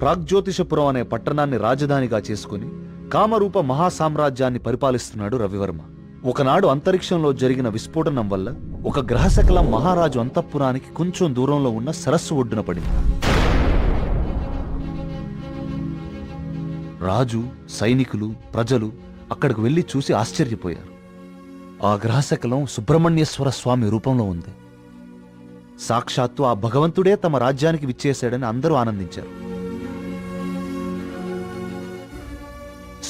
ప్రాగ్జ్యోతిషపురం అనే పట్టణాన్ని రాజధానిగా చేసుకుని కామరూప మహాసామ్రాజ్యాన్ని పరిపాలిస్తున్నాడు రవివర్మ. ఒకనాడు అంతరిక్షంలో జరిగిన విస్ఫోటనం వల్ల ఒక గ్రహశకలం మహారాజు అంతఃపురానికి కొంచెం దూరంలో ఉన్న సరస్సు ఒడ్డున పడింది. రాజు, సైనికులు, ప్రజలు అక్కడికి వెళ్లి చూసి ఆశ్చర్యపోయారు. ఆ గ్రహశకలం సుబ్రహ్మణ్యేశ్వర స్వామి రూపంలో ఉంది. సాక్షాత్తు ఆ భగవంతుడే తమ రాజ్యానికి విచ్చేశాడని అందరూ ఆనందించారు.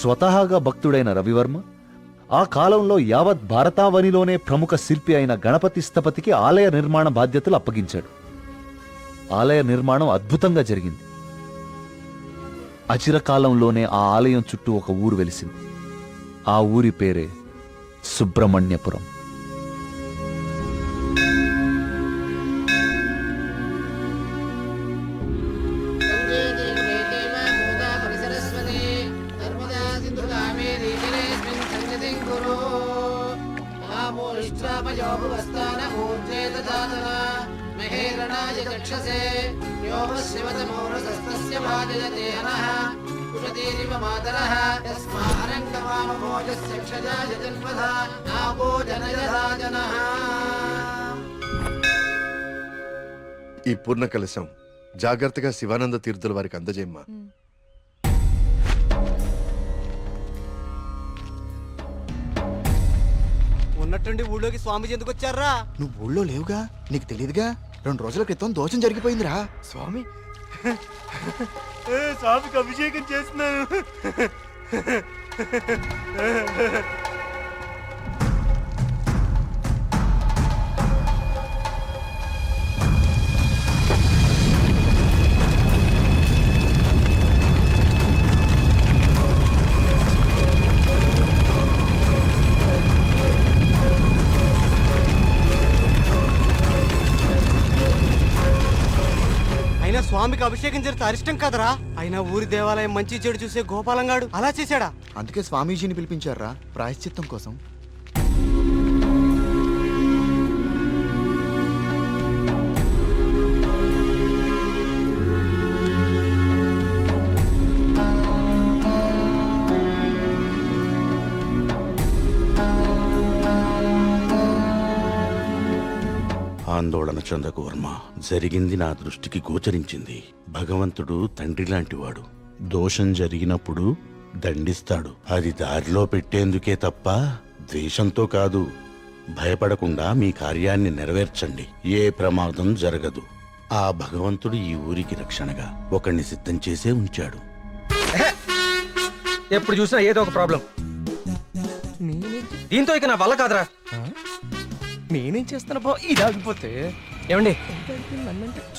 స్వతహాగా భక్తుడైన రవివర్మ ఆ కాలంలో యావత్ భారతావనిలోనే ప్రముఖ శిల్పి అయిన గణపతి స్థపతికి ఆలయ నిర్మాణ బాధ్యతలు అప్పగించాడు. ఆలయ నిర్మాణం అద్భుతంగా జరిగింది. అచిరకాలంలోనే ఆ ఆలయం చుట్టూ ఒక ఊరు వెలిసింది. ఆ ఊరి పేరే సుబ్రహ్మణ్యపురం. ఈ పూర్ణ కలశం జాగ్రత్తగా శివానంద తీర్థుల వారికి అందజేయమ్మా. ఉన్నట్టుండి ఊళ్ళోకి స్వామీజీ ఎందుకు వచ్చారా? నువ్వు ఊళ్ళో లేవుగా, నీకు తెలియదుగా. 2 రోజుల క్రితం దోషం జరిగిపోయిందిరా. స్వామి స్వామికి అభిషేకం చేస్తున్నాను. స్వామికి అభిషేకం చేస్తే అరిష్టం కదరా. అయినా ఊరి దేవాలయం మంచి చెడు చూసే గోపాలంగాడు అలా చేశాడా? అందుకే స్వామీజీని పిలిపించారా ప్రాయశ్చిత్తం కోసం. ఆందోళన చెందకు వర్మ. జరిగింది నా దృష్టికి గోచరించింది. భగవంతుడు తండ్రి లాంటివాడు. దోషం జరిగినప్పుడు దండిస్తాడు. అది దారిలో పెట్టేందుకే తప్ప ద్వేషంతో కాదు. భయపడకుండా మీ కార్యాన్ని నెరవేర్చండి. ఏ ప్రమాదం జరగదు. ఆ భగవంతుడు ఈ ఊరికి రక్షణగా ఒకణ్ణి సిద్ధం చేసే ఉంచాడు. ఎప్పుడు చూసినా ఏదో ఒక ప్రాబ్లం. దీంతో ఇక నా వల్ల కాదురా. నేనేం చేస్తాను బా, ఇది ఆగిపోతే. ఏమండి,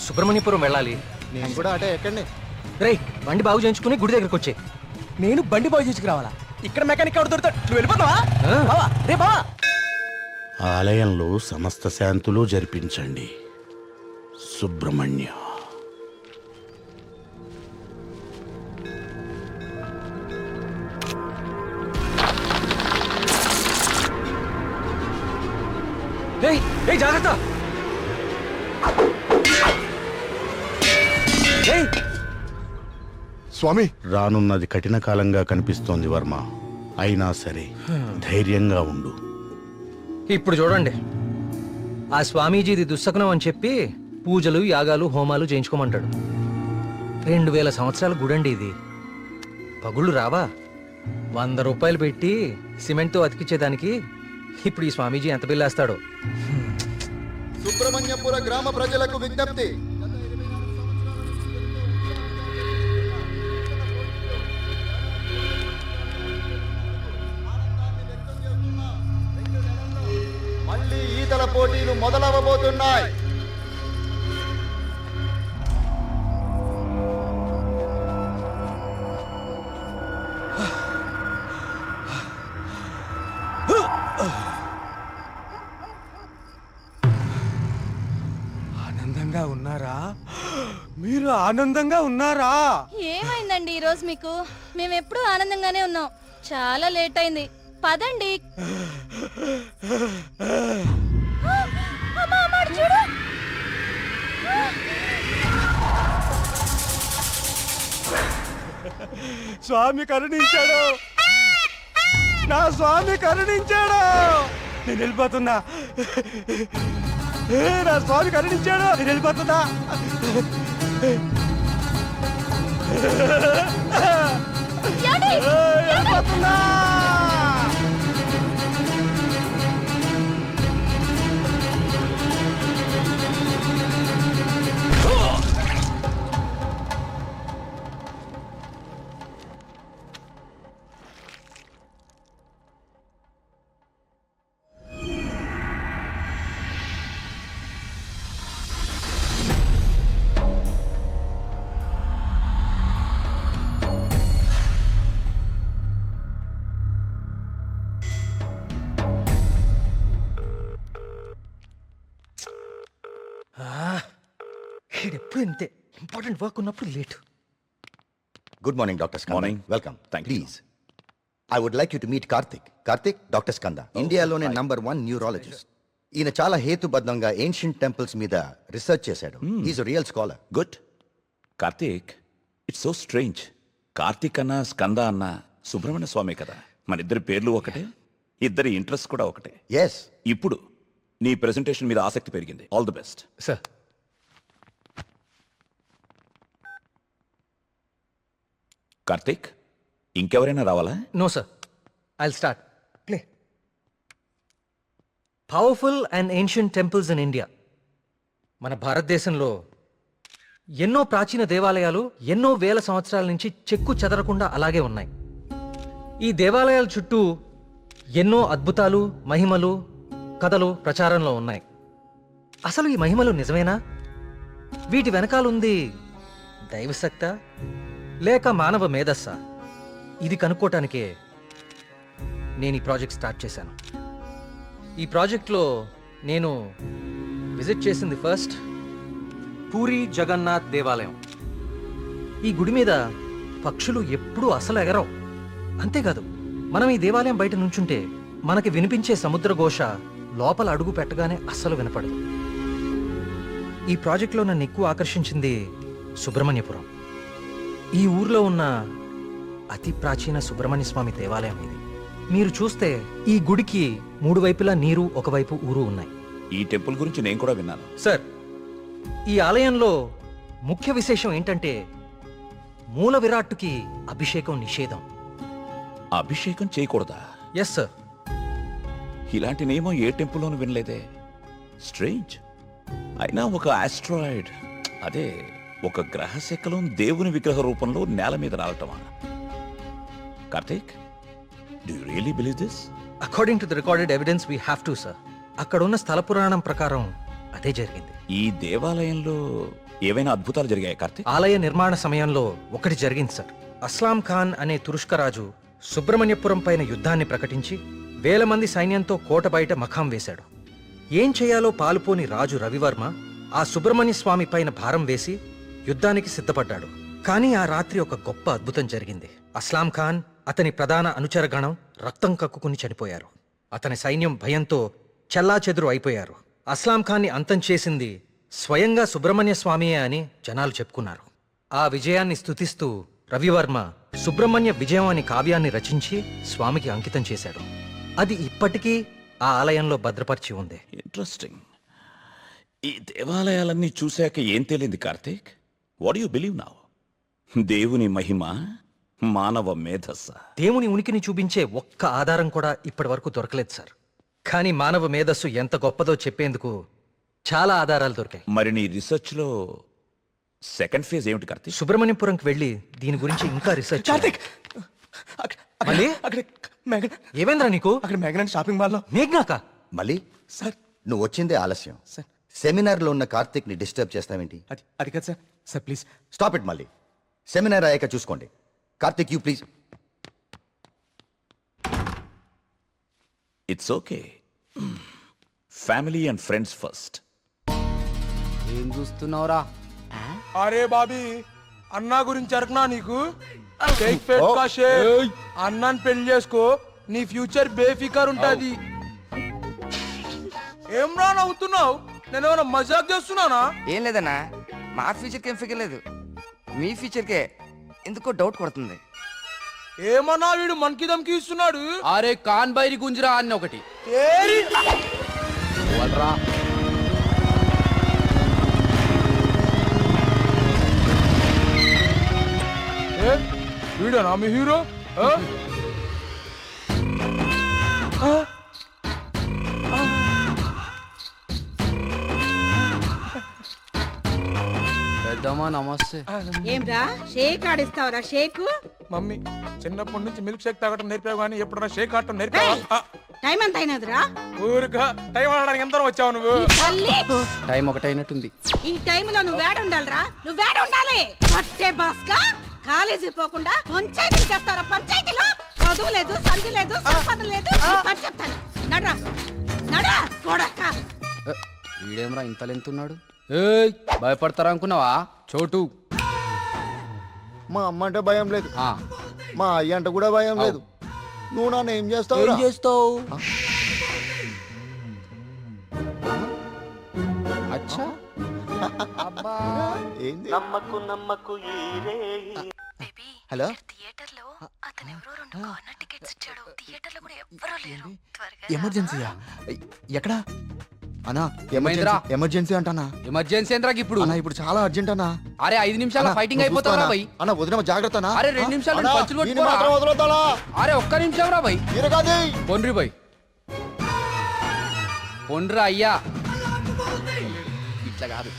సుబ్రహ్మణ్యపురం వెళ్ళాలి. నేను కూడా అటే ఎక్కండి. రేయ్, బండి బాగు చేయించుకుని గుడి దగ్గరకు వచ్చే. నేను బండి బాగు చేసుకురావాలా? ఇక్కడ మెకానిక్ ఎవరు దొరుకుతాడు? నువ్వు వెళ్ళిపోతావా? బావా, రే బావా. ఆలయంలో సమస్త శాంతులు జరిపించండి. సుబ్రహ్మణ్య. జాగ్రత్త. స్వామి, రానున్నది కఠిన కాలంగా కనిపిస్తోంది వర్మ. అయినా సరే ధైర్యంగా ఉండు. ఇప్పుడు చూడండి, ఆ స్వామీజీది దుస్సకునం అని చెప్పి పూజలు, యాగాలు, హోమాలు చేయించుకోమంటాడు. 2000 సంవత్సరాల గుడండి ఇది. పగుళ్ళు రావా? 100 రూపాయలు పెట్టి సిమెంట్తో అతికించేదానికి ఇప్పుడు ఈ స్వామీజీ ఎంత బిల్లేస్తాడో. సుబ్రహ్మణ్యపుర గ్రామ ప్రజలకు విజ్ఞప్తి. మళ్ళీ ఈతల పోటీలు మొదలవబోతున్నాయి. ఆనందంగా ఉన్నారా? మీరు ఆనందంగా ఉన్నారా? ఏమైందండి ఈరోజు మీకు? మేము ఎప్పుడూ ఆనందంగానే ఉన్నాం. చాలా లేట్ అయింది, పదండి. స్వామి కరుణించాడు, నా స్వామి కరుణించాడు. నేను వెళ్ళిపోతున్నా. నా స్వామి కరుణించాడు, నేను వెళ్ళిపోతున్నా. వెళ్ళిపోతున్నా. ఎప్పుడు ఇంతే, ఇంపార్టెంట్ వర్క్ ఉన్నప్పుడు late. Good morning, Dr. Skanda. Morning. Welcome. Thank you. Please. I would like you to meet Karthik. Karthik, Dr. Skanda. ఇండియాలోనే #1 న్యూరాలజిస్ట్. ఈయన చాలా హేతుబద్ధంగా ఏన్షియంట్ టెంపుల్స్ మీద రీసెర్చ్ చేశాడు. Is real scholar. Good. Karthik, it's so strange. Karthik అన్న స్కంద అన్న సుబ్రహ్మణ్య స్వామి కదా, మన ఇద్దరి పేర్లు ఒకటే, ఇద్దరి ఇంట్రెస్ట్ కూడా ఒకటే. ఎస్. ఇప్పుడు నీ ప్రెజెంటేషన్ మీద ఆసక్తి పెరిగింది. All the best. Sir, Karthik, ఇంకెవరైనా రావాలా? No sir, I'll start. Play. Powerful and ancient temples in India. మన భారతదేశంలో ఎన్నో ప్రాచీన దేవాలయాలు ఎన్నో వేల సంవత్సరాల నుంచి చెక్కు చెదరకుండా అలాగే ఉన్నాయి. ఈ దేవాలయాల చుట్టూ ఎన్నో అద్భుతాలు, మహిమలు, కథలు ప్రచారంలో ఉన్నాయి. అసలు ఈ మహిమలు నిజమేనా? వీటి వెనకాలుంది దైవశక్త లేక మానవ మేధస్సా? ఇది కనుక్కోటానికే నేను ఈ ప్రాజెక్ట్ స్టార్ట్ చేశాను. ఈ ప్రాజెక్ట్లో నేను విజిట్ చేసింది ఫస్ట్ పూరి జగన్నాథ్ దేవాలయం. ఈ గుడి మీద పక్షులు ఎప్పుడూ అసలు ఎగరవు. అంతేకాదు, మనం ఈ దేవాలయం బయట నుంచుంటే మనకి వినిపించే సముద్ర ఘోష లోపల అడుగు పెట్టగానే అస్సలు వినపడదు. ఈ ప్రాజెక్ట్లో నన్ను ఎక్కువ ఆకర్షించింది సుబ్రహ్మణ్యపురం. ఈ ఊర్లో ఉన్న అతి ప్రాచీన సుబ్రహ్మణ్య స్వామి దేవాలయం ఇది. మీరు చూస్తే ఈ గుడికి 3 వైపులా నీరు, ఒకవైపు ఊరు ఉన్నాయి. ఈ టెంపుల్ గురించి నేను కూడా విన్నాను. సార్, ఈ ఆలయంలో ముఖ్య విశేషం ఏంటంటే మూల విరాట్టుకి అభిషేకం నిషేధం. అభిషేకం చేయకూడదా? Yes sir. ఇలాంటి నియమం ఏ టెంపుల్లోనూ వినలేదే. స్ట్రేంజ్. అయినా ఒక ఆస్ట్రాయిడ్, అదే ఒక గ్రహ శకలం దేవుని విగ్రహ రూపంలో నేల మీద రావటమా? Karthik, do you really believe this? According to the recorded evidence we have to sir. అక్కడ ఉన్న స్థల పురాణం ప్రకారం అదే జరిగింది. ఈ దేవాలయంలో ఏవైనా అద్భుతాలు జరిగాయి కార్తీక్? ఆలయ నిర్మాణ సమయంలో ఒకటి జరిగింది సార్. అస్లాం ఖాన్ అనే తురుష్క రాజు సుబ్రహ్మణ్యపురం పైన యుద్ధాన్ని ప్రకటించి 1000 మంది సైన్యంతో కోట బయట మఖాం వేశాడు. ఏం చేయాలో పాలుపోని రాజు రవివర్మ ఆ సుబ్రహ్మణ్య స్వామి పైన భారం వేసి యుద్ధానికి సిద్ధపడ్డాడు. కానీ ఆ రాత్రి ఒక గొప్ప అద్భుతం జరిగింది. అస్లాం ఖాన్, అతని ప్రధాన అనుచరగణం రక్తం కక్కుకుని చనిపోయారు. అతని సైన్యం భయంతో చెల్లాచెదురు అయిపోయారు. అస్లాం ఖాన్ని అంతం చేసింది స్వయంగా సుబ్రహ్మణ్య స్వామియే అని జనాలు చెప్పుకున్నారు. ఆ విజయాన్ని స్తుతిస్తూ రవివర్మ సుబ్రహ్మణ్య విజయం అని కావ్యాన్ని రచించి స్వామికి అంకితం చేశాడు. అది ఇప్పటికీ ఆ ఆలయంలో భద్రపరిచి ఉంది. ఇంట్రెస్టింగ్. ఈ దేవాలయాలన్నీ చూశాక ఏం తేలింది Karthik? What you believe now? దేవుని మహిమ, మానవ మేధస్స? దేవుని ఉనికిని చూపించే ఒక్క ఆధారం కూడా ఇప్పటి వరకు దొరకలేదు సార్. కానీ మానవ మేధస్సు ఎంత గొప్పదో చెప్పేందుకు చాలా ఆధారాలు దొరికాయి. మరి నీ రీసెర్చ్ లో సెకండ్ ఫేజ్ ఏమిటి కార్తీక్? సుబ్రహ్మణ్యపురంకి వెళ్ళి దీని గురించి ఇంకా రీసెర్చ్ కార్తిక్, మళ్ళీ? అక్కడ మేఘన, ఏమైందిరా నీకు? అక్కడ మేఘన షాపింగ్ మాల్లో. మేఘ్నాకా? మళ్ళీ సార్, నువ్వు వచ్చిందే ఆలస్యం. సార్, సెమినార్లో ఉన్న కార్తిక్ ని డిస్టర్బ్ చేస్తావేంటి? అది కాదు sir. Sir please stop it. మళ్ళీ సెమినార్ అయ్యాక చూసుకోండి. Karthik, you please. It's okay. Family and friends first. ఏం చూస్తున్నావురా? అరే బాబీ, అన్నా గురించి అరకనా నీకు? షేక్ ఫెట్ కా షేక్. అన్నాని పెళ్లి చేసుకో, నీ ఫ్యూచర్ బేఫికర్ ఉంటది. ఏం రా నవ్వుతున్నావు? నేను ఏమైనా మజాక్ చేస్తున్నానా? ఏం లేదన్నా, మా ఫ్యూచర్కి ఏం ఫికర్ లేదు, మీ ఫ్యూచర్కే. ఎందుకో డౌట్ కొడుతుంది. ఏమన్నా వీడు మనకి దమ్కి ఇస్తున్నాడు. అరే కాన్ బైరి గుంజరా అన్న ఒకటి. వీడేనా మీ హీరో? పెద్దమ్మా నమస్తే. ఏంరా షేక్ ఆడిస్తావరా? షేక్ మమ్మీ చిన్నప్పటి నుంచి మిల్క్ షేక్ తాగటం నేర్పావు కానీ ఎప్పుడన్నా షేక్ ఆడటం నేర్పావా? టైం ఎంత అయినదిరా? ఊరుగా టైం ఆడడానికి ఎంత వచ్చావు నువ్వు? టైం ఒకటైనట్టుంది. ఈ టైంలో నువ్వు వేడ ఉండాలిరా, నువ్వు వేడ ఉండాలి. పట్టే బాస్కా కాలేజీ పోకుండా పంచాయతీ చేస్తారా? పంచాయతీలో చదువు లేదు, సంధి లేదు, సంపద లేదు. పని చెప్తాను నడరా, నడరా కొడక్క. వీడేమరా ఇంత లెంతున్నాడు? ఏయ్ భయపడతారా అనుకున్నావా? చోటు మా అమ్మ అంటే భయం లేదు, మా అయ్య అంటే కూడా భయం లేదు. నువ్వు నన్ను ఏం చేస్తావు? ఏం చేస్తావు? అచ్చా ఏంది? బేబీ హలో థియేటర్ లో అతను ఎవరో 2 కార్నర్ టికెట్స్ ఇచ్చాడు. థియేటర్ లో కూడా ఎవ్వరూ లేరు. త్వరగా ఎమర్జెన్సీయా? ఎక్కడా అన్నా? ఏమైందిరా? ఎమర్జెన్సీ అంటానా? ఎమర్జెన్సీ ఏంద్రా ఇప్పుడు? అన్నా ఇప్పుడు చాలా అర్జెంట్ అన్నా. అరే 5 నిమిషాల ఫైటింగ్ అయిపోతారా భయ్? అన్న వదిన జాగ్రత్త అన్నా. అరే 2 నిమిషాలు అన్నా, పంచులు వీడిని కొట్టుకోరా. మాత్రం వదలొద్దాలా? అరే ఒక్క నిమిషం రా భయ్. ఇరగాది పొండ్రి భయ్, పొండ్రా అయ్యా. ఇట్లా కాదు.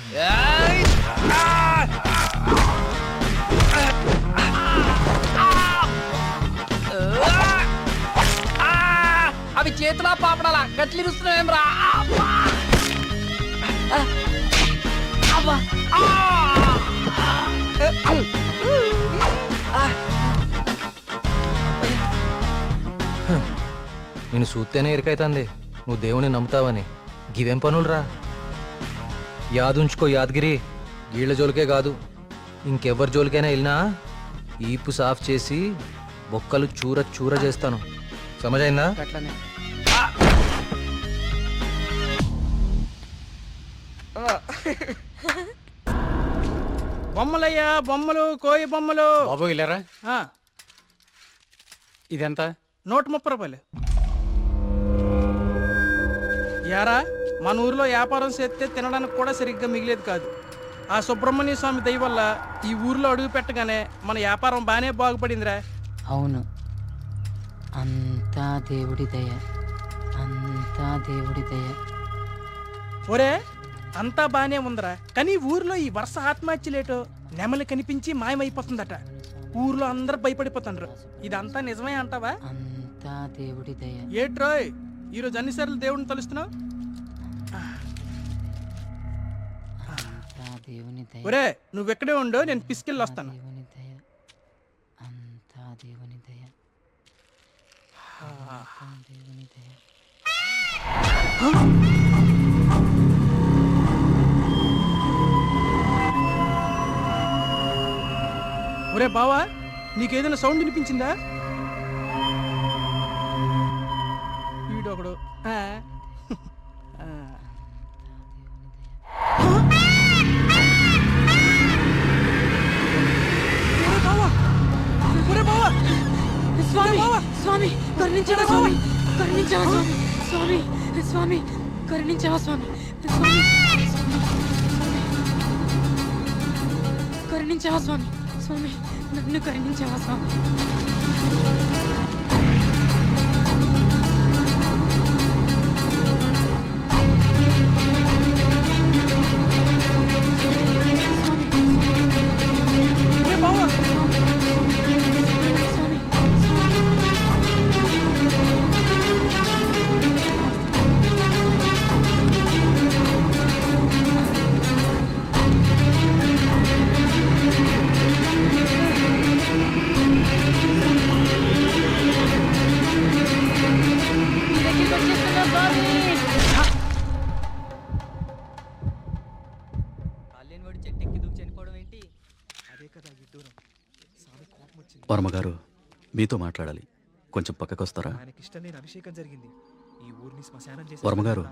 అవి చేతులా పాపడాలా గట్లిరుస్తున్నావేం రా? నేను చూస్తేనే ఎరికైతుంది నువ్వు దేవుని నమ్ముతావని. గివేం పనులురా? యాదుంచుకో యాదగిరి, వీళ్ళ జోలికే కాదు ఇంకెవ్వరి జోలికైనా వెళ్ళినా ఈపు సాఫ్ చేసి బొక్కలు చూర చూర చేస్తాను. సమజైందా? అట్లనే బొమ్మలయ్యా బొమ్మలు, కోయి బొమ్మలు. బాబు ఇల్లరా? ఆ, ఇదెంత? 130 రూపాయలు. యారా మన ఊర్లో వ్యాపారం చేస్తే తినడానికి కూడా సరిగ్గా మిగిలేదు కాదు. ఆ సుబ్రహ్మణ్య స్వామి దయ వల్ల ఈ ఊర్లో అడుగు పెట్టగానే మన వ్యాపారం బాగానే బాగుపడిందిరా. అవును, అంతా దేవుడి దయ, అంతా దేవుడి దయ. ఒరే అంతా బానే ఉందిరా, కానీ ఊర్లో ఈ వరుస ఆత్మహత్యలేటో నెమలి కనిపించి మాయమైపోతుందట. ఊర్లో అందరు భయపడిపోతుండ్రు. ఇదంతా నిజమే అంటావా? అంతా దేవుడి దయ. ఏట్రోయ్ ఈరోజు అన్నిసార్లు దేవుడిని తలుస్తున్నావు? అంతా దేవుని దయ, ఒరే నువ్వెక్కడే ఉండు, నేను పిసికెళ్ళి వస్తాను. దేవుని దయ, అంతా దేవుని దయ, అంతా దేవుని దయ. ఒరే బావా, నీకేదైనా సౌండ్ వినిపించిందా? వీడొకడు. స్వామి స్వామి కరుణించవా స్వామి, కరుణించవా స్వామి, స్వామి స్వామి కరుణించవా స్వామి, స్వామి కరుణించవా స్వామి, స్వామి నన్ను కరుణించవా స్వామి. వర్మగారు మీతో మాట్లాడాలి, కొంచెం పక్కకు వస్తారా? వర్మగారు,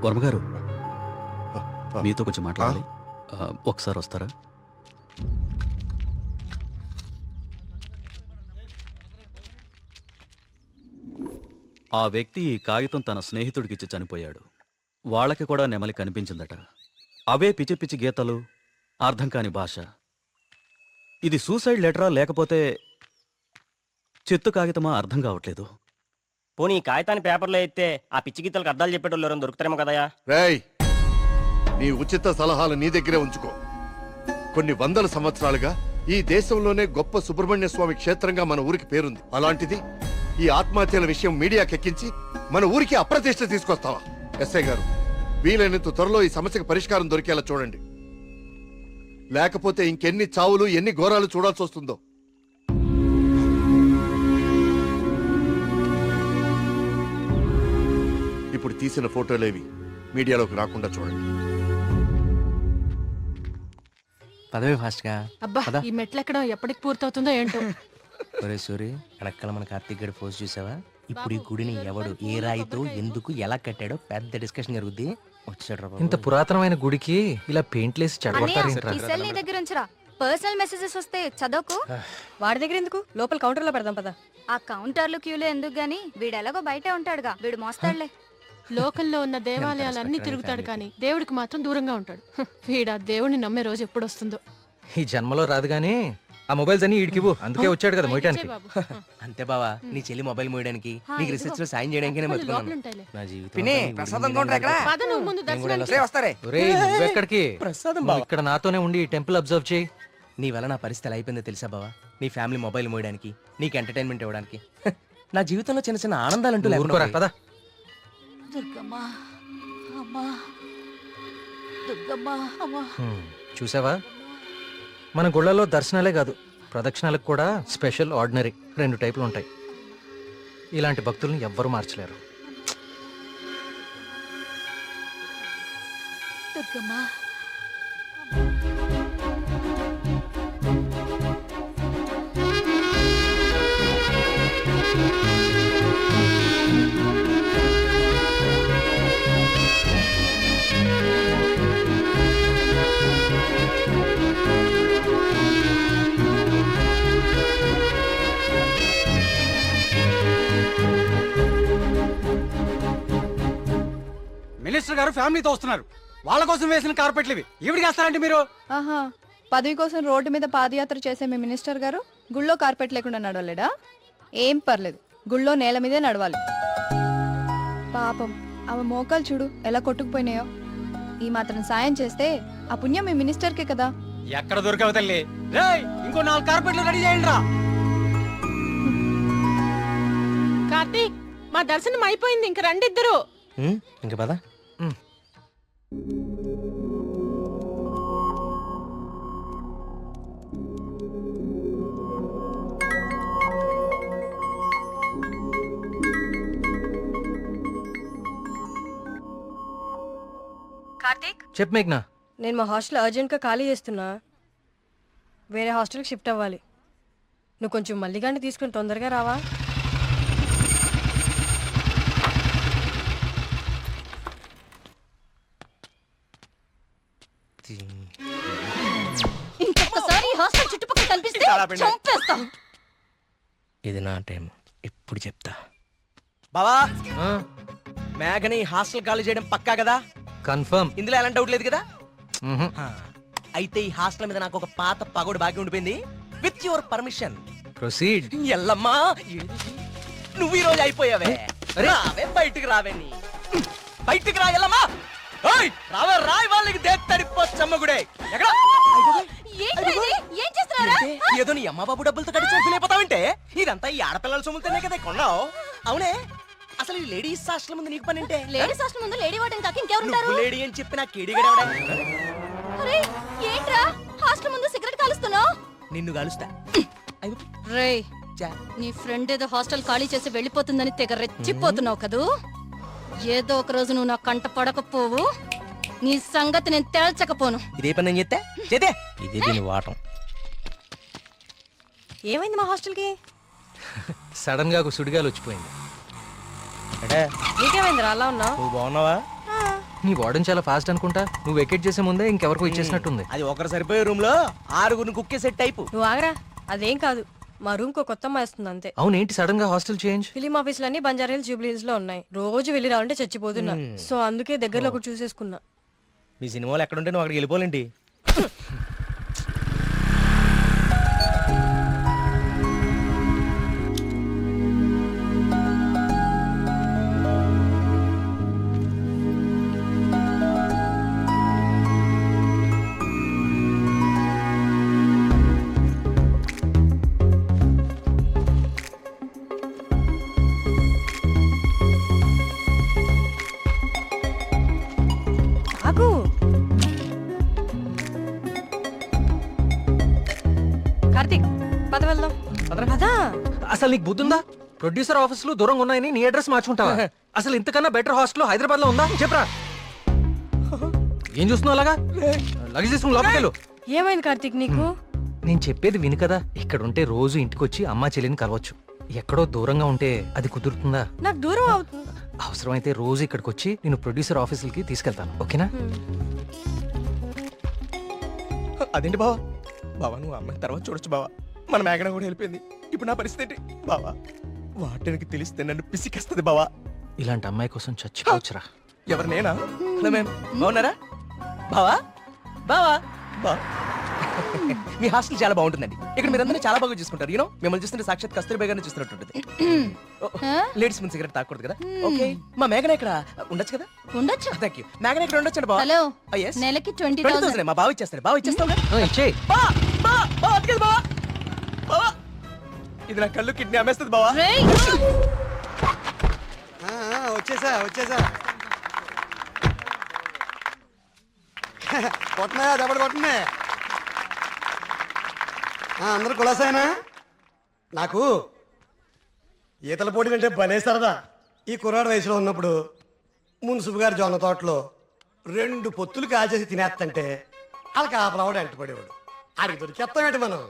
వర్మగారు మీతో కొంచెం మాట్లాడాలి, ఒకసారి వస్తారా? ఆ వ్యక్తి ఈ కాగితం తన స్నేహితుడికిచ్చి చనిపోయాడు. వాళ్ళకి కూడా నెమలి కనిపించిందట. అవే పిచ్చి పిచ్చి గీతలు, అర్థం కాని భాష. ఇది సూసైడ్ లెటరా లేకపోతే చిత్తు కాగితమా అర్థం కావట్లేదు. పోనీ ఈ కాగితాన్ని పేపర్లో ఎత్తే ఆ పిచ్చి గీతలకు అర్థాలు చెప్పేటోళ్ళు ఎవరైనా దొరుకుతారేమో కదయా. రేయ్, నీ ఉచిత సలహాలు నీ దగ్గరే ఉంచుకో. కొన్ని వందల సంవత్సరాలుగా ఈ దేశంలోనే గొప్ప సుబ్రహ్మణ్య స్వామి క్షేత్రంగా మన ఊరికి పేరుంది. అలాంటిది ఈ ఆత్మహత్యల విషయం మీడియాకెక్కించి మన ఊరికి అప్రతిష్ట తీసుకొస్తావా? ఎస్ఐ గారు, వీలైనంత త్వరలో ఈ సమస్యకు పరిష్కారం దొరికేలా చూడండి. లేకపోతే ఇంకెన్ని చావులు, ఎన్ని ఘోరాలు చూడాల్సి వస్తుందో. ఇప్పుడు తీసిన ఫోటోలేవి మీడియాలోకి రాకుండా చూడండి. పదవి ఫాస్ట్ గా. అబ్బా ఈ మెట్లు ఎక్కడం ఎప్పటికి పూర్తవుతుందో ఏంటో. ఒరే సూరి, వెనకాల మన కార్తీక్ గడి పోస్ట్ చూసావా? ఇప్పుడు ఈ గుడిని ఎవడు, ఏ రాయితో, ఎందుకు, ఎలా కట్టాడో పెద్ద డిస్కషన్ జరుగుద్ది. వచ్చాడు. ఇంత పురాతనమైన గుడికి ఇలా పెయింట్లేసి చెడగొడతారేంట్రా? ఈ సెల్ నీ దగ్గర ఉంచరా. పర్సనల్ మెసేజెస్ వస్తే చదవకు. వాడి దగ్గర ఎందుకు, లోపల కౌంటర్ లో పెడదాం పదా. ఆ కౌంటర్లు క్యూలో ఎందుకు గానీ వీడు ఎలాగో బయటే ఉంటాడుగా, వీడు మోస్తాడులే. లోకల్లో ఉన్న దేవాలయాలన్నీ తిరుగుతాడు కానీ దేవుడికి మాత్రం దూరంగా ఉంటాడు. వీడా దేవుడిని నమ్మే రోజు ఎప్పుడు వస్తుందో. ఈ జన్మలో రాదు గానీ ఆ మొబైల్స్ అన్ని ఈడికివ్వు. అందుకే వచ్చాడు కదా మోయటానికి. అంతే బావా, నీ చెల్లి మొబైల్ మోయడానికి, నీకు రిసెర్చ్ లో సాయం చేయడానికి బతుకున్నాను. నా జీవితం పద నువ్వు ముందు దర్శనానికి. ఒరేయ్, నువ్వెక్కడికి? నువ్వు ఇక్కడ నాతోనే ఉండి టెంపుల్ అబ్జర్వ్ చేయి. నీ వల్ల నా పరిస్థితి ఎలా అయిపోయిందో తెలుసా బావా? నీ ఫ్యామిలీ మొబైల్ మోయడానికి, నీకు ఎంటర్టైన్మెంట్ ఇవ్వడానికి. నా జీవితంలో చిన్న చిన్న ఆనందాలంటూ ఊరుకోరా, లేకుండా. పద. చూసావా, మన గుళ్ళలో దర్శనాలే కాదు, ప్రదక్షిణాలకు కూడా స్పెషల్, ఆర్డినరీ 2 టైపులు ఉంటాయి. ఇలాంటి భక్తుల్ని ఎవ్వరూ మార్చలేరు. మినిస్టర్ గారు ఫ్యామిలీతో వస్తున్నారు. వాళ్ళ కోసం వేసిన కార్పెట్లు ఇవి. ఈవిడికి వేస్తారంటే మీరు? ఆహా, పదవి కోసం రోడ్డు మీద పాదయాత్ర చేసే మీ మినిస్టర్ గారు గుళ్ళో కార్పెట్ లేకుండా నడవలేడా? ఏం పర్లేదు, గుళ్ళో నేల మీదే నడవాలి. పాపం ఆమె మోకాలు చూడు ఎలా కొట్టుకుపోయినాయో. ఈ మాత్రం సాయం చేస్తే ఆ పుణ్యం మీ మినిస్టర్కే కదా. ఎక్కడ దొరికావు తల్లి? రేయ్, ఇంకో 4 కార్పెట్లు రెడీ చేయండి రా. కార్తీక్, మా దర్శనం అయిపోయింది, ఇంక రండి ఇద్దరు. ఇంక పద. కార్తీక్, చెప్పు మేఘ్నా. నేను మా హాస్టల్ అర్జెంట్గా ఖాళీ చేస్తున్నా. వేరే హాస్టల్కి షిఫ్ట్ అవ్వాలి. నువ్వు కొంచెం మల్లిగాన్ని తీసుకుని తొందరగా రావా? ఇంకొకసారి హాస్టల్ చుట్టుపక్కల కనిపిస్తే చంపేస్తా. ఇది నా టైం, ఇప్పుడు చెప్తా. బావా, మేఘని హాస్టల్ ఖాళీ చేయడం పక్కా కదా? కన్ఫర్మ్. ఇందులో ఎలాంటి డౌట్ లేదు కదా? అయితే ఈ హాస్టల్ మీద నాకు ఒక పాత పగోడు బాకీ ఉండిపోయింది. With your permission proceed. ఎల్లమ్మా, నువ్వు ఈ రోజు అయిపోయావే. రావే, బయటికి రావే. నీ బయటికి రా ఎల్లమ్మా. రావే, రాయ్ వాళ్ళకి దేత్తడిపోచ్చమ్మగుడే. ఎక్కడ ఏం చేస్తున్నారా? ఏదో నీ అమ్మ బాబు డబ్బులతో కడిచి ఫీలైపోతావంటే? ఇదంతా ఈ ఆడపిల్లల సొమ్ముతోనే కదా కొన్నావు. అవునే, అసలు ఈ లేడీస్ హాస్టల్ ముందు నీకు పని అంటే? లేడీస్ హాస్టల్ ముందు లేడీ వార్డెన్ కాక ఇంకెవరుంటారు? లేడీ అని చెప్పి నాకు కేడిగడవడా? అరే ఏంట్రా హాస్టల్ ముందు సిగరెట్ కాలుస్తున్నావు? నిన్ను కలుస్తా. రేయ్, నీ ఫ్రెండ్ ఏదో హాస్టల్ ఖాళీ చేసి వెళ్ళిపోతుందని తెగ రెచ్చిపోతున్నావు కదూ. ఏదో ఒక రోజు నువ్వు నా కంట పడకపోవు, నీ సంగతి నేను తేల్చకపోను. ఇదే పని నేను చెప్తే చేతే ఇదే దీని వాటం. ఏమైంది మా హాస్టల్కి? సడన్ గా ఒక సుడిగాలు వచ్చిపోయింది. నీకేమైందిరా అలా ఉన్నావు? నువ్వు బాగున్నావా? నీ వార్డెన్ చాలా ఫాస్ట్ అనుకుంటా. నువ్వు వెకేట్ చేసే ముందే ఇంకెవరికో ఇచ్చేసినట్టుంది. అది ఒకరు సరిపోయే రూమ్ లో 6 కుక్కే సెట్ టైపు. నువ్వు ఆగరా, అదేం కాదు. మా రూమ్ కు కొత్త అమ్మాయి వస్తుంది అంతే. అవునేంటి సడన్ గా హాస్టల్ చేంజ్? ఫిలిం ఆఫీసులన్నీ బంజారా హిల్స్, జూబ్లీ హిల్స్ లో ఉన్నాయి. రోజు వెళ్ళి రావాలంటే చచ్చిపోతున్నా. సో అందుకే దగ్గరలో ఒకటి చూసేసుకున్నా. మీ సినిమాలు ఎక్కడుంటే నువ్వు అక్కడికి వెళ్ళిపోలేంటి? ఆగు. కార్తీక్ పద వెళ్దాం. పదా. అసలు నీకు బుద్ధుందా? ప్రొడ్యూసర్ ఆఫీసులు దూరంగా ఉన్నాయని నీ అడ్రస్ మార్చుకుంటావా? అసలు ఇంతకన్నా బెటర్ హాస్టల్ హైదరాబాద్ లో ఉందా చెప్పరా? ఏం చూస్తున్నావు అలాగా? లగేజ్ తీసుకుని లోపలికి వెళ్ళు. ఏమైంది కార్తీక్ నీకు? నేను చెప్పేది విను కదా. ఇక్కడ ఉంటే రోజు ఇంటికి వచ్చి అమ్మా చెల్లిని కలవచ్చు. ఎక్కడో దూరంగా ఉంటే అది కుదురుతుందా? నాకు దూరం అవుతుంది. అవసరమైతే రోజు ఇక్కడికి వచ్చి నేను ప్రొడ్యూసర్ ఆఫీసులకి తీసుకెళ్తాను. ఓకేనా? అదేంటి బావా? బావా నువ్వు అమ్మాయి తర్వాత చూడొచ్చు బావా. మన మేఘన కూడా వెళ్ళిపోయింది. ఇప్పుడు నా పరిస్థితి ఏంటి బావా? వాటికి తెలిస్తే నన్ను పిసికేస్తుంది బావా. ఇలాంటి అమ్మాయి కోసం చచ్చిపోవచ్చురా. ఎవరు నేనా? హలో మ్యామ్, బాగున్నారా బావా? బావా బా మీ హాస్టల్ చాలా బాగుంటుందండి. ఇక్కడ మీరందరూ చాలా బాగా చూసుకుంటారు. యూనో మిమ్మల్ని చూస్తుంటే సాక్షాత్ కస్తూరిబా గారిని చూస్తున్నట్టుంటుంది. లేడీస్ ముందు సిగరెట్ తాకూడదు కదా. ఓకే మా మేఘన ఇక్కడ ఉండొచ్చు కదా? ఉండొచ్చు. Thank you. మేఘన ఇక్కడ ఉండొచ్చు బావా. Hello, yes. నెలకి 20,000 మా బావ ఇచ్చేస్తాడు. బావ ఇచ్చేస్తావు ఇచ్చే. బావా ఇది నా కళ్ళు కిడ్నీ అమ్మేస్తుంది బావా. వచ్చేసా కొట్టనా దెబ్బడు కొట్టనే. అందరూ కులాసైనా? నాకు ఈతల పోటీలు అంటే భలే సరదా. ఈ కుర్రాడు వయసులో ఉన్నప్పుడు మున్సిపు గారి జొన్న తోటలో 2 పొత్తులు కాచేసి తినేస్తంటే వాళ్ళకి ఆపలవాడు అంటుపడేవాడు. అడిగి దొరికేస్తామేంటి మనం?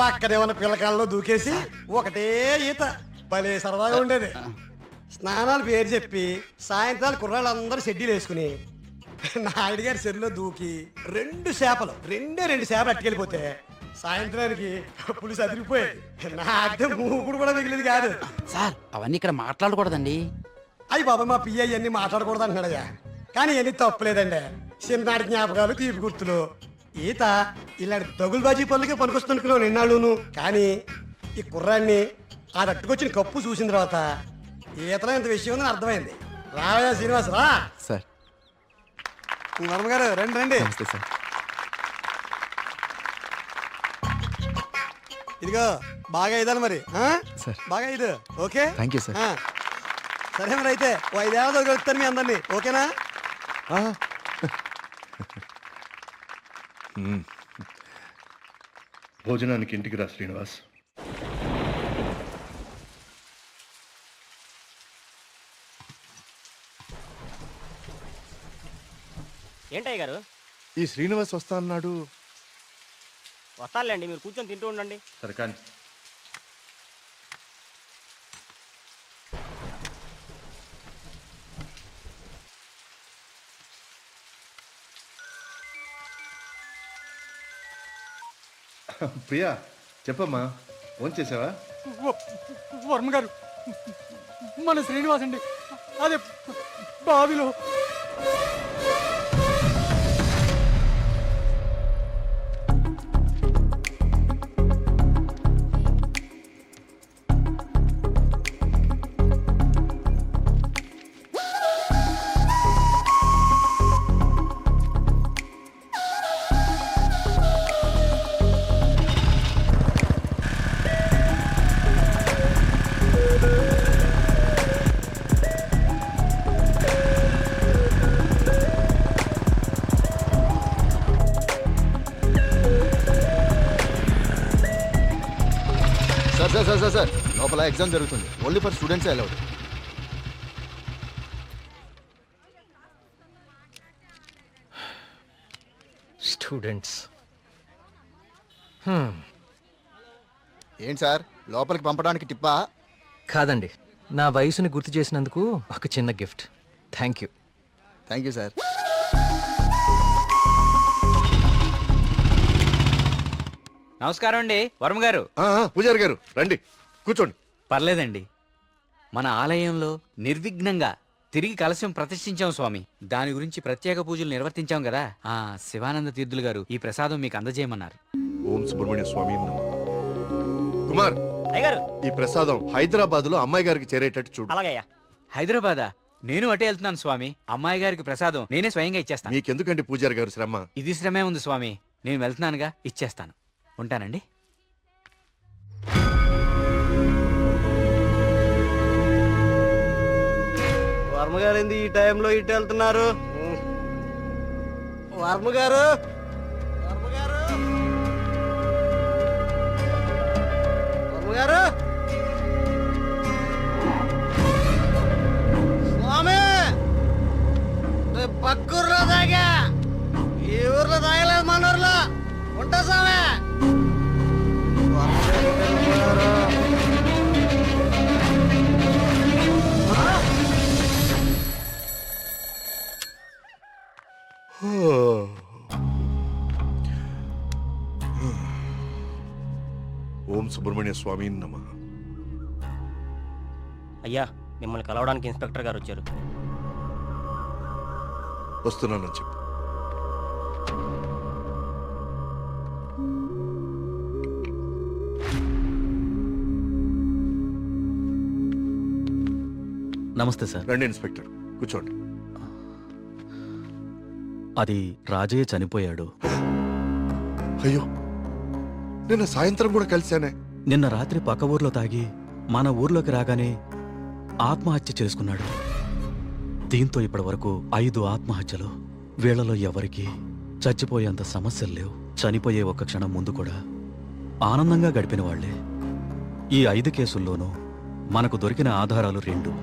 పక్కనేమన్నా పిల్లకాలలో దూకేసి ఒకటే ఈత. భలే సరదాగా ఉండేది. స్నానాలు పేరు చెప్పి సాయంత్రాలు కుర్రాళ్ళందరూ షెడ్యూల్ వేసుకుని నాయుడు గారి చెరువులో దూకి 2 చేపలు అట్టుకెళ్ళిపోతే సాయంత్రానికి పులుసు అదిరిపోయేది. నాకే మూకుడు కూడా మిగిలింది కాదు. సార్ అవన్నీ ఇక్కడ మాట్లాడకూడదండి. అయ్యి బాబా మా పియ్య అన్ని మాట్లాడకూడదు అంటున్నాడయ్యా. కానీ ఇవన్నీ తప్పులేదండి. చిన్ననాటి జ్ఞాపకాలు, తీపి గుర్తులు. ఈత ఇలాంటి దగులుబాజీ పనులకే పనికొస్తున్నాను నిన్నాళ్ళును. కానీ ఈ కుర్రాన్ని ఆ తట్టుకొచ్చిన కప్పు చూసిన తర్వాత ఈతలో ఇంత విషయం ఉందని అర్థమైంది. రావయ్యా శ్రీనివాస్ రా. సార్ వర్మగారు రండి రండి. సార్ ఇదిగో బాగా ఇదాలి మరి. సార్ బాగా ఇది ఓకే. Thank you sir. సరే మరి అయితే 5 ఏళ్ళతో కలుస్తాను మీ అందరినీ. ఓకేనా? భోజనానికి ఇంటికి రా శ్రీనివాస్. ఏంటయ్య గారు? ఈ శ్రీనివాస్ వస్తా అన్నాడు. వస్తానులేండి, మీరు కూర్చొని తింటూ ఉండండి. సరే కానీ ప్రియా చెప్పమ్మా, ఫోన్ చేసావా? వర్మగారు మన శ్రీనివాస్ అండి, అదే బావిలో. సార్ లోపల ఎగ్జామ్ జరుగుతుంది. Only for students allowed. Students ఏంటి సార్ లోపలికి పంపడానికి టిప్పా? కాదండి, నా వయసుని గుర్తు చేసినందుకు ఒక చిన్న gift. Thank you. Thank you sir. నమస్కారం అండి వర్మ గారు. పూజారి గారు రండి కూర్చోండి. పర్లేదండి, మన ఆలయంలో నిర్విఘ్నంగా తిరిగి కలశం ప్రతిష్ఠించాం స్వామి. దాని గురించి ప్రత్యేక పూజలు నిర్వర్తించాం కదా. శివానంద తీర్థులు గారు ఈ ప్రసాదం మీకు అందజేయమన్నారు. ఓం సుబ్రహ్మణ్య స్వామి నమః. కుమార్ అయ్యగారు, ఈ ప్రసాదం హైదరాబాద్ లో అమ్మాయి గారికి చేరేటట్టు చూడు. అలాగయ్యా. హైదరాబాదా? నేను అటే వెళ్తున్నాను స్వామి. అమ్మాయి గారికి ప్రసాదం నేనే స్వయంగా ఇచ్చేస్తాను. మీకెందుకండి పూజారి గారు శ్రమ? ఇది శ్రమే ఉంది స్వామి. నేను వెళ్తున్నానుగా, ఇచ్చేస్తాను. ఉంటానండి. వర్మగారు ఏంది ఈ టైంలో ఇటు వెళ్తున్నారు? వర్మగారు వర్మగారు వర్మగారు స్వామి, పక్కూర్లో తాగా, ఈ ఊర్లో తాగలేదు, మన ఊర్లో ఉంటా స్వామి. ఓం సుబ్రహ్మణ్య స్వామి నమః. అయ్యా, మిమ్మల్ని కలవడానికి ఇన్స్పెక్టర్ గారు వచ్చారు. వస్తున్నానని చెప్పు. నమస్తే సార్. రండి ఇన్స్పెక్టర్, కూర్చోండి. అది రాజయ్య చనిపోయాడు. అయ్యో, నిన్న సాయంత్రం కూడా కలిశానే. నిన్న రాత్రి పక్క ఊర్లో తాగి మన ఊర్లోకి రాగానే ఆత్మహత్య చేసుకున్నాడు. దీంతో ఇప్పటి వరకు 5 ఆత్మహత్యలు. వీళ్లలో ఎవరికి చచ్చిపోయేంత సమస్యలు లేవు. చనిపోయే ఒక్క క్షణం ముందు కూడా ఆనందంగా గడిపిన వాళ్లే. ఈ 5 కేసుల్లోనూ మనకు దొరికిన ఆధారాలు 2.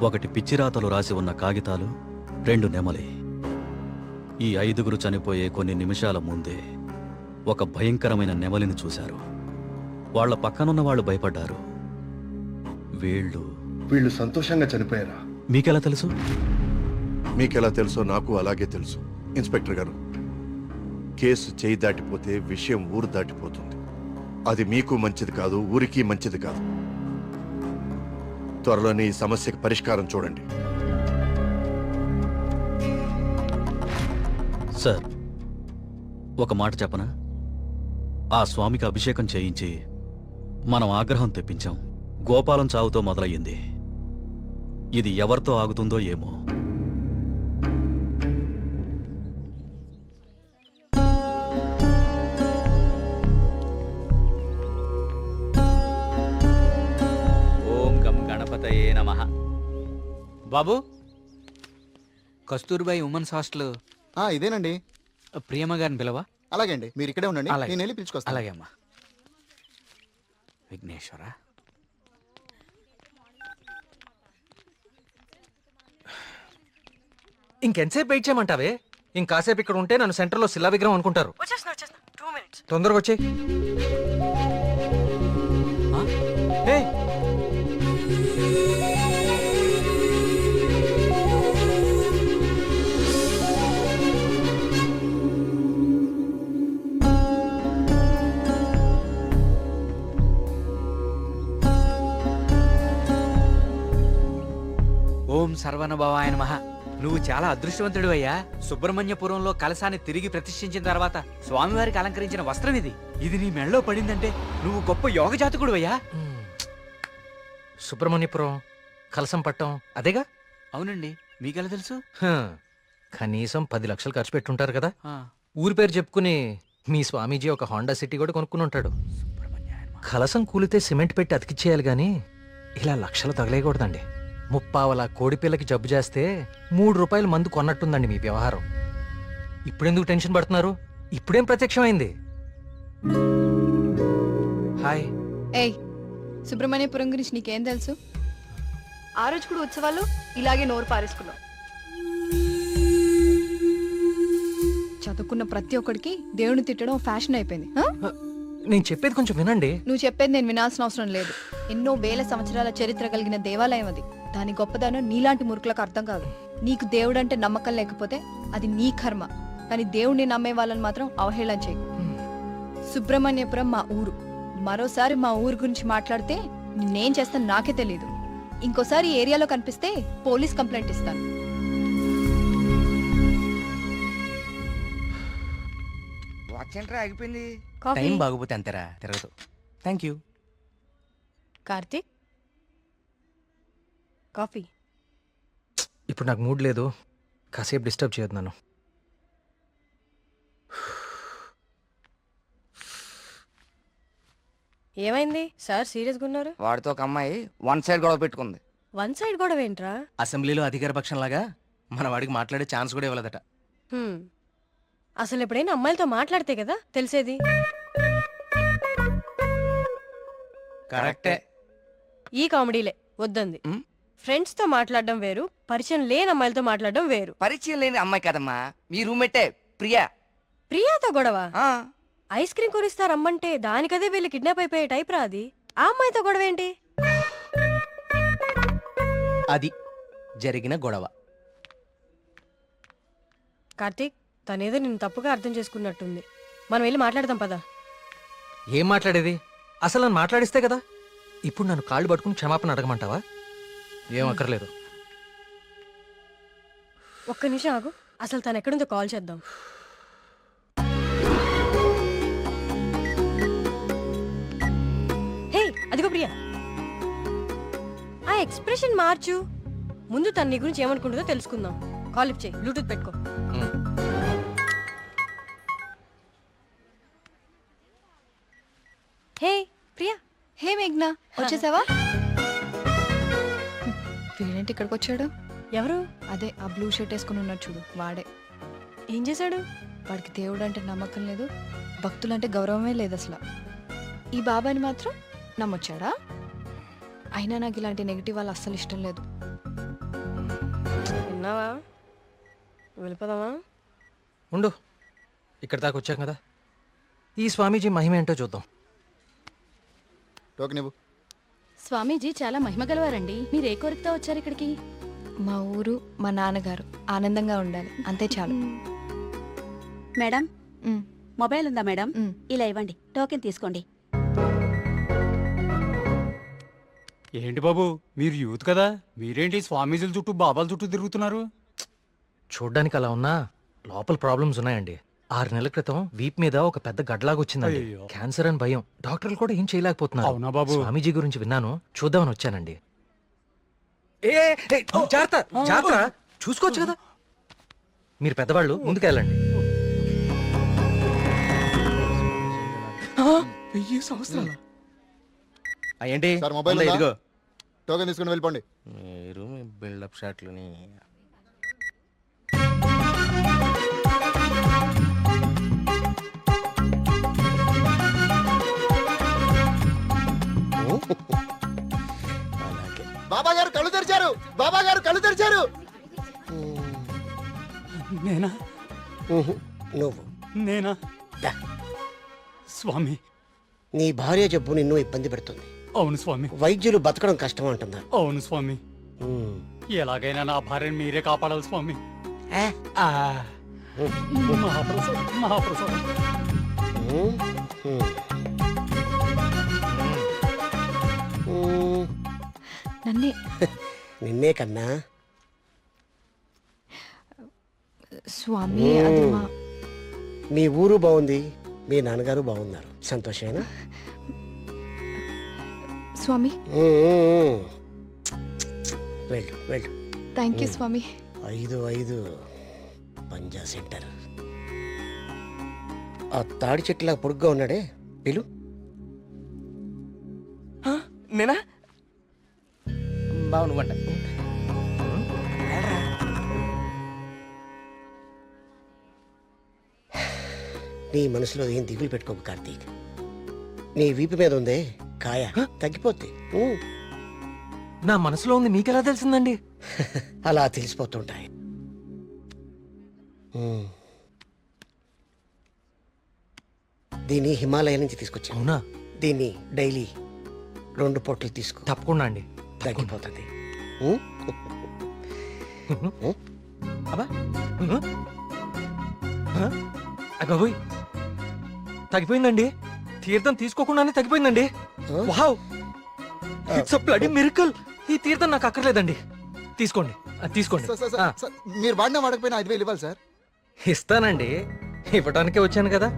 ఒకటి పిచ్చిరాతలు రాసి ఉన్న కాగితాలు, 2 నెమలి. ఈ 5గురు చనిపోయే కొన్ని నిమిషాల ముందే ఒక భయంకరమైన నెమలిని చూశారు. వాళ్ల పక్కనున్న వాళ్ళు భయపడ్డారు. వీళ్ళు సంతోషంగా చనిపోయారా? మీకెలా తెలుసు? మీకెలా తెలుసో నాకు అలాగే తెలుసు. ఇన్స్పెక్టర్ గారు, కేసు చేయి దాటిపోతే విషయం ఊరు దాటిపోతుంది. అది మీకు మంచిది కాదు, ఊరికి మంచిది కాదు. త్వరలోనే ఈ సమస్యకి పరిష్కారం చూడండి. సార్, ఒక మాట చెప్పనా? ఆ స్వామికి అభిషేకం చేయించి మనం ఆగ్రహం తెప్పించాం. గోపాలం చావుతో మొదలయ్యింది. ఇది ఎవరితో ఆగుతుందో ఏమో. ఓం గం గణపతయే నమః. బాబు, కస్తూర్బాయి ఉమెన్స్ హాస్టల్ ఇదేనండి. ప్రియమ్మ గారిని పిలవా? అలాగే అండి, మీరు ఇక్కడే ఉండండి, అలాగే. నేను వెళ్ళి పిలుచుకొస్తాను. అలాగే అమ్మా. విఘ్నేశ్వర, ఇంకెంతసేపు వెయిట్ చేయమంటావే? ఇంకాసేపు ఇక్కడ ఉంటే నన్ను సెంటర్లో శిలా విగ్రహం అనుకుంటారు. తొందరగా వచ్చే. ఓం సర్వనభవాయ నమః. నువ్వు చాలా అదృష్టవంతుడు అయ్యా. సుబ్రహ్మణ్యపురంలో కలశాన్ని తిరిగి ప్రతిష్ఠించిన తర్వాత స్వామివారికి అలంకరించిన వస్త్రం ఇది. ఇది నీ మెళ్ళలో పడిందంటే నువ్వు గొప్ప యోగ జాతకుడు అయ్యా. సుబ్రహ్మణ్యపురం కలసం పట్టం అదేగా? అవునండి, మీకెలా తెలుసు? కనీసం 10 లక్షలు ఖర్చు పెట్టుంటారు కదా. ఊరి పేరు చెప్పుకుని మీ స్వామీజీ ఒక హోండా సిటీ కూడా కొనుక్కుని ఉంటాడు. కలసం కూలితే సిమెంట్ పెట్టి అతికిచ్చేయాలి గాని ఇలా లక్షలు తగలేయకూడదండి. 30 కోడి పిల్లకి జబ్బు చేస్తే 3 రూపాయలు మందు కొన్నట్టుందండి మీ వ్యవహారం. ఇప్పుడెందుకు టెన్షన్ పడుతున్నారు? ఇప్పుడేం ప్రత్యక్షమైంది? హాయ్. ఏయ్, సుబ్రహ్మణ్యపురం గురించి నీకేం తెలుసు? ఆ రోజు కూడా ఉత్సవాలు ఇలాగే నోరు పారేసుకున్నావు. చదువుకున్న ప్రతి ఒక్కడికి దేవుని తిట్టడం ఫ్యాషన్ అయిపోయింది. నేను చెప్పేది కొంచెం వినండి. నువ్వు చెప్పేది నేను వినాల్సిన అవసరం లేదు. ఎన్నో వేల సంవత్సరాల చరిత్ర కలిగిన దేవాలయం అది. దాని గొప్పదనం నీలాంటి మురుకులకు అర్థం కాదు. నీకు దేవుడంటే నమ్మకం లేకపోతే అది నీ కర్మ. కానీ దేవుడిని నమ్మే వాళ్ళని మాత్రం అవహేళన చేయకు. సుబ్రహ్మణ్యపురం మా ఊరు. మరోసారి మా ఊరు గురించి మాట్లాడితే నేనేం చేస్తాను నాకే తెలీదు. ఇంకోసారి ఈ ఏరియాలో కనిపిస్తే పోలీస్ కంప్లైంట్ ఇస్తాను. వాచ్ ఏంట్రా ఆగిపోయింది? కాఫీ. టైం బాగోపోతే అంతేరా తిరగదు. Thank you. కార్తీక్ కాఫీ. ఇప్పుడు నాకు మూడ్ లేదు, కాసేపు డిస్టర్బ్ చేయొద్దు నన్ను. ఏమైంది సార్ సీరియస్గా ఉన్నారు? వాడితో ఒక అమ్మాయి వన్ సైడ్ గొడవ పెట్టుకుంది. వన్ సైడ్ గొడవ ఏంట్రా? అసెంబ్లీలో అధికార పక్షం లాగా మన వాడికి మాట్లాడే ఛాన్స్ కూడా ఇవ్వలేదట. హ్మ్. అసలు ఎప్పుడైనా అమ్మాయిలతో మాట్లాడితే కదా తెలిసేది. కరెక్టే. ఈ కామెడీలే వద్దంది. ఫ్రెండ్స్ తో మాట్లాడడం వేరు, పరిచయం లేని అమ్మాయిలతో మాట్లాడడం వేరు. పరిచయం లేని అమ్మాయి కదమ్మా, మీ రూమ్మేటే ప్రియా. ప్రియాతో గొడవ? ఐస్ క్రీమ్ కొనిస్తా రమ్మంటే దానికదే వీళ్ళు కిడ్నాప్ అయిపోయే టైప్ రా అది. ఆ అమ్మాయితో గొడవ ఏంటి? అది జరిగిన గొడవ. కార్తీక్ తనేదో నిన్ను తప్పుగా అర్థం చేసుకున్నట్టుంది. మనం వెళ్ళి మాట్లాడదాం పదా. ఏం మాట్లాడేది? అసలు నన్ను మాట్లాడిస్తే కదా. ఇప్పుడు నన్ను కాళ్ళు పట్టుకుని క్షమాపణ అడగమంటావా? ఏం అక్కర్లేదు. ఒక్క నిమిషం ఆగు, అసలు తను ఎక్కడుందో కాల్ చేద్దాం. హే అదిగో ప్రియా. ఆ ఎక్స్ప్రెషన్ మార్చు. ముందు తన నీ గురించి ఏమనుకుంటుందో తెలుసుకుందాం. కాల్ లిఫ్ట్ చేయి, బ్లూటూత్ పెట్టుకో. హే ప్రియా. హే మేఘ్నా, వచ్చేసావా? వీడేంటి ఇక్కడికి వచ్చాడు? ఎవరు? అదే ఆ బ్లూ షర్ట్ వేసుకుని ఉన్నాడు చూడు, వాడే. ఏం చేశాడు? వాడికి దేవుడు అంటే నమ్మకం లేదు, భక్తులంటే గౌరవమే లేదు అసలు. ఈ బాబాని మాత్రం నమ్మొచ్చాడా? అయినా నాకు ఇలాంటి నెగిటివ్ వాళ్ళు అస్సలు ఇష్టం లేదు. విన్నావా? వెళ్ళిపోదామా? ఉండు, ఇక్కడ దాకా వచ్చాం కదా, ఈ స్వామీజీ మహిమ ఏంటో చూద్దాం. టోకెన్ ఇవ్వు. స్వామీజీ చాలా మహిమ గలవారండి. మీరు ఏ కోరికతో వచ్చారు ఇక్కడికి? మా ఊరు, మా నాన్నగారు ఆనందంగా ఉండాలి, అంతే చాలు. మేడం మొబైల్ ఉందా మేడం? ఇలా ఇవ్వండి, టోకెన్ తీసుకోండి. ఏంటి బాబు, మీరు యూత్ కదా, మీరేంటి స్వామీజీల చుట్టూ బాబాల చుట్టూ తిరుగుతున్నారు? చూడ్డానికి అలా ఉన్నా లోపల ప్రాబ్లమ్స్ ఉన్నాయండి. 6 నెలల క్రితం వీప్ మీద ఒక పెద్ద గడ్లాగా వచ్చిందండి. క్యాన్సర్ అని భయం, డాక్టర్లు కూడా ఏం చేయలేకపోతున్నారు. అవునా బాబు? స్వామీజీ గురించి విన్నాను, చూద్దామని వచ్చానండి. జాగ్రత్త, చూసుకోవచ్చు కదా. మీరు పెద్దవాళ్ళు, ముందుకెళ్ళండి. 1000 సంవత్సరాల ఏంటి సార్ మొబైల్ ఉందా? ఉందా? ఇదిగో టోకెన్ తీసుకుని వెళ్ళిపోండి. మీరు మీ బిల్డప్ షాట్లని. బాబా గారు కళ్ళు తెరిచారు, బాబా గారు కళ్ళు తెరిచారు. నేనా? నువ్వు నేనా? స్వామి, నీ భార్య జబ్బు నిన్ను ఇబ్బంది పెడుతుంది. అవును స్వామి. వైద్యులు బతకడం కష్టం అంటున్నారు. అవును స్వామి. ఎలాగైనా నా భార్యను మీరే కాపాడాలి స్వామి. మహాప్రసాదం, మహాప్రసాదం. నన్నే నిన్నే కన్నా స్వామి, అది మా మీ ఊరు బాగుంది, మీ నాన్నగారు బాగున్నారు, సంతోషమేనా? స్వామి. వెళ్ళు వెళ్ళు. థ్యాంక్ యూ స్వామి. 5 పంజా సెంటర్. ఆ తాడి చెట్టులా పొడుగ్గా ఉన్నాడే, పిలు. నేనా? బావు నువ్వంట. నీ మనసులో ఏం దిగులు పెట్టుకోకు కార్తీక్. నీ వీపు మీద ఉందే కాయ, తగ్గిపోద్ది. నా మనసులో ఉంది మీకెలా తెలిసిందండి? అలా తెలిసిపోతుంటాయి. దీన్ని హిమాలయ నుంచి తీసుకొచ్చా. అవునా? దీన్ని డైలీ 2 పొట్లు తీసుకో. తప్పకుండా అండి, తగ్గిపోతుంది. తగ్గిపోయిందండి. తీర్థం తీసుకోకుండానే తగ్గిపోయిందండి. Wow, it's a bloody miracle. ఈ తీర్థం నాకు అక్కర్లేదండి. తీసుకోండి, తీసుకోండి. మీరు వాడినా వాడకపోయినా 5,000 ఇవ్వాలి సార్. ఇస్తానండి, ఇవ్వటానికే వచ్చాను కదా.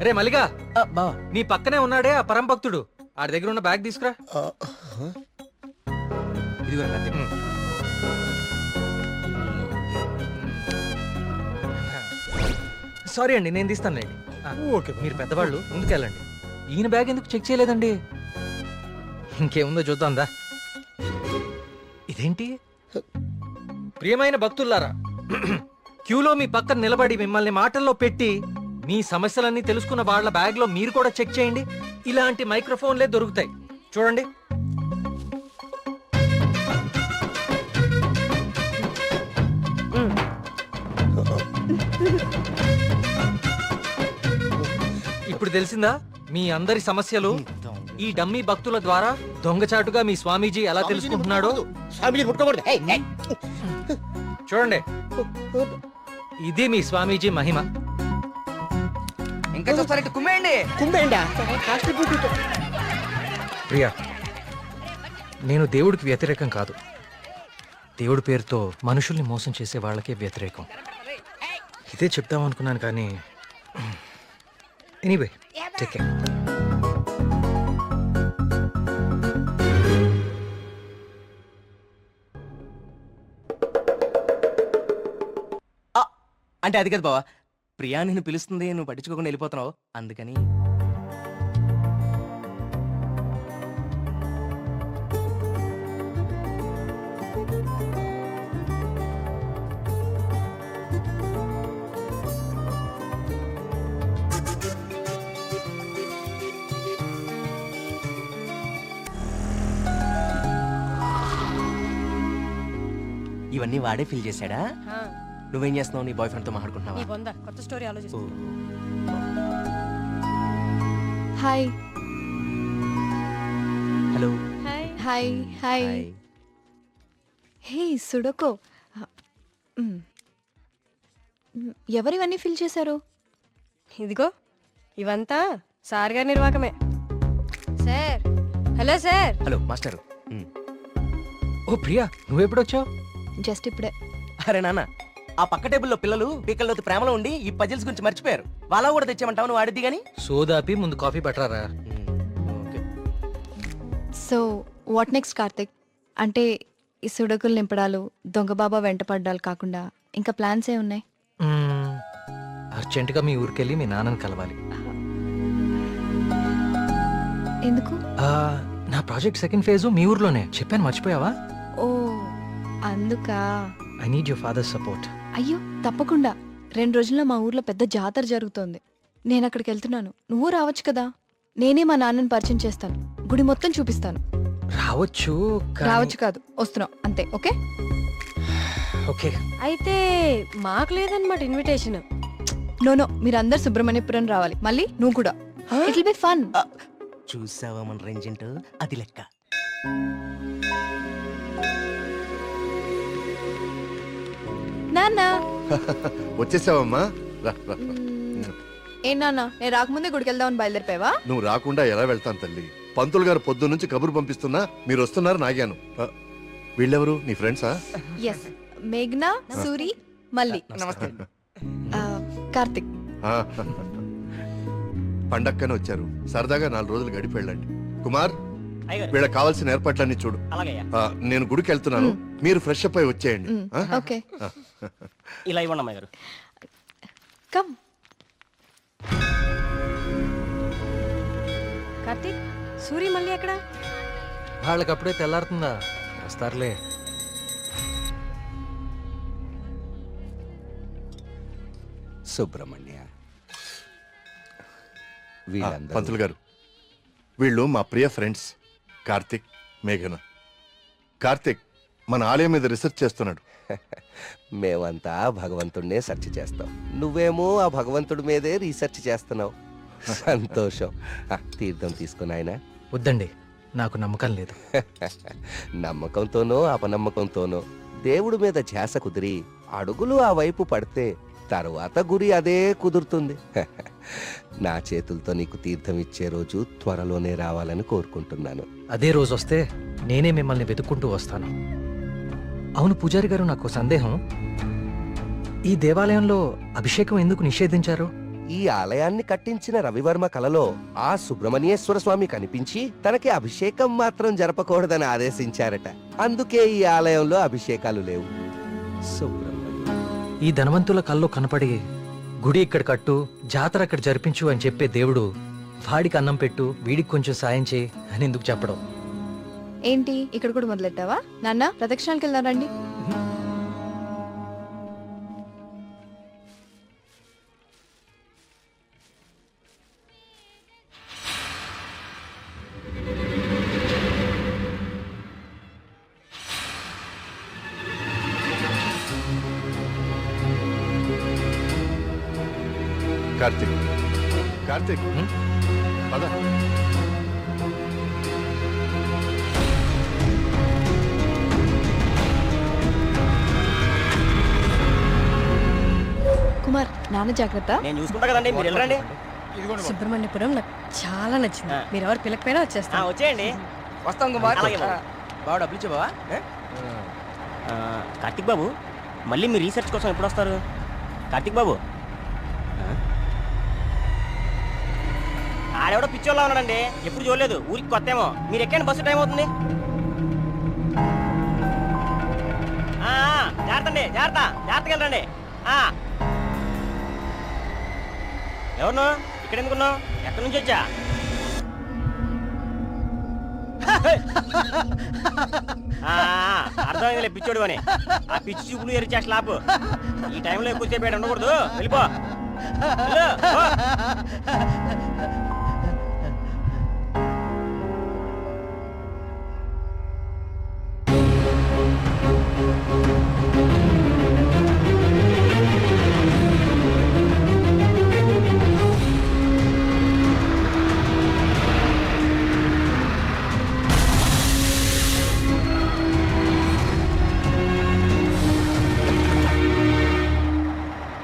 రే మల్లిగా, నీ పక్కనే ఉన్నాడే ఆ పరంభక్తుడు, ఆడి దగ్గర ఉన్న బ్యాగ్ తీసుకురా. సారీ అండి, నేను తీస్తానులేండి. ఓకే, మీరు పెద్దవాళ్ళు ముందుకెళ్ళండి. ఈయన బ్యాగ్ ఎందుకు చెక్ చేయలేదండి? ఇంకేముందో చూద్దాందా. ఇదేంటి? ప్రియమైన భక్తులారా, క్యూలో మీ పక్కన నిలబడి మిమ్మల్ని మాటల్లో పెట్టి మీ సమస్యలన్నీ తెలుసుకున్న వాళ్ళ బ్యాగ్ లో మీరు కూడా చెక్ చేయండి. ఇలాంటి మైక్రోఫోన్లే దొరుకుతాయి, చూడండి. ఇప్పుడు తెలిసిందా మీ అందరి సమస్యలు? ఈ డమ్మీ భక్తుల ద్వారా దొంగచాటుగా మీ స్వామీజీ ఎలా తెలుసుకుంటున్నాడో. చూడండి, ఇది మీ స్వామీజీ మహిమ. ఇంకా చూస్తారంటే కుమ్మేయండి. ప్రియా, నేను దేవుడికి వ్యతిరేకం కాదు. దేవుడి పేరుతో మనుషుల్ని మోసం చేసే వాళ్ళకే వ్యతిరేకం. ఇదే చెప్తాం అనుకున్నాను కానీ ఎనీవే, టేక్ కేర్. అంటే అది కదా బావా, ప్రియా నిన్ను పిలుస్తుంది, నువ్వు పట్టించుకోకుండా వెళ్ళిపోతున్నావు, అందుకని. ఇవన్నీ వాడే ఫిల్ చేశాడా? నువ్వేం చేస్తున్నావు? నీ బాయ్ ఫ్రెండ్ తో మాట్లాడుకుంటున్నావా? నీ బొంద కొత్త స్టోరీ ఆలోచిస్తు. Hi. Hello. Hi. Hi. Hey సుడకో, ఎవరివన్నీ ఫిల్ చేశారు? ఇదిగో ఇవంతా సార్ గారి నిర్వాకమే. Sir. Hello sir. Hello master. ఓ ప్రియా, నువ్వెప్పుడొచ్చావు? జస్ట్ ఇప్పుడే. అరే నాన్న, ఆ పక్క టేబుల్లో పిల్లలు పీకల్లోతి ప్రేమలో ఉండి ఈ పజిల్స్ గురించి మర్చిపోయారు. వాళ్ళ కూడా తెచ్చామంటావు, నువ్వు ఆడిద్ది గాని. సోదాపి ముందు కాఫీ పట్టరారా. So what next Karthik? అంటే ఈ సుడకులు నింపడాలు, దొంగబాబా వెంట పడ్డాలు కాకుండా ఇంకా ప్లాన్స్ ఏ ఉన్నాయి? అర్జెంటుగా మీ ఊరికెళ్ళి మీ నాన్నని కలవాలి. ఎందుకు? నా ప్రాజెక్ట్ సెకండ్ ఫేజ్ మీ ఊర్లోనే, చెప్పాను మర్చిపోయావా? ఓ అందుకా. I need your father support. అయ్యో తప్పకుండా. 2 రోజుల్లో మా ఊర్లో పెద్ద జాతర జరుగుతోంది. నేను అక్కడికి వెళ్తున్నాను, నువ్వు రావచ్చు కదా. నేనే మా నాన్నని పరిచయం చేస్తాను, గుడి మొత్తం చూపిస్తాను. రావచ్చు రావచ్చు కాదు, వస్తున్నావు అంతే. Okay okay. అయితే మాకు లేదన్నమాట ఇన్విటేషన్. నో, మీరందరు సుబ్రహ్మణ్యపురం రావాలి, మళ్ళీ నువ్వు కూడా. It will be fun. చూసావా మన రేంజ్ ఏంటో, అది లెక్క. నాన్న. వచ్చేసావమ్మా, రా, రా. ఏ నాన్న, నేను రాకముందే గుడికి వెళ్దామని బయలుదేరిపోయావా? నువ్వు రాకుండా ఎలా వెళ్తాను తల్లి? పంతులు గారు పొద్దు నుంచి కబురు పంపిస్తున్నా మీరు వస్తున్నారు నాగాను. వీళ్ళెవరు, నీ ఫ్రెండ్సా? ఎస్, మేఘ్నా, సూరి, మల్లి. కార్తిక్. పండక్కనే వచ్చారు, సరదాగా 4 రోజులు గడిపి వెళ్ళండి. కుమార్, వీళ్ళకి కావాల్సిన ఏర్పాట్లన్నీ చూడు. నేను గుడికి వెళ్తున్నాను, మీరు ఫ్రెష్ అప్ అయి వచ్చేయండి. ఓకే. ఇలా ఇవ్వండి అమ్మాయి గారు. కమ్. కార్తీక్, సూరి మళ్ళీ ఎక్కడ? వాళ్ళకి అప్పుడే తెల్లారుతుందా, వస్తారులే. సుబ్రహ్మణ్య, పంతులు గారు, వీళ్ళు మా ప్రియ ఫ్రెండ్స్ కార్తిక్, మేఘన. కార్తిక్ మన ఆలయం మీద రీసెర్చ్ చేస్తున్నాడు. మేమంతా భగవంతుడినే సెర్చ్ చేస్తాం, నువ్వేమో ఆ భగవంతుడి మీదే రీసెర్చ్ చేస్తున్నావు. సంతోషం. తీర్థం తీసుకుని ఆయన. వద్దండి, నాకు నమ్మకం లేదు. నమ్మకంతోనో అపనమ్మకంతోనో దేవుడి మీద ధ్యాస కుదిరి అడుగులు ఆ వైపు పడితే తరువాత గురి అదే కుదురుతుంది. నా చేతులతో నీకు తీర్థం ఇచ్చే రోజు త్వరలోనే రావాలని కోరుకుంటున్నాను. అదే రోజు వస్తే నేనే మిమ్మల్ని వెతుక్కుంటూ వస్తాను. అవును పూజారి గారు, నాకు సందేహం. ఈ దేవాలయంలో అభిషేకం ఎందుకు నిషేధించారు? ఈ ఆలయాన్ని కట్టించిన రవివర్మ కలలో ఆ సుబ్రహ్మణ్యేశ్వర స్వామి కనిపించి తనకి అభిషేకం మాత్రం జరపకూడదని ఆదేశించారట. అందుకే ఈ ఆలయంలో అభిషేకాలు లేవు. ఈ ధనవంతుల కల్లో కనపడి గుడి ఇక్కడ కట్టు, జాతర అక్కడ జరిపించు అని చెప్పే దేవుడు వాడికి అన్నం పెట్టు, వీడికి కొంచెం సాయం చేయి అని ఎందుకు చెప్పడం? ఏంటి ఇక్కడ కూడా మొదలెట్టావా? నాన్న ప్రదక్షిణాలకు వెళ్దాం రండి. కార్తిక్, కార్తిక్, పద. కుమార్, నాన్న జాగ్రత్త. నేను చూసుకుంటా కదండి, మీరు వెళ్ళండి. సుబ్రహ్మణ్యపురం నాకు చాలా నచ్చింది. మీరు ఎవరు పిల్లకపోయినా వచ్చేస్తాను. వచ్చేయండి. వస్తాం కుమార్. బావ డబ్బులు ఇచ్చే బావా. కార్తిక్ బాబు, మళ్ళీ మీ రీసెర్చ్ కోసం ఎప్పుడు వస్తారు? కార్తిక్ బాబు, ఆడెవడో పిచ్చోళ్ళ ఉన్నాడండి, ఎప్పుడు చూడలేదు, ఊరికి కొత్త ఏమో. మీరు ఎక్కండి, బస్సు టైం అవుతుంది. జాగ్రత్త అండి, జాగ్రత్తగా వెళ్ళండి. ఎవరు ఇక్కడ ఎందుకున్నావు? ఎక్కడి నుంచి వచ్చా? అర్థమైందిలే పిచ్చోడు అని. ఆ పిచ్చి చూపులు ఎరిచా స్లాప్. ఈ టైంలో ఎక్కువసేపు ఉండకూడదు, వెళ్ళిపో.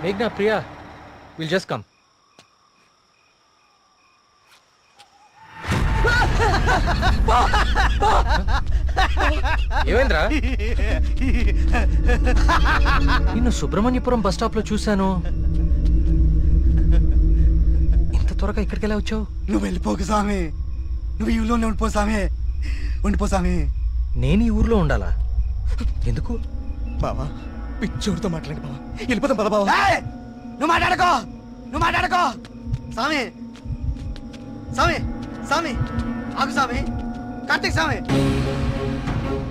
Meghna, Priya, we'll just come. ఏమైందిరా? నిన్ను సుబ్రహ్మణ్యపురం బస్ స్టాప్ లో చూశాను. ఇంత త్వరగా ఇక్కడికి ఎలా వచ్చావు? నువ్వు వెళ్ళిపోకు స్వామి, నువ్వు ఈ ఊళ్ళోనే ఉండిపో స్వామి, ఉండిపో స్వామి. నేను ఈ ఊర్లో ఉండాలా? ఎందుకు? బావా, పిచ్చోడితో మాట్లాడి బావా, వెళ్ళిపోతాం పద బావా. నువ్వు మాట్లాడుకో, నువ్వు మాట్లాడుకో. స్వామి, స్వామి, స్వామి, ఆగు స్వామి. కార్తీక్ స్వామి,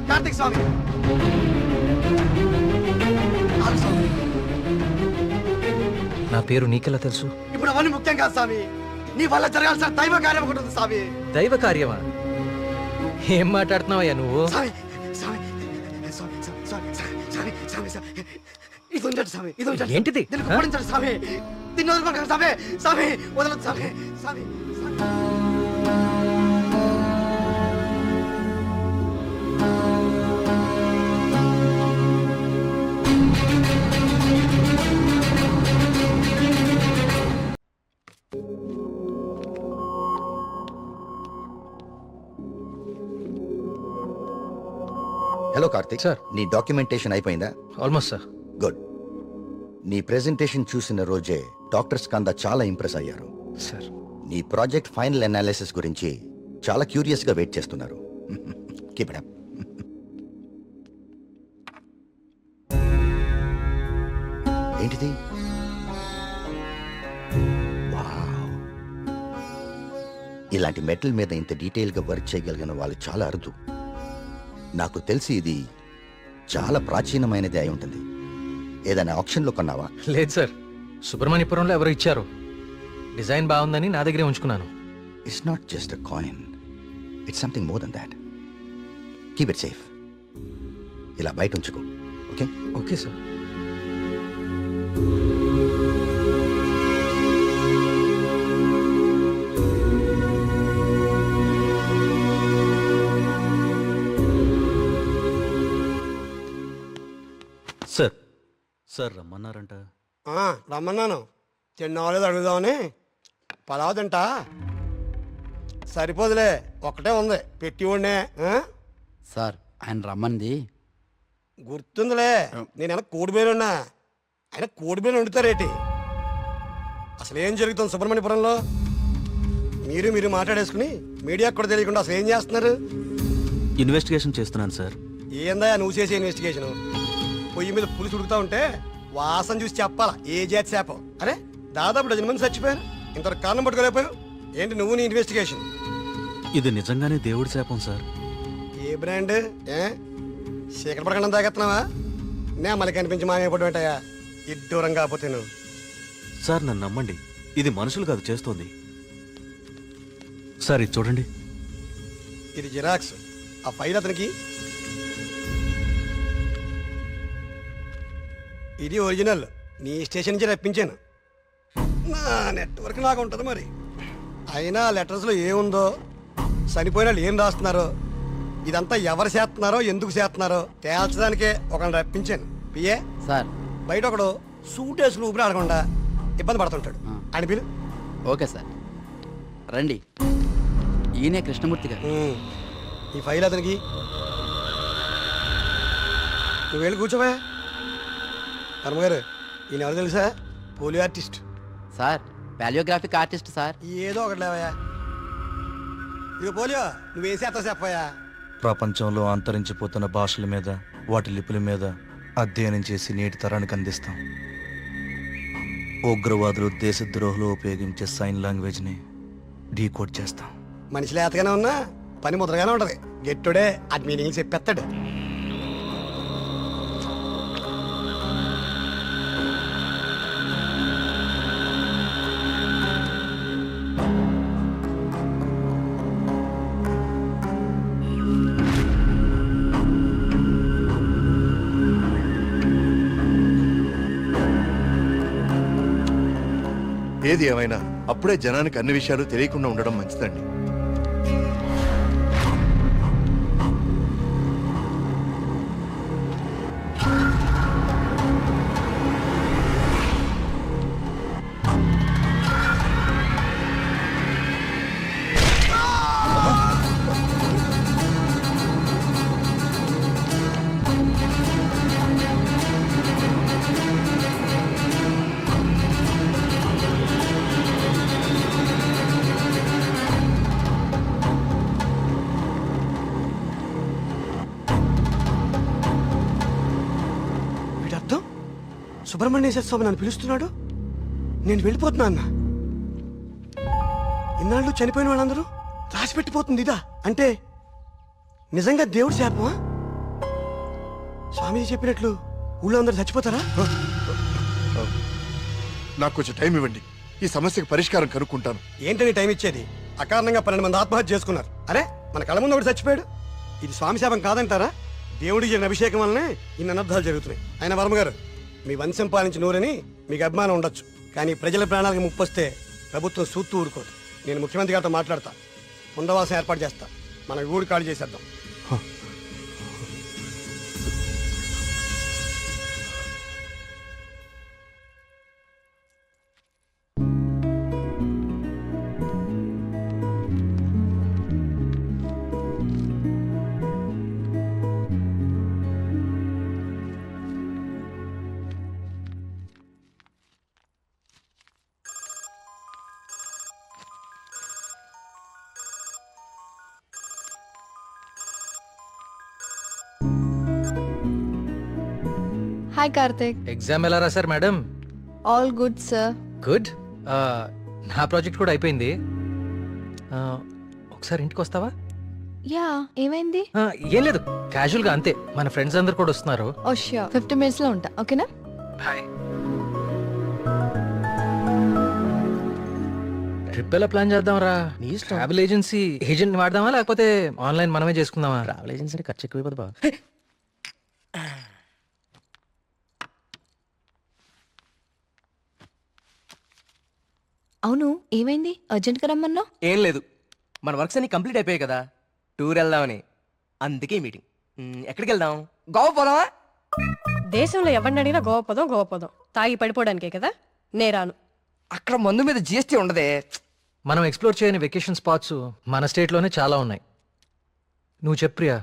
కార్తీక్ స్వామి, ఆగు స్వామి. నా పేరు నీకెలా తెలుసు? ఇప్పుడు అవన్నీ ముఖ్యం కాదు స్వామి, నీ వల్ల జరగాల్సిన దైవ కార్యం ఒకటి ఉంది స్వామి. దైవ కార్యమా? ఏం మాట్లాడుతున్నావయ్యా నువ్వు? స్వామి, స్వామి, స్వామి, స్వామి, స్వామి, స్వామి, స్వామి, ఇది ఉంచండి స్వామి, ఇది ఉంచండి. ఏంటిది? దీనికి ఓడించండి స్వామి, దీన్ని వదులుకోండి స్వామి, స్వామి, వదలదు స్వామి, స్వామి. హలో కార్తిక్ సార్, నీ డాక్యుమెంటేషన్ అయిపోయిందా? Almost sir. గుడ్. నీ ప్రెజెంటేషన్ చూసిన రోజే డాక్టర్ స్కంద చాలా ఇంప్రెస్ అయ్యారు సార్. నీ ప్రాజెక్ట్ ఫైనల్ అనాలిసిస్ గురించి చాలా క్యూరియస్ గా వెయిట్ చేస్తున్నారు. Keep it up. ఏంటిది? వావ్! ఇలాంటి మెటల్ మీద ఇంత డీటెయిల్ గా వర్క్ చేయగలిగిన వాళ్ళు చాలా అరుదు. నాకు తెలిసి ఇది చాలా ప్రాచీనమైనది అయి ఉంటుంది. ఏదైనా ఆప్షన్లో కొన్నావా? లేదు సార్, సుబ్రహ్మణ్యపురంలో ఎవరు ఇచ్చారు. డిజైన్ బాగుందని నా దగ్గరే ఉంచుకున్నాను. It's not just a coin, it's something more than that. Keep it safe. ఇలా బయట ఉంచుకో. Okay? Okay sir. Sir, sir రమ్మన్నారంట. రమ్మన్నాను, చిన్న వాళ్ళేదో అడుగుదామని. పలావదంట సరిపోదులే, ఒక్కటే ఉంది పెట్టి ఉండే. సార్ ఆయన రమ్మంది. గుర్తుందిలే, నేను కోడిబేలు ఉన్నా, ఆయన కోడిబేలు వండుతారేటి? అసలు ఏం జరుగుతుంది సుబ్రహ్మణ్యపురంలో? మీరు మాట్లాడేసుకుని మీడియాకు కూడా తెలియకుండా అసలు ఏం చేస్తున్నారు? ఇన్వెస్టిగేషన్ చేస్తున్నాను సార్. ఏందా నువ్వు చేసే ఇన్వెస్టిగేషన్? పొయ్యి మీద పులుసు ఉడుకుతా ఉంటే వాసన చూసి చెప్పాలా ఏ జాతి చేప? అరే దాదాపు 10 మంది చచ్చిపోయారు, ఇంతవరకు కారణం పట్టుకోలేకపోయావు ఏంటి నువ్వు నీ ఇన్వెస్టిగేషన్? ఇది నిజంగానే దేవుడి శాపం సార్. ఏ బ్రాండ్? చీకటి పడకుండా తాగెత్తున్నావా? నే మళ్ళీ కనిపించి మాయపడి ఉంటాయా ఇడ్డూరం కాకపోతే నువ్వు? సార్ నన్ను నమ్మండి, ఇది మనుషులు కాదు చేస్తోంది. సార్ ఇది చూడండి. ఇది జిరాక్స్. ఆ ఫైల్ అతనికి. ఇది ఒరిజినల్, నీ స్టేషన్ నుంచి రప్పించాను. నా నెట్వర్క్ నాకు ఉంటుంది మరి. అయినా లెటర్స్లో ఏముందో, చనిపోయిన వాళ్ళు ఏం రాస్తున్నారో, ఇదంతా ఎవరు చేస్తున్నారో ఎందుకు చేస్తున్నారో తేల్చడానికే ఒకరిని రప్పించాను. పిఏ సార్ బయట ఒకడు సూట్ వేసుకుని ఊపిరి ఆడకుండా ఇబ్బంది పడుతుంటాడు, అని పిలు. ఓకే సార్ రండి. ఈయనే కృష్ణమూర్తి గారు. ఈ ఫైల్ అతనికి. నువ్వు వెళ్ళి కూర్చోవా. ధర్మగారు, ఈయన ఎవరు తెలుసా? Polio artist sir. Paleographic artist sir. ఏదో ఒకటి లేవయా. ఇక పోలియో నువ్వేం చేస్తావు చెప్పయా? ప్రపంచంలో అంతరించిపోతున్న భాషల మీద, వాటి లిపుల మీద అధ్యయనం చేసి నేటి తరానికి అందిస్తాం. ఉగ్రవాదులు, దేశద్రోహులు ఉపయోగించే సైన్ లాంగ్వేజ్ని డీకోడ్ చేస్తాం. మనిషి లేతగానే ఉన్నా పని ముద్రగానే ఉంటది. గెట్టుడే అది మీనింగ్ చెప్పేస్తాడు. ఏది ఏమైనా అప్పుడే జనానికి అన్ని విషయాలు తెలియకుండా ఉండడం మంచిదండి. వీడర్థం సుబ్రహ్మణ్యేశ్వర స్వామి నన్ను పిలుస్తున్నాడు, నేను వెళ్ళిపోతున్నా అన్న. ఇన్నాళ్ళు చనిపోయిన వాళ్ళందరూ రాసిపెట్టిపోతుంది ఇదా? అంటే నిజంగా దేవుడి శాపమా? స్వామీజీ చెప్పినట్లు ఊళ్ళో అందరూ చచ్చిపోతారా? నాకు కొంచెం టైం ఇవ్వండి, ఈ సమస్యకు పరిష్కారం కనుక్కుంటాను. ఏంటని టైం ఇచ్చేది? అకారణంగా 12 మంది ఆత్మహత్య చేసుకున్నారు. అరే మన కళ్ళ ముందు ఒకటి చచ్చిపోయాడు. ఇది స్వామి శాపం కాదంటారా? దేవుడికి జరిగిన అభిషేకం వల్లనే ఇన్ని అనర్థాలు జరుగుతున్నాయి. ఆయన వర్మ గారు, మీ వంశం పాలించి నూరని మీకు అభిమానం ఉండొచ్చు, కానీ ప్రజల ప్రాణాలకు ముప్పు వస్తే ప్రభుత్వం సూత్తూ ఊరుకోదు. నేను ముఖ్యమంత్రి గారితో మాట్లాడతా, పునరావాసం ఏర్పాటు చేస్తా, మన ఊరు ఖాళీ చేసేద్దాం. హాయ్ కార్తిక్. ఎగ్జామ్ ఎలా రాశారు madam? All good sir. Good. నా ప్రాజెక్ట్ కూడా అయిపోయింది. ఒకసారి ఇంటికి వస్తావా? యా, ఏమైంది? ఏం లేదు, క్యాజువల్ గా అంతే. మన ఫ్రెండ్స్ అందరు కూడా వస్తున్నారు. ఓ ష్యూర్, 50 minutes లో ఉంటా. ఓకేనా? బాయ్. ట్రిప్ ఎలా ప్లాన్ చేద్దాం రా? ట్రావెల్ ఏజెన్సీ ఏజెంట్ వాడదామా, లేకపోతే ఆన్లైన్ మనమే చేసుకుందామా? ట్రావెల్ ఏజెన్సీ ఖర్చు ఎక్కువైపోతుంది బాబు. అవును, ఏమైంది? అర్జెంట్ గా రమ్మన్నావు? ఏం లేదు, మన వర్క్స్ అన్ని కంప్లీట్ అయిపోయాయి కదా, టూర్ వెళ్దామని. అందుకే మీటింగ్. ఎక్కడికి వెళ్దాం? గోవా పోదామా? దేశంలో ఎవరిని అడిగినా గోవపదం తాగి పడిపోవడానికే కదా. నేరాను. అక్కడ మందు మీద జిఎస్టీ ఉండదే. మనం ఎక్స్ప్లోర్ చేయని వెకేషన్ స్పాట్స్ మన స్టేట్లోనే చాలా ఉన్నాయి. నువ్వు చెప్పు ప్రియా,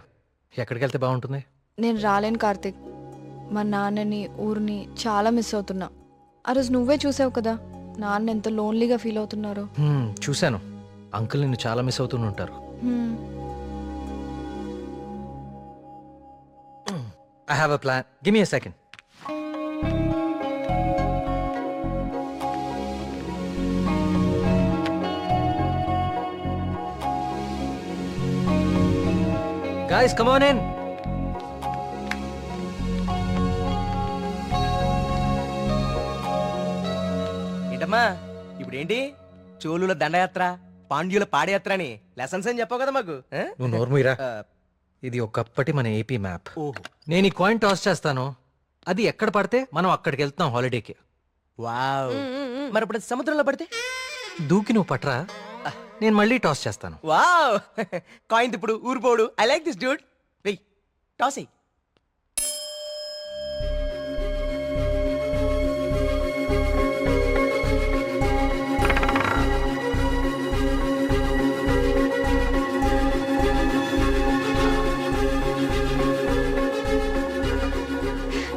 ఎక్కడికి వెళ్తే బాగుంటుంది? నేను రాలేను కార్తిక్. మా నాన్నని ఊరిని చాలా మిస్ అవుతున్నా. ఆ రోజు నువ్వే చూసావు కదా నాన్న ఎంత లోన్లీగా ఫీల్ అవుతున్నారు. చూశాను. అంకుల్ నిన్ను చాలా మిస్ అవుతూనే ఉంటారు. I have a plan. Give me a second. Guys, come on in. ఏంటమ్మా ఇప్పుడేంటి? చోళుల దండయాత్ర, పాండ్యుల పాదయాత్ర అని లెసన్స్ అని చెప్పావు కదా మాకు. నువ్వు నోర్ముయిరా. ఇది ఒకప్పటి మన ఏపీ మ్యాప్. నేను ఈ కాయిన్ టాస్ చేస్తాను, అది ఎక్కడ పడితే మనం అక్కడికి వెళ్తాం హాలిడేకి. వావ్. మరి ఇప్పుడు అది సముద్రంలో పడితే? దూకి నువ్వు పట్రా, నేను మళ్ళీ టాస్ చేస్తాను. వావ్. కాయిన్ ఇప్పుడు ఊరిపోడు. I like this dude. వెయ్ టాస్ ఎయ్.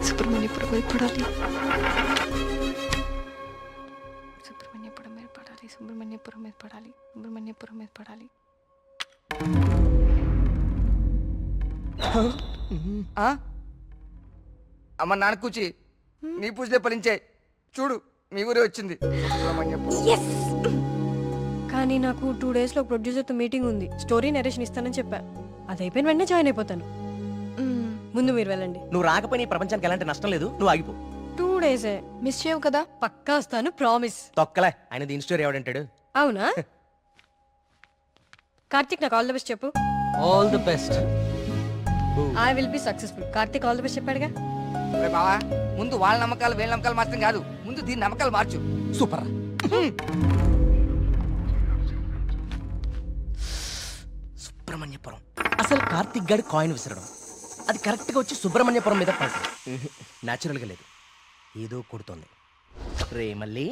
సుబ్రహ్మణ్యపురం మీద పడాలి. సుబ్రహ్మణ్యపురం మీద పడాలి. సుబ్రహ్మణ్యపురం మీద పడాలి. సుబ్రహ్మణ్యపురం మీద పడాలి. అమ్మ నాన్న కూచి నీ పూజలే ఫలించే. చూడు మీ ఊరే వచ్చింది. కానీ నాకు 2 days లో ప్రొడ్యూసర్తో మీటింగ్ ఉంది. స్టోరీ నరేషన్ ఇస్తానని చెప్పా. అది అయిపోయిన వెంటనే జాయిన్ అయిపోతాను. ముందు మీరు వెళ్ళండి. నువ్వు రాకపోయినా ఈ ప్రపంచానికి ఎలాంటి నష్టం లేదు. నువ్వు ఆగిపో. 2 days మిస్ చేయవు కదా? పక్కా వస్తాను, ప్రామిస్. తొక్కలే, ఆయన దీని స్టోరీ ఎవడంటాడు? అవునా? కార్తిక్ నాకు ఆల్ ది బెస్ట్ చెప్పు. All the best. I will be successful. Karthik all the best చెప్పాడుగా. బావా ముందు వాళ్ళ నమ్మకాలు వీళ్ళ నమ్మకాలు మార్చడం కాదు, ముందు దీని నమ్మకాలు మార్చు. సూపర్. సుబ్రహ్మణ్యపురం. అసలు కార్తిక్ గాడి కాయిన్ విసరడం అది కరెక్ట్ గా వచ్చి సుబ్రహ్మణ్యపురం మీద పడటం న్యాచురల్ గా లేదు, ఏదో కొడుతోంది. రే మళ్ళీ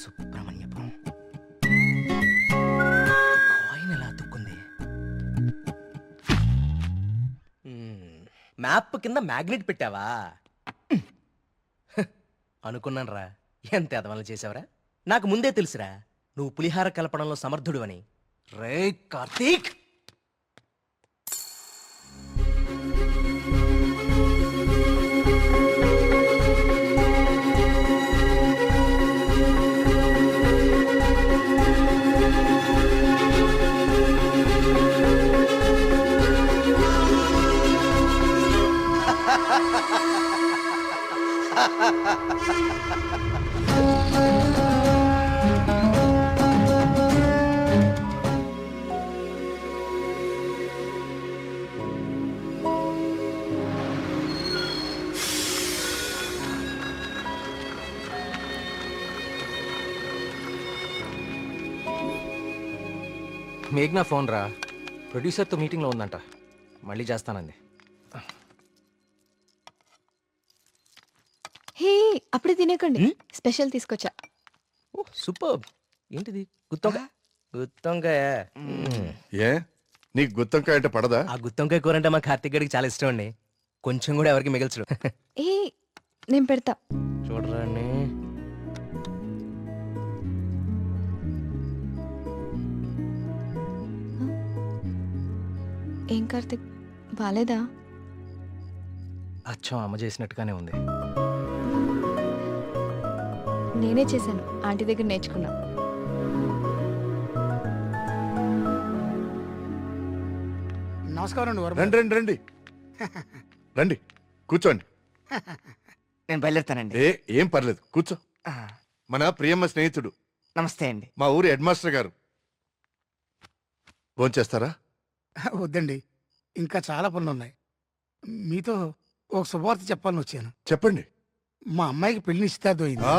సుబ్రహ్మణ్యపురం కాయిన్ ఎలా అతుక్కుంది? మ్యాప్ కింద మ్యాగ్నెట్ పెట్టావా? అనుకున్నాను రా, ఎంత ఎదవలు చేసావరా. నాకు ముందే తెలుసురా నువ్వు పులిహార కలపడంలో సమర్థుడు అని. రే కార్తీక్, మేఘ్నా ఫోన్ రా, ప్రొడ్యూసర్తో మీటింగ్లో ఉందంట, మళ్ళీ చేస్తానంది. హే, అప్పుడే తినేకండి, స్పెషల్ తీసుకొచ్చా. సూపర్. ఏంటిది? గుత్తొంకాయ? గుత్తొంకాయ? ఏ నీకు గుత్తొంకాయ అంటే పడదా? ఆ గుత్తొంకాయ కూర అంటే మా కార్తీక్ గడికి చాలా ఇష్టం అండి. కొంచెం కూడా ఎవరికి మిగల్చడు. ఏ నేను పెడతా, చూడరాని. ఏం కార్తిక్ బాలేదా? అచ్చం అమ్మ చేసినట్టుగానే ఉంది. నేనే చేశాను, ఆంటీ దగ్గర నేర్చుకున్నా. నమస్కారం. రండి రండి రండి రండి, కూర్చోండి. నేను బయలుదేరుతానండి. ఏం పర్లేదు, కూర్చో. మన ప్రియమ్మ స్నేహితుడు. నమస్తే అండి. మా ఊరి హెడ్ మాస్టర్ గారు. భోంచేస్తారా? వద్దండి, ఇంకా చాలా పనులు ఉన్నాయి. మీతో ఒక శుభవార్త చెప్పాలని వచ్చాను. చెప్పండి. మా అమ్మాయికి పెళ్లి నిశ్చితార్థమైంది. ఆ,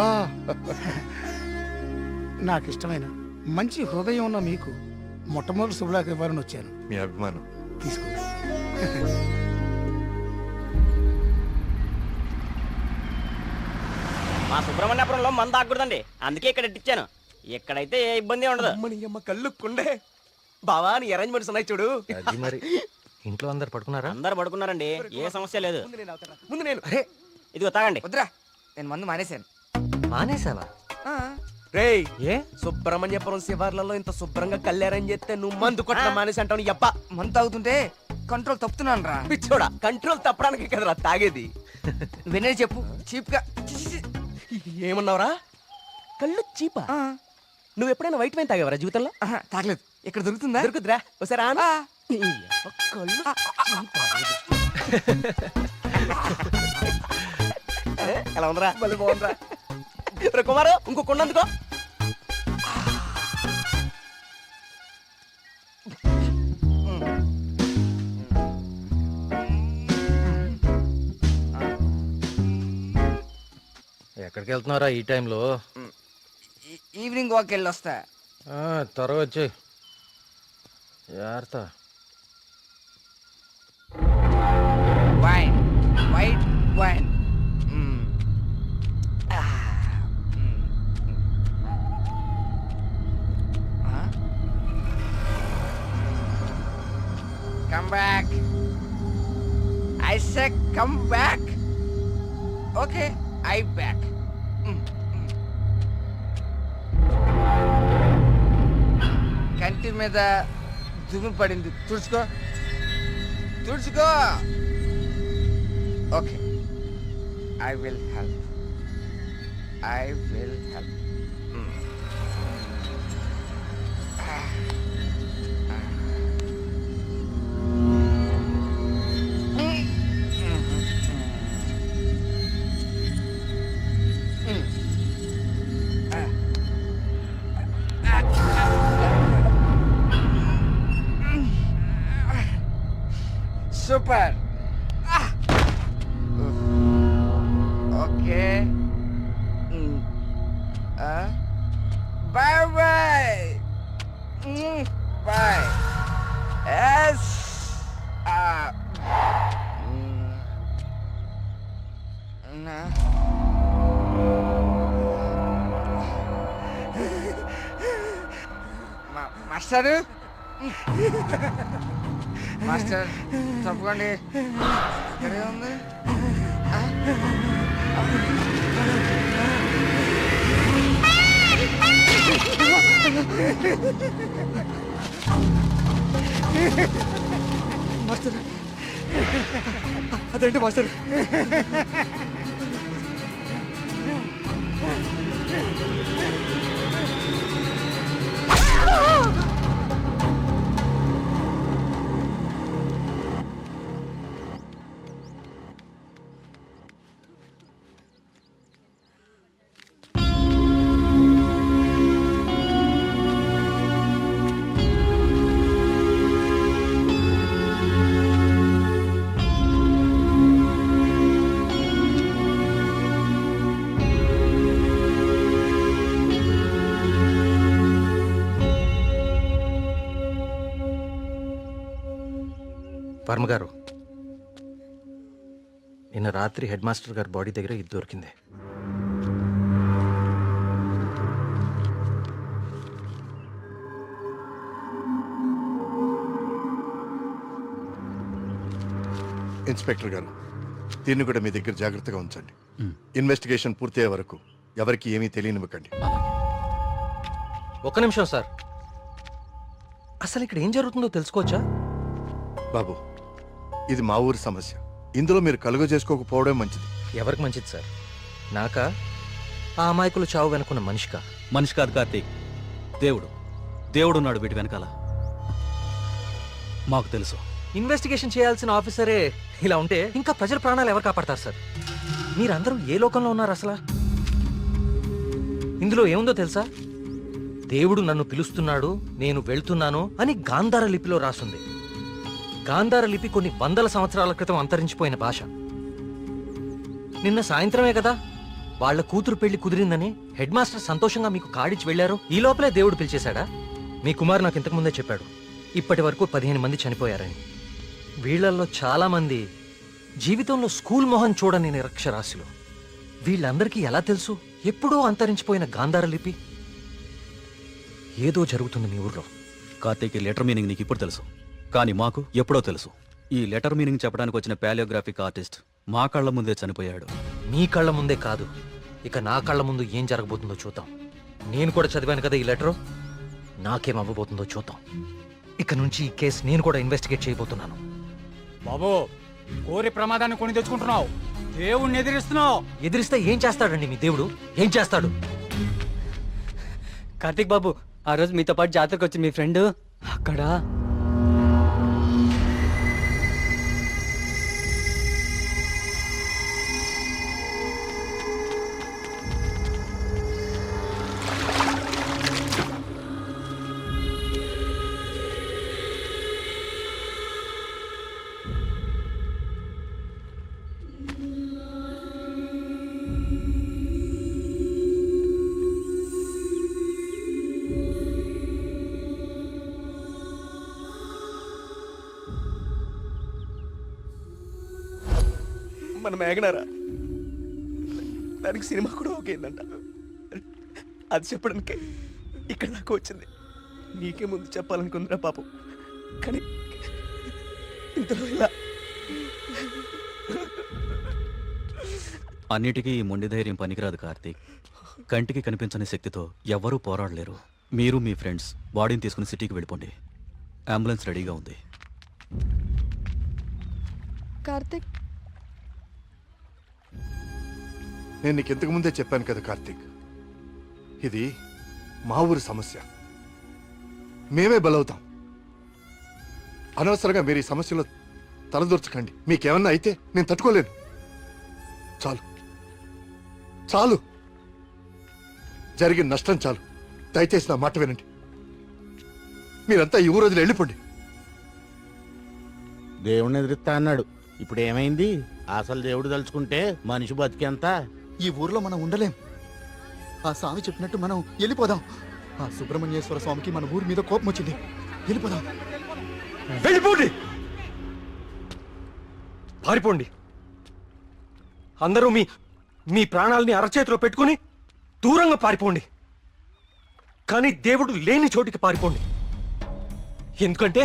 నాకు ఇష్టమైన మంచి హృదయం ఉన్న మీకు మొట్టమొదటి శుభలాక ఇవ్వాలని వచ్చాను. మీ అభిమానం. తీసుకోండి. మా సుబ్రహ్మణ్యపురంలో మందు ఆగకూడదండి, అందుకే ఇక్కడ ఇచ్చాను. ఇక్కడైతే ఏ ఇబ్బంది ఉండదు. అమ్మ కళ్ళు కుండే బావా, నీ అరేంజ్మెంట్స్ ఉన్నాయి చూడు. అది మరి ఇంట్లో అందరు పడుకున్నారా? అందరు పడుకున్నారండి, ఏ సమస్య లేదు. ముందు నేను ఇదిగో తాగండి. వద్దురా, నేను మందు మానేశాను. మానేసావా? రేయ్, ఏ సుబ్రహ్మణ్యపురం శివార్లలో ఇంత శుభ్రంగా కళ్ళు అరేంజ్ చేస్తే నువ్వు మందు కొట్టడం మానేసి అంటావు. నీ అబ్బ మందు తాగుతుంటే కంట్రోల్ తప్పుతున్నాను రా. పిచ్చోడా, కంట్రోల్ తప్పడానికి కదరా తాగేది. వినే చెప్పు, చీప్ గా. ఏమన్నావురా? కళ్ళు చీపా? నువ్వు ఎప్పుడైనా వైట్ వైన్ తాగేవరా జీవితంలో? తాగలేదు. ఇక్కడ దొరుకుతుందా? దొరుకుతురా, ఒకసారి ఆను. కళ్ళు ఎలా ఉందిరా? మళ్ళీ బాగుందిరా. రే కుమారు, ఇంకో కొండ అందుకో. ఎక్కడికి వెళ్తున్నారా ఈ టైంలో? ఈవినింగ్ వాక్ వెళ్ళి వస్తా. త్వరగా వచ్చి జాగ్రత్త. Wine, white wine. Come back. I said come back. Okay, I back. కంటి మీద దుమ్ము పడింది, తుడుచుకో తుడుచుకో. Okay, I will help. I will help. Super. Okay. Bye bye. Bye. Yes. Master, master తప్పకండి. ఇక్కడే ఉంది. మాస్టర్, అదేంటి మాస్టర్? వర్మ గారు, నిన్న రాత్రి హెడ్ మాస్టర్ గారి బాడీ దగ్గర ఇది దొరికింది. ఇన్స్పెక్టర్ గారు, దీన్ని కూడా మీ దగ్గర జాగ్రత్తగా ఉంచండి. ఇన్వెస్టిగేషన్ పూర్తయ్యే వరకు ఎవరికి ఏమీ తెలియనివ్వకండి. ఒక్క నిమిషం సార్, అసలు ఇక్కడ ఏం జరుగుతుందో తెలుసుకోవచ్చా? బాబు, ఇది మా ఊరి సమస్య. ఇందులో మీరు కలుగ చేసుకోకపోవడం మంచిది. ఎవరికి మంచిది సార్? నాకా, ఆ అమాయకులు చావు వెనుకున్న మనిషికా? మనిషి కాదు కార్తీక్, దేవుడు. దేవుడున్నాడు వీటి వెనకాల. మాకు తెలుసు. ఇన్వెస్టిగేషన్ చేయాల్సిన ఆఫీసరే ఇలా ఉంటే ఇంకా ప్రజల ప్రాణాలు ఎవరు కాపాడతారు సార్? మీరందరూ ఏ లోకంలో ఉన్నారు అసలు? ఇందులో ఏముందో తెలుసా? దేవుడు నన్ను పిలుస్తున్నాడు, నేను వెళ్తున్నాను అని గాంధార లిపిలో రాసుంది. గాంధార లిపి కొన్ని వందల సంవత్సరాల క్రితం అంతరించిపోయిన భాష. నిన్న సాయంత్రమే కదా వాళ్ళ కూతురు పెళ్లి కుదిరిందని హెడ్ మాస్టర్ సంతోషంగా మీకు కాడిచ్చి వెళ్లారు. ఈ లోపలే దేవుడు పిలిచేశాడా? మీ కుమారు నాకు ఇంతకుముందే చెప్పాడు, ఇప్పటి వరకు 15 మంది చనిపోయారని. వీళ్లల్లో చాలా మంది జీవితంలో స్కూల్ మొహం చూడని నిరక్షరాస్యులు. వీళ్ళందరికీ ఎలా తెలుసు ఎప్పుడో అంతరించిపోయిన గాంధార లిపి? ఏదో జరుగుతుంది మీ ఊర్లో. కార్తీక్, ఈ లెటర్ మీనింగ్ నీకు ఇప్పుడు తెలుసు, కానీ మాకు ఎప్పుడో తెలుసు. ఈ లెటర్ మీనింగ్ చెప్పడానికి వచ్చిన పాలియోగ్రాఫిక్ ఆర్టిస్ట్ మా కళ్ళ ముందే చనిపోయాడు. మీ కళ్ళ ముందే కాదు, ఇక నా కళ్ళ ముందు ఏం జరగబోతుందో చూద్దాం. నేను కూడా చదివాను కదా ఈ లెటరు, నాకేం అవ్వబోతుందో చూద్దాం. ఇక నుంచి ఈ కేసు నేను కూడా ఇన్వెస్టిగేట్ చేయబోతున్నాను. బాబు, కోరి ప్రమాదాన్ని కొని తెచ్చుకుంటున్నావు, దేవుణ్ణి ఎదిరిస్తున్నావు. ఎదిరిస్తే ఏం చేస్తాడండి మీ దేవుడు? ఏం చేస్తాడు? కార్తీక్ బాబు, ఆ రోజు మీతో పాటు జాతరకు వచ్చింది మీ ఫ్రెండ్, అక్కడ మన మేఘనారా, దానికి సినిమా కూడా ఓకేందంట. అది చెప్పడానికే ఇక్కడ నాకు వచ్చింది. నీకే ముందు చెప్పాలనుకుందిరా పాపం, కానీ ఇంతలో ఇలా. అన్నిటికీ ఈ మొండి ధైర్యం పనికిరాదు కార్తీక్. కంటికి కనిపించని శక్తితో ఎవ్వరూ పోరాడలేరు. మీరు మీ ఫ్రెండ్స్ బాడీని తీసుకుని సిటీకి వెళ్ళిపోండి. అంబులెన్స్ రెడీగా ఉంది. కార్తిక్, నేను నీకు ఇంతకు ముందే చెప్పాను కదా కార్తీక్, ఇది మా ఊరి సమస్య. మేమే బలవుతాం. అనవసరంగా మీరు ఈ సమస్యలో తలదూర్చకండి. మీకేమన్నా అయితే నేను తట్టుకోలేను. చాలు చాలు, జరిగిన నష్టం చాలు. దయచేసి నా మాట వినండి. మీరంతా ఈ ఊరు వదిలి వెళ్ళిపోండి. దేవుణ్ణి ఎదిరిస్తా అన్నాడు, ఇప్పుడు ఏమైంది? అసలు దేవుడు తలుచుకుంటే మనిషి బతికేంత. ఈ ఊర్లో మనం ఉండలేం. ఆ స్వామి చెప్పినట్టు మనం వెళ్ళిపోదాం. ఆ సుబ్రహ్మణ్యేశ్వర స్వామికి మన ఊరి మీద కోపం వచ్చింది. వెళ్ళిపోదాం. వెళ్ళిపోండి, పారిపోండి. అందరూ మీ మీ ప్రాణాలని అరచేతిలో పెట్టుకుని దూరంగా పారిపోండి. కానీ దేవుడు లేని చోటికి పారిపోండి. ఎందుకంటే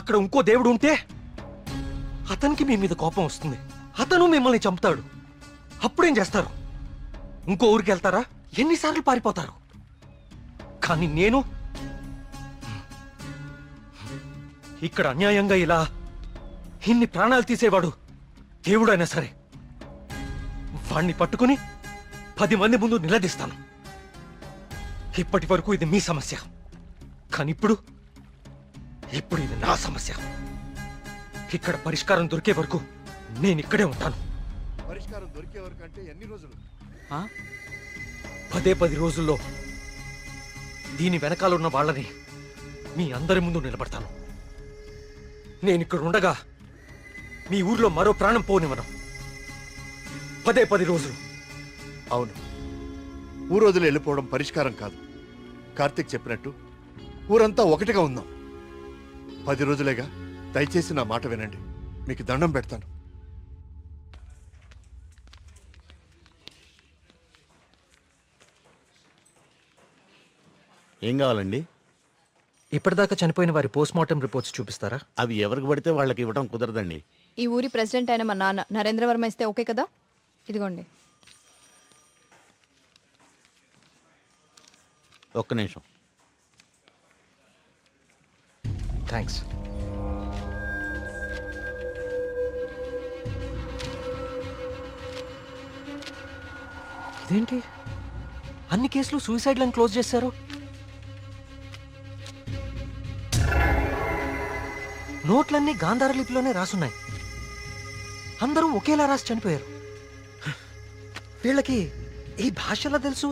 అక్కడ ఇంకో దేవుడు ఉంటే అతనికి మీ మీద కోపం వస్తుంది. అతను మిమ్మల్ని చంపుతాడు. అప్పుడేం చేస్తారు? ఇంకో ఊరికి వెళ్తారా? ఎన్నిసార్లు పారిపోతారు? కానీ నేను ఇక్కడ అన్యాయంగా ఇలా ఇన్ని ప్రాణాలు తీసేవాడు దేవుడైనా సరే వాణ్ణి పట్టుకుని 10 మంది ముందు నిలదీస్తాను. ఇప్పటి వరకు ఇది మీ సమస్య, కానీ ఇప్పుడు ఇది నా సమస్య. ఇక్కడ పరిష్కారం దొరికే వరకు నేను ఇక్కడే ఉంటాను. పరిష్కారం దొరికే వరకు అంటే ఎన్ని రోజులు? 10 రోజుల్లో దీని వెనకాల ఉన్న వాళ్ళని మీ అందరి ముందు నిలబడతాను. నేను ఇక్కడ ఉండగా మీ ఊర్లో మరో ప్రాణం పోనివ్వను. 10 రోజులు. అవును, ఊరు వదిలి వెళ్ళిపోవడం పరిష్కారం కాదు. కార్తీక్ చెప్పినట్టు ఊరంతా ఒకటిగా ఉందాం. 10 రోజులేగా. దయచేసి నా మాట వినండి. మీకు దండం పెడతాను. ఏం కావాలండి? ఇప్పటిదాకా చనిపోయిన వారి పోస్ట్మార్టం రిపోర్ట్స్ చూపిస్తారా? అవి ఎవరికి పడితే వాళ్ళకి ఇవ్వడం కుదరదండి. ఈ ఊరి ప్రెసిడెంట్ అయిన మా నాన్న నరేంద్రవర్మ ఇస్తే ఓకే కదా? ఇదిగోండి. ఒక్క నిమిషం. థ్యాంక్స్. ఇదేంటి అన్ని కేసులు సూసైడ్లను క్లోజ్ చేశారు? నోట్లన్నీ గాంధార లిపిలోనే రాసున్నాయి. అందరూ ఒకేలా రాసి చనిపోయారు. వీళ్ళకి ఈ భాషలా తెలుసు?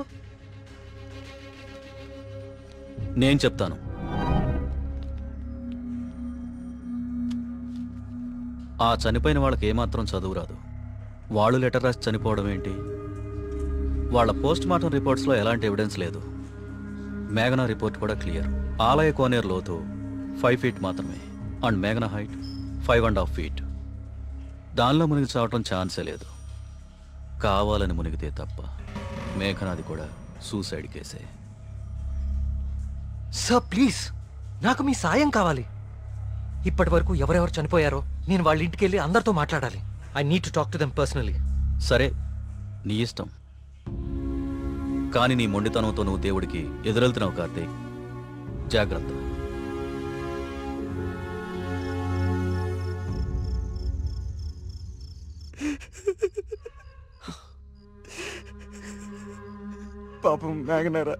నేను చెప్తాను. ఆ చనిపోయిన వాళ్ళకి ఏమాత్రం చదువు రాదు. వాళ్ళు లెటర్ రాసి చనిపోవడం ఏంటి? వాళ్ళ పోస్ట్ మార్టం రిపోర్ట్స్లో ఎలాంటి ఎవిడెన్స్ లేదు. మేఘనా రిపోర్ట్ కూడా క్లియర్. ఆలయ కోనేరు లోతు 5 feet మాత్రమే, అండ్ మేఘనా హైట్ 5.5 feet. దానిలో మునిగి చావటం ఛాన్సే లేదు. కావాలని మునిగితే తప్ప. మేఘనాది కూడా సూసైడ్ కేసే. సార్ ప్లీజ్, నాకు మీ సాయం కావాలి. ఇప్పటి వరకు ఎవరెవరు చనిపోయారో నేను వాళ్ళ ఇంటికి వెళ్ళి అందరితో మాట్లాడాలి. I need to talk to them personally. సరే, నీ ఇష్టం. కానీ నీ మొండితనంతో నువ్వు దేవుడికి ఎదురెళ్తున్నావు కార్తీక్. జాగ్రత్త. పాపం మేఘనారా,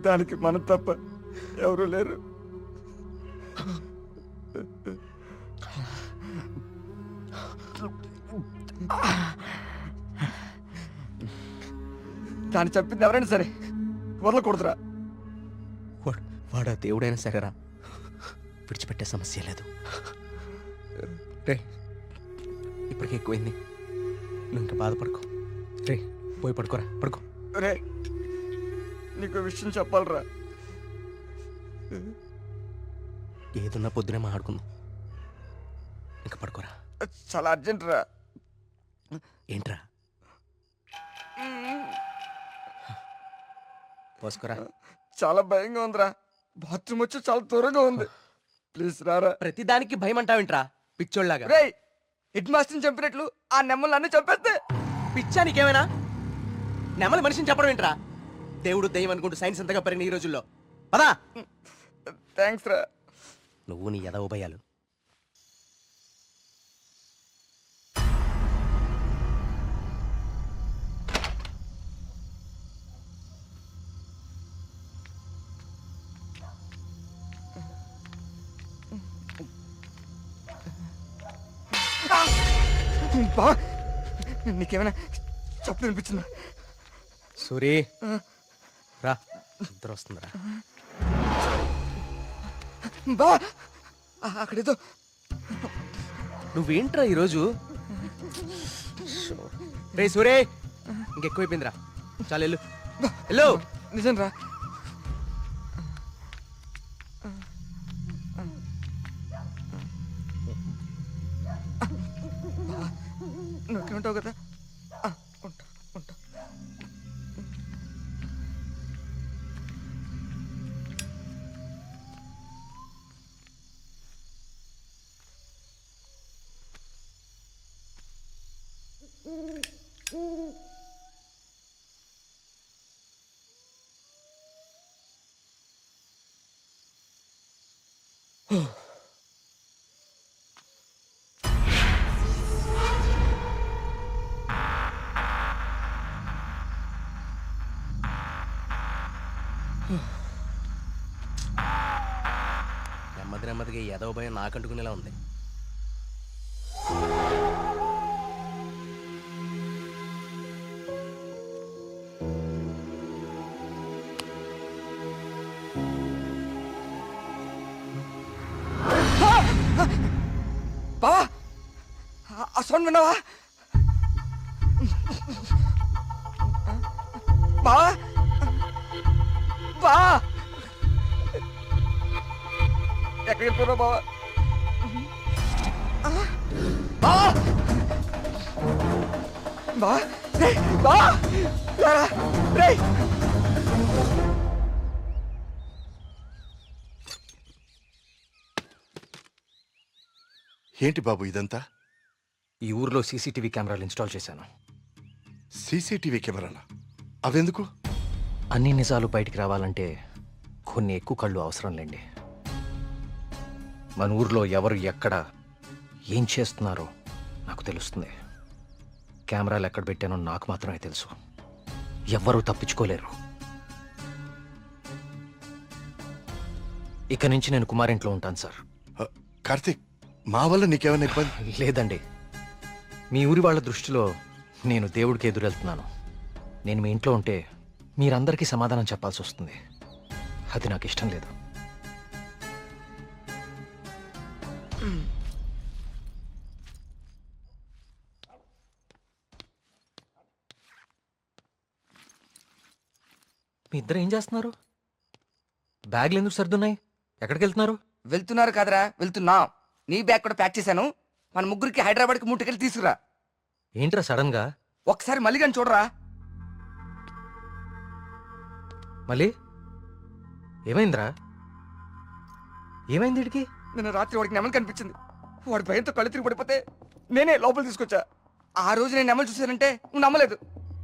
దానికి మనం తప్ప ఎవరు లేరు. దాన్ని చెప్పింది ఎవరైనా సరే వదలకూడదురా. వాడా దేవుడైనా సరేరా, విడిచిపెట్టే సమస్య లేదు. రే, ఇప్పటికే ఎక్కువైంది, నువ్వు ఇంకా బాధపడుకో. రే, పోయి పడుకోరా, పడుకో. రే, నీకు విషయం చెప్పాలరా. ఏదున్నా పొద్దునే మాట్లాడుకుందాం. ఇంకా పడుకోరా. చాలా అర్జెంట్ రా. ఏంట్రా? పోసుకోరా. చాలా భయంగా ఉందిరా. బాత్రూమ్ వచ్చి చాలా దూరంగా ఉంది. ప్లీజ్ రారా. ప్రతిదానికి భయం అంటావేంట్రా పిచ్చోళ్ళలాగా? రే, హెడ్ మాస్టర్ని చంపినట్లు ఆ నెమ్మలు అన్నీ చంపేస్తే. పిచ్చా నీకేమైనా? నెమలి మనిషిని చెప్పడం ఏంట్రా? దేవుడు దయ్యం అనుకుంటూ సైన్స్ అంతగా పెరిగిన ఈ రోజుల్లో. పదా. థ్యాంక్స్ రా. నువ్వు నీ ఎదవ భయాలు. బా, నీకేమైనా చెప్పు వినిపించిందా? సూరి రా, నిద్ర వస్తుందిరా. బా, అక్కడేదో. నువ్వేంట్రా ఈరోజు? రే సూరే, ఇంకెక్కువైపోయిందిరా. చాలు వెళ్ళు, వెళ్ళు. నిజం రా. నువ్వు ఉంటావు కదా. ఉంటా ఉంటా. నెమ్మది నెమ్మదిగా ఎదవ భయం నాకంటుకునేలా ఉంది. బావా, ఆ సౌండ్ విన్నావా? బావా, బా, ఎక్కడికి వెళ్ళిపోయావు బావా? బావా, బావా, రే, బావా, రారా, రే. ఏంటి బాబు ఇదంతా? ఈ ఊర్లో సీసీటీవీ కెమెరాలు ఇన్స్టాల్ చేశాను. సీసీటీవీ కెమెరాలా? అవెందుకు? అన్ని నిజాలు బయటికి రావాలంటే కొన్ని ఎక్కువ కళ్ళు అవసరం లేండి. మన ఊర్లో ఎవరు ఎక్కడ ఏం చేస్తున్నారో నాకు తెలుస్తుంది. కెమెరాలు ఎక్కడ పెట్టానో నాకు మాత్రమే తెలుసు. ఎవ్వరూ తప్పించుకోలేరు. ఇక నుంచి నేను కుమారింట్లో ఉంటాను సార్. కార్తీక్, మా వల్ల నీకేమైనా ఇబ్బంది? లేదండి, మీ ఊరి వాళ్ళ దృష్టిలో నేను దేవుడికి ఎదురెళ్తున్నాను. నేను మీ ఇంట్లో ఉంటే మీరందరికీ సమాధానం చెప్పాల్సి వస్తుంది. అది నాకు ఇష్టం లేదు. మీ ఇద్దరు ఏం చేస్తున్నారు? బ్యాగ్లు ఎందుకు సర్దున్నాయి? ఎక్కడికి వెళ్తున్నారు? వెళ్తున్నారు కాదరా, వెళ్తున్నా. నీ బ్యాగ్ కూడా ప్యాక్ చేశాను. మన ముగ్గురికి హైదరాబాద్కి 3 టికెట్లు తీసుకురా. ఏంట్రా సడన్ గా? ఒకసారి మళ్ళీ కానీ చూడరా. మళ్ళీ ఏమైందిరా? ఏమైంది వీడికి? నిన్న రాత్రి వాడికి నెమలు కనిపించింది. వాడి భయంతో కళ్ళు తిరిగి పడిపోతే నేనే లోపల తీసుకొచ్చా. ఆ రోజు నేను నెమలు చూశానంటే నువ్వు నమ్మలేదు.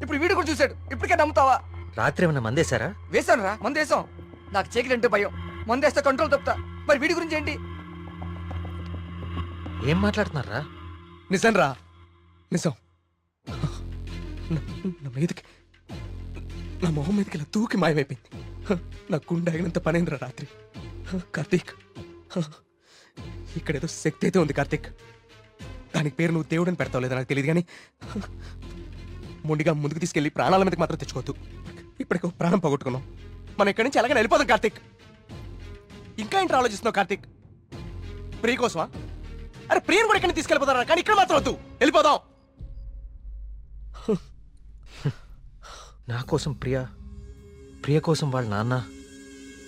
ఇప్పుడు వీడు కూడా చూశాడు. ఇప్పటికే నమ్ముతావా? రాత్రి ఏమన్నా మందేశారా? వేశాను రా, మందు వేసాం. నాకు చీకటి అంటే భయం. మందు వేస్తే కంట్రోల్ తప్పుతా. మరి వీడి గురించి ఏంటి? ఏం మాట్లాడుతున్నారా? నిజం రా, నిజం. నా మీదకి, నా మొహం మీదకి ఇలా తూకి మాయమైపోయింది. నా గుండె ఆగినంత పనైందిరా రాత్రి. కార్తీక్, ఇక్కడేదో శక్తి అయితే ఉంది కార్తీక్. దానికి పేరు నువ్వు దేవుడని పెడతావు లేదా నాకు తెలియదు, కానీ మొండిగా ముందుకు తీసుకెళ్లి ప్రాణాల మీదకి మాత్రం తెచ్చుకోవద్దు. ఇప్పటికో ప్రాణం పోగొట్టుకున్నాం. మనం ఇక్కడి నుంచి ఎలాగైనా వెళ్ళిపోదాం కార్తీక్. ఇంకా ఏంటి ఆలోచిస్తున్నావు కార్తీక్? ప్రియ కోసమా? అరే ప్రియను కూడా ఇక్కడిని తీసుకెళ్ళిపోతారా, కానీ ఇక్కడ మాత్రం వద్దు, వెళ్ళిపోదాం. నా కోసం ప్రియ కోసం వాళ్ళ నాన్న,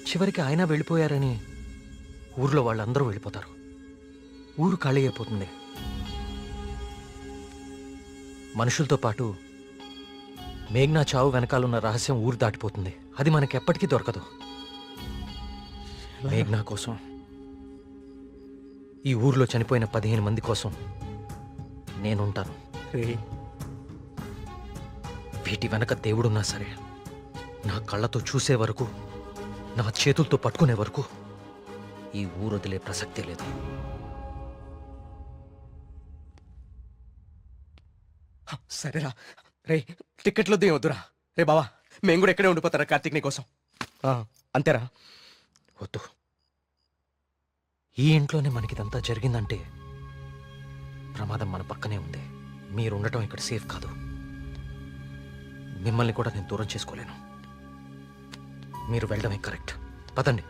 చివరికి ఆయన వెళ్ళిపోయారని ఊర్లో వాళ్ళందరూ వెళ్ళిపోతారు. ఊరు ఖాళీ అయిపోతుంది. మనుషులతో పాటు మేఘ్నా చావు వెనకాలన్న రహస్యం ఊరు దాటిపోతుంది. అది మనకెప్పటికీ దొరకదు. మేఘ్నా కోసం, ఈ ఊర్లో చనిపోయిన 15 మంది కోసం నేనుంటాను. వీటి వెనక దేవుడున్నా సరే, నా కళ్ళతో చూసే వరకు, నా చేతులతో పట్టుకునే వరకు ఈ ఊరు వదిలే ప్రసక్తే లేదు. సరేరా. రే టికెట్లు వద్దు, ఏమొద్దురా. రే బావా, మేము కూడా ఇక్కడే ఉండిపోతారా కార్తీక్ నీ కోసం? అంతేరా. వద్దు. ఈ ఇంట్లోనే మనకిదంతా జరిగిందంటే ప్రమాదం మన పక్కనే ఉంది. మీరు ఉండటం ఇక్కడ సేఫ్ కాదు. మిమ్మల్ని కూడా నేను దూరం చేసుకోలేను. మీరు వెళ్ళడమే కరెక్ట్. పదండి.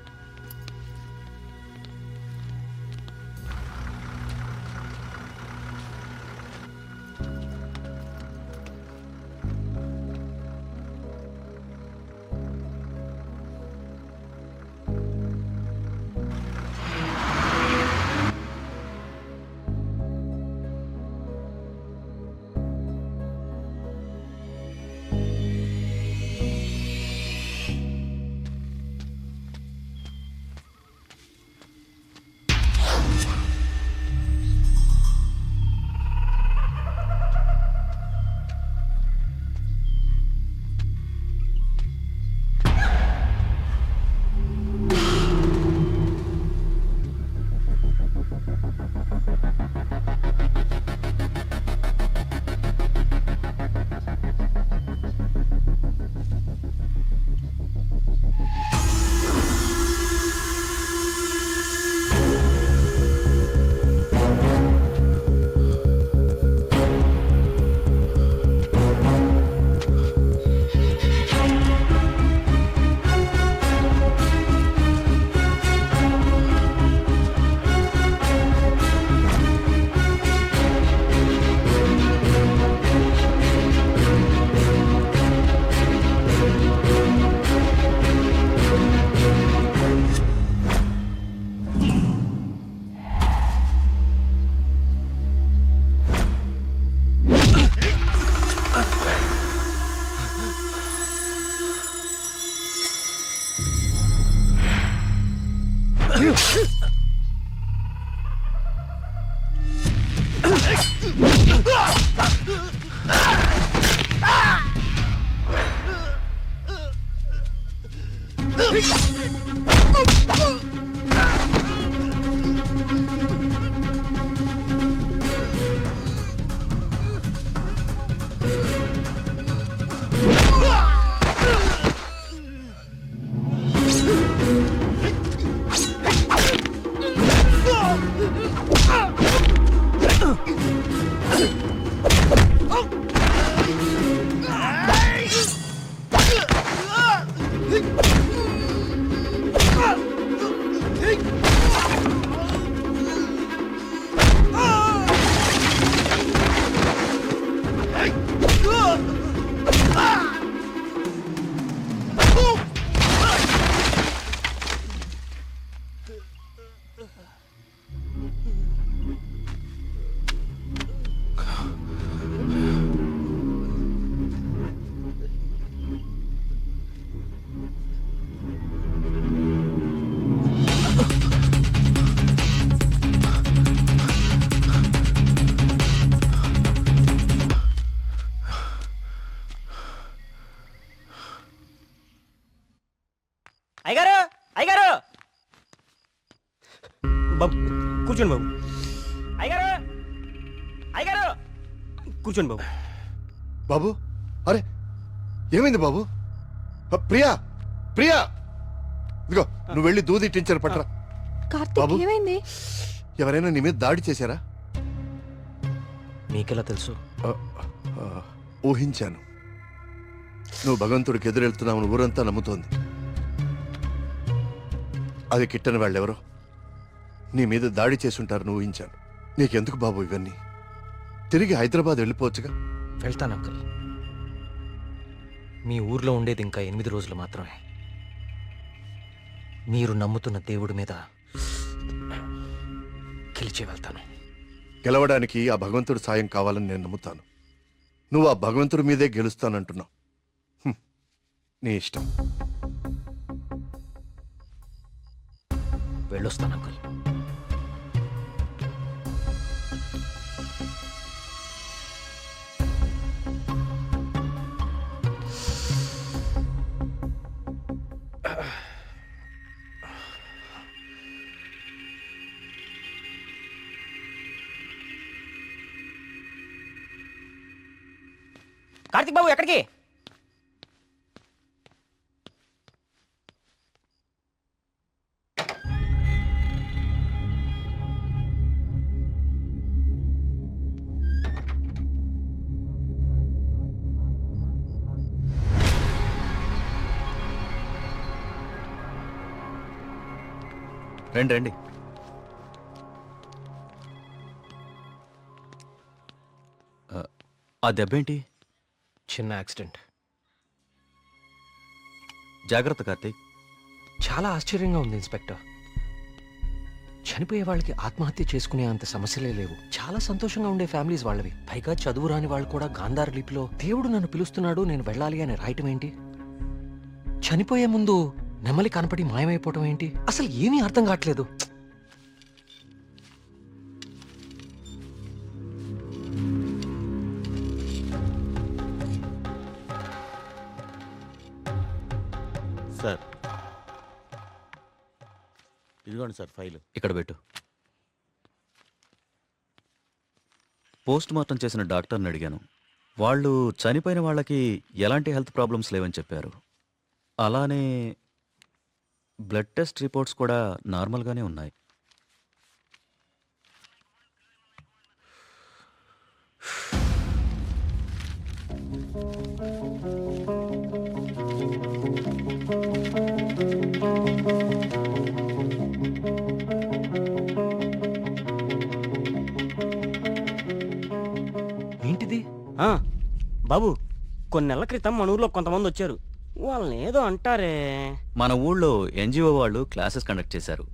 అయ్యగారు అయ్యగారు బాబు కూర్చోండి బాబు. అయ్యగారు అయ్యగారు కూర్చోండి బాబు. బాబు అరే ఏమైంది బాబు? ప్రియా ప్రియా ఇదిగో నువ్వు వెళ్ళి దూది టించర్ పట్టరా. కార్తీక్ ఏమైంది? ఎవరైనా నీ మీద దాడి చేశారా? మీకెలా తెలుసు? ఊహించాను. నువ్వు భగవంతుడికి ఎదురెళ్తున్నావు ఊరంతా నమ్ముతోంది. అది కిట్టని వాళ్ళెవరో నీ మీద దాడి చేసుంటారని ఊహించాను. నీకెందుకు బాబు ఇవన్నీ? తిరిగి హైదరాబాద్ వెళ్ళిపోవచ్చుగా. వెళ్తాను అంకుల్. మీ ఊర్లో ఉండేది ఇంకా 8 రోజులు మాత్రమే. మీరు నమ్ముతున్న దేవుడి మీద గెలిచి వెళ్తాను. గెలవడానికి ఆ భగవంతుడి సాయం కావాలని నేను నమ్ముతాను. నువ్వు ఆ భగవంతుడి మీదే గెలుస్తానంటున్నావు. నీ ఇష్టం. వెళ్ళొస్తాను అంకుల్. కార్తీక్ బాబు ఎక్కడికి? రండి రండి. ఆ దెబ్బేంటి? చిన్న యాక్సిడెంట్. జాగ్రత్త కార్తీక్. చాలా ఆశ్చర్యంగా ఉంది ఇన్స్పెక్టర్. చనిపోయే వాళ్ళకి ఆత్మహత్య చేసుకునే అంత సమస్యలే లేవు. చాలా సంతోషంగా ఉండే ఫ్యామిలీస్ వాళ్ళవి. పైగా చదువు రాని వాళ్ళు కూడా గాంధార లిపిలో దేవుడు నన్ను పిలుస్తున్నాడు నేను వెళ్ళాలి అని రాయటం ఏంటి? చనిపోయే ముందు నెమలి కనపడి మాయమైపోవటం ఏంటి? అసలు ఏమీ అర్థం కావట్లేదు. సార్ ఇదిగోండి సార్ ఫైల్. ఇక్కడ పెట్టు. పోస్ట్ మార్టం చేసిన డాక్టర్ని అడిగాను. వాళ్ళు చనిపోయిన వాళ్ళకి ఎలాంటి హెల్త్ ప్రాబ్లమ్స్ లేవని చెప్పారు. అలానే బ్లడ్ టెస్ట్ రిపోర్ట్స్ కూడా నార్మల్గానే ఉన్నాయి. ఏంటిది? బాబు కొన్ని నెలల క్రితం మన ఊర్లో కొంతమంది వచ్చారు. వాళ్ళని ఏదో అంటారే. మన ఊళ్ళో ఎన్జిఓ వాళ్ళు క్లాసెస్ కండక్ట్ చేశారు.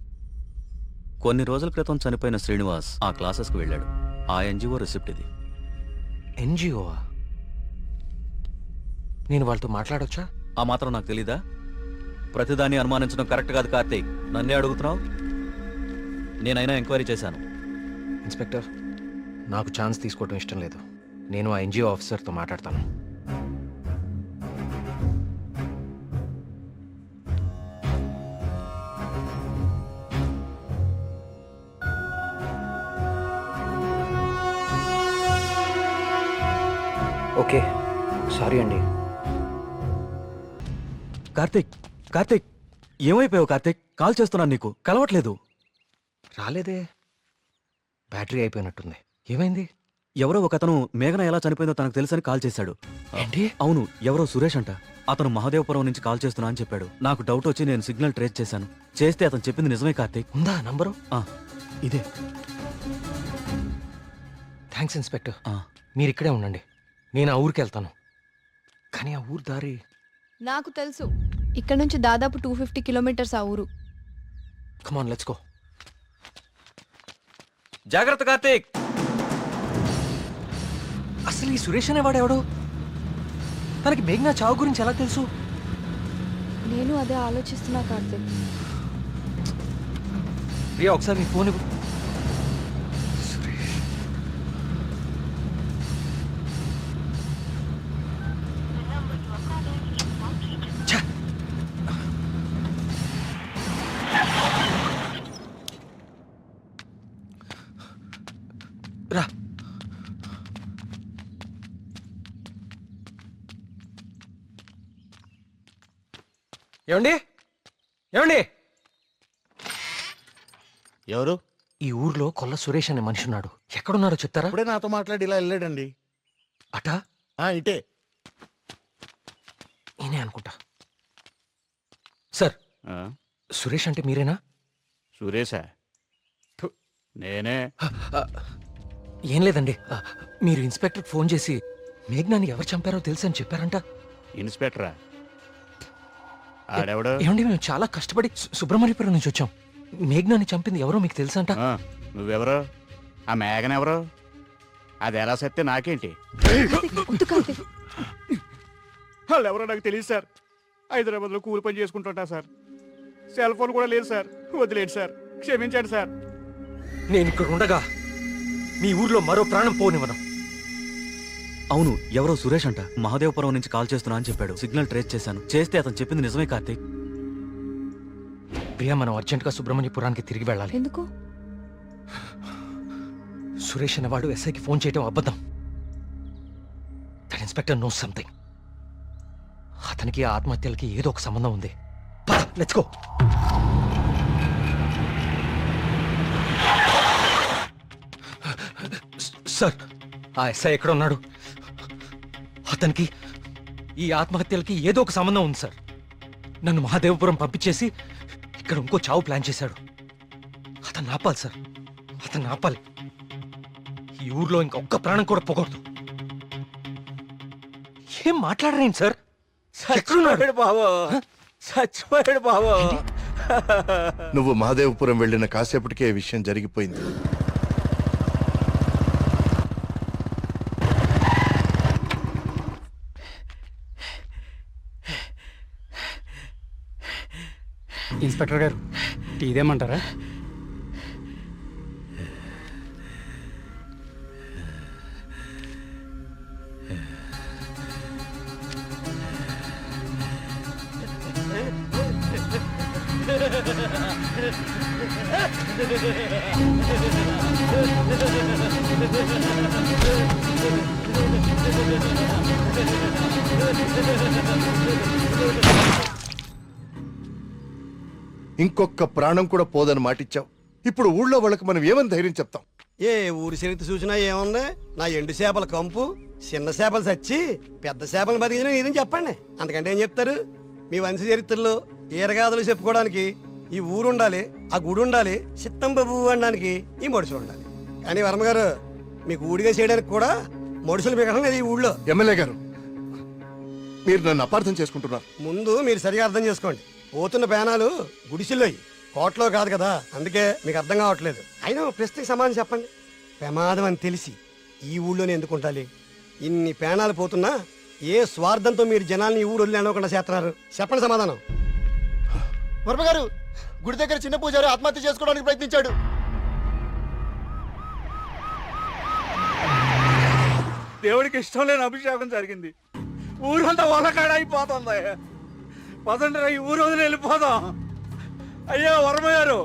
కొన్ని రోజుల క్రితం చనిపోయిన శ్రీనివాస్ ఆ క్లాసెస్కి వెళ్ళాడు. ఆ ఎన్జిఓ రిసిప్ట్ ఇది. ఎన్జిఓవా? నేను వాళ్ళతో మాట్లాడొచ్చా? ఆ మాత్రం నాకు తెలీదా? ప్రతిదాన్ని అనుమానించడం కరెక్ట్ కాదు కార్తీక్. నన్నే అడుగుతున్నావు. నేనైనా ఎంక్వైరీ చేశాను. ఇన్స్పెక్టర్, నాకు ఛాన్స్ తీసుకోవడం ఇష్టం లేదు. నేను ఆ ఎన్జిఓ ఆఫీసర్తో మాట్లాడతాను. ఓకే, సారీ అండి. కార్తీక్ కార్తీక్ ఏమైపోయావు కార్తీక్? కాల్ చేస్తున్నాను నీకు, కలవట్లేదు. రాలేదే, బ్యాటరీ అయిపోయినట్టుంది. ఏమైంది? ఎవరో ఒకతను మేఘన ఎలా చనిపోయిందో తనకు తెలుసని కాల్ చేశాడు. ఏంటి? అవును, ఎవరో సురేష్ అంట. అతను మహాదేవపురం నుంచి కాల్ చేస్తున్నా అని చెప్పాడు. నాకు డౌట్ వచ్చి నేను సిగ్నల్ ట్రేస్ చేశాను. చేస్తే అతను చెప్పింది నిజమే కార్తీక్. ఉందా నంబరు? ఇదే. Thanks inspector. మీరు ఇక్కడే ఉండండి, నేను ఆ ఊరికి వెళ్తాను. కానీ ఆ ఊరు దారి నాకు తెలుసు. ఇక్కడ నుంచి దాదాపు 250 కిలోమీటర్స్ ఆ ఊరు. Come on let's go. జాగ్రత్త కార్తీక్. అసలు ఈ సురేష్ అనేవాడు ఎవడు? తనకి మేఘనా చావు గురించి ఎలా తెలుసు? నేను అదే ఆలోచిస్తున్నా కార్తీక్. ప్రియా, ఒకసారి నీ ఫోన్ ఇవ్వు. ఏమండి ఏమండి ఎవరు? ఈ ఊర్లో కొల్ల సురేష్ అనే మనిషి ఉన్నాడు. ఎక్కడున్నాడో చెప్తారా? ఇప్పుడే నాతో మాట్లాడి ఇలా వెళ్ళాడండి. అటా ఇటే. నేనే అనుకుంటా. సార్, సురేష్ అంటే మీరేనా? సురేషా? నేనే. ఏం లేదండి, మీరు ఇన్స్పెక్టర్ ఫోన్ చేసి మేఘ్నాన్ని ఎవరు చంపారో తెలుసని చెప్పారంట. ఇన్స్పెక్టరా? ఆడెవడు? ఏమండి, మేము చాలా కష్టపడి సుబ్రహ్మణ్యపురం నుంచి వచ్చాం. మేఘ్నాన్ని చంపింది ఎవరో మీకు తెలుసంట. నువ్వెవరు? ఆ మేఘన ఎవరు? అది ఎలా సత్తే నాకేంటి? వాళ్ళు ఎవరో నాకు తెలియదు సార్. హైదరాబాద్లో కూలి పని చేసుకుంటుంటా సార్. సెల్ ఫోన్ కూడా లేదు సార్. వదిలేండి సార్, క్షమించండి సార్. నేను ఇక్కడ ఉండగా మీ ఊర్లో మరో ప్రాణం పోనివ్వను. అవును, ఎవరో సురేష్ అంట మహాదేవపురం నుంచి కాల్ చేస్తున్నా అని చెప్పాడు. సిగ్నల్ ట్రేస్ చేశాను. చేస్తే అతను చెప్పింది నిజమే కార్తీక్. ప్రియా, మనం అర్జెంట్గా సుబ్రహ్మణ్యపురానికి తిరిగి వెళ్ళాలి. ఎందుకు? సురేష్ అనేవాడు ఎస్ఐకి ఫోన్ చేయడం అబద్ధం. That inspector knows something. అతనికి ఆ ఆత్మహత్యలకి ఏదో ఒక సంబంధం ఉంది. Let's go. సార్, ఆ ఎస్ఐ ఎక్కడ ఉన్నాడు? అతనికి ఈ ఆత్మహత్యలకి ఏదో ఒక సంబంధం ఉంది సార్. నన్ను మహాదేవపురం పంపించేసి ఇక్కడ ఇంకో చావు ప్లాన్ చేశాడు. అతను ఆపాలి సార్, అతను ఆపాలి. ఈ ఊర్లో ఇంకొక్క ప్రాణం కూడా పోకూడదు. ఏం మాట్లాడరేంటి సార్? చచ్చిపోయాడు బాబు, చచ్చిపోయాడు బాబు. నువ్వు మహాదేవపురం వెళ్ళిన కాసేపటికే ఈ విషయం జరిగిపోయింది. ఇన్స్పెక్టర్ గారు, టీ దేమంటారా? ఇంకొక ప్రాణం కూడా పోదని మాటిచ్చావు. ఇప్పుడు ఊళ్ళో వాళ్ళకి మనం ఏమని ధైర్యం చెప్తాం? ఏ ఊరి చరిత్ర చూసినా ఏముంది? నా ఎండు చేపల కంపు, చిన్న చేపలు చచ్చి పెద్ద చేపలు బతికిన ఇదని చెప్పండి. అంతకంటే ఏం చెప్తారు? మీ వంశ చరిత్రలో ఈరగాథలు చెప్పుకోవడానికి ఈ ఊరు ఉండాలి, ఆ గుడి ఉండాలి, చిత్తం బాబు అనడానికి ఈ మడుసులు ఉండాలి. కానీ వర్మ గారు, మీకు ఊడిగా చేయడానికి కూడా మడుసులు మిగడం లేదు ఈ ఊళ్ళో. ఎమ్మెల్యే గారు, మీరు నన్ను అపార్థం చేసుకుంటున్నారు. ముందు మీరు సరిగా అర్థం చేసుకోండి. పోతున్న పేనాలు గుడిసిల్లో కోట్లో కాదు కదా, అందుకే మీకు అర్థం కావట్లేదు. అయినా ప్రశ్నకి సమాధానం చెప్పండి. ప్రమాదం అని తెలిసి ఈ ఊళ్ళోనే ఎందుకు ఉండాలి? ఇన్ని పేనాలు పోతున్నా ఏ స్వార్థంతో మీరు జనాల్ని ఈ ఊరు వదిలి అనుకుండా చేస్తున్నారు? చెప్పండి సమాధానం. వర్మ గారు, గుడి దగ్గర చిన్న పూజారి ఆత్మహత్య చేసుకోవడానికి ప్రయత్నించాడు. దేవుడికి ఇష్టం లేని అభిషేకం జరిగింది. ఊరంతా వలకాడ అయిపోతుంది. పదండి రా, ఈ ఊరు వదిలి వెళ్ళిపోదాం. అయ్యో వర్మ గారు,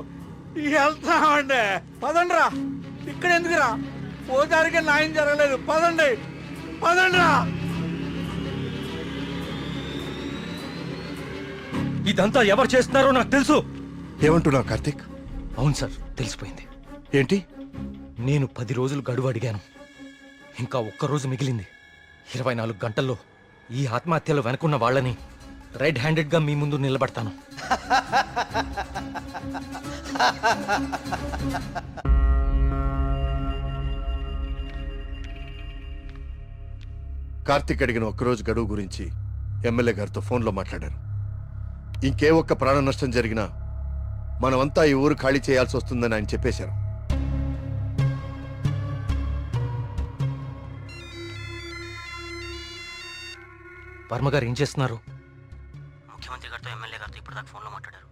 వెళ్తామండి. పదండి రా, ఇక్కడ ఎందుకురా? పూజారికి న్యాయం జరగలేదు. పదండి, పదండి రా. ఇదంతా ఎవరు చేస్తున్నారో నాకు తెలుసు. ఏమంటున్నావు కార్తీక్? అవును సార్, తెలిసిపోయింది. ఏంటి? నేను 10 రోజులు గడువు అడిగాను. ఇంకా ఒక్క రోజు మిగిలింది. 24 గంటల్లో ఈ ఆత్మహత్యలు వెనుకున్న వాళ్ళని రెడ్ హ్యాండెడ్ గా మీ ముందు నిలబడతాను. కార్తీక్ అడిగిన ఒక్కరోజు గడువు గురించి ఎమ్మెల్యే గారితో ఫోన్లో మాట్లాడారు. ఇంకే ఒక్క ప్రాణ నష్టం జరిగినా మనమంతా ఈ ఊరు ఖాళీ చేయాల్సి వస్తుందని ఆయన చెప్పేశారు. వర్మ గారు ఏం చేస్తున్నారు? ముఖ్యమంత్రి గారితో ఎమ్మెల్యే గారితో ఇప్పటిదాకా ఫోన్లో మాట్లాడారు.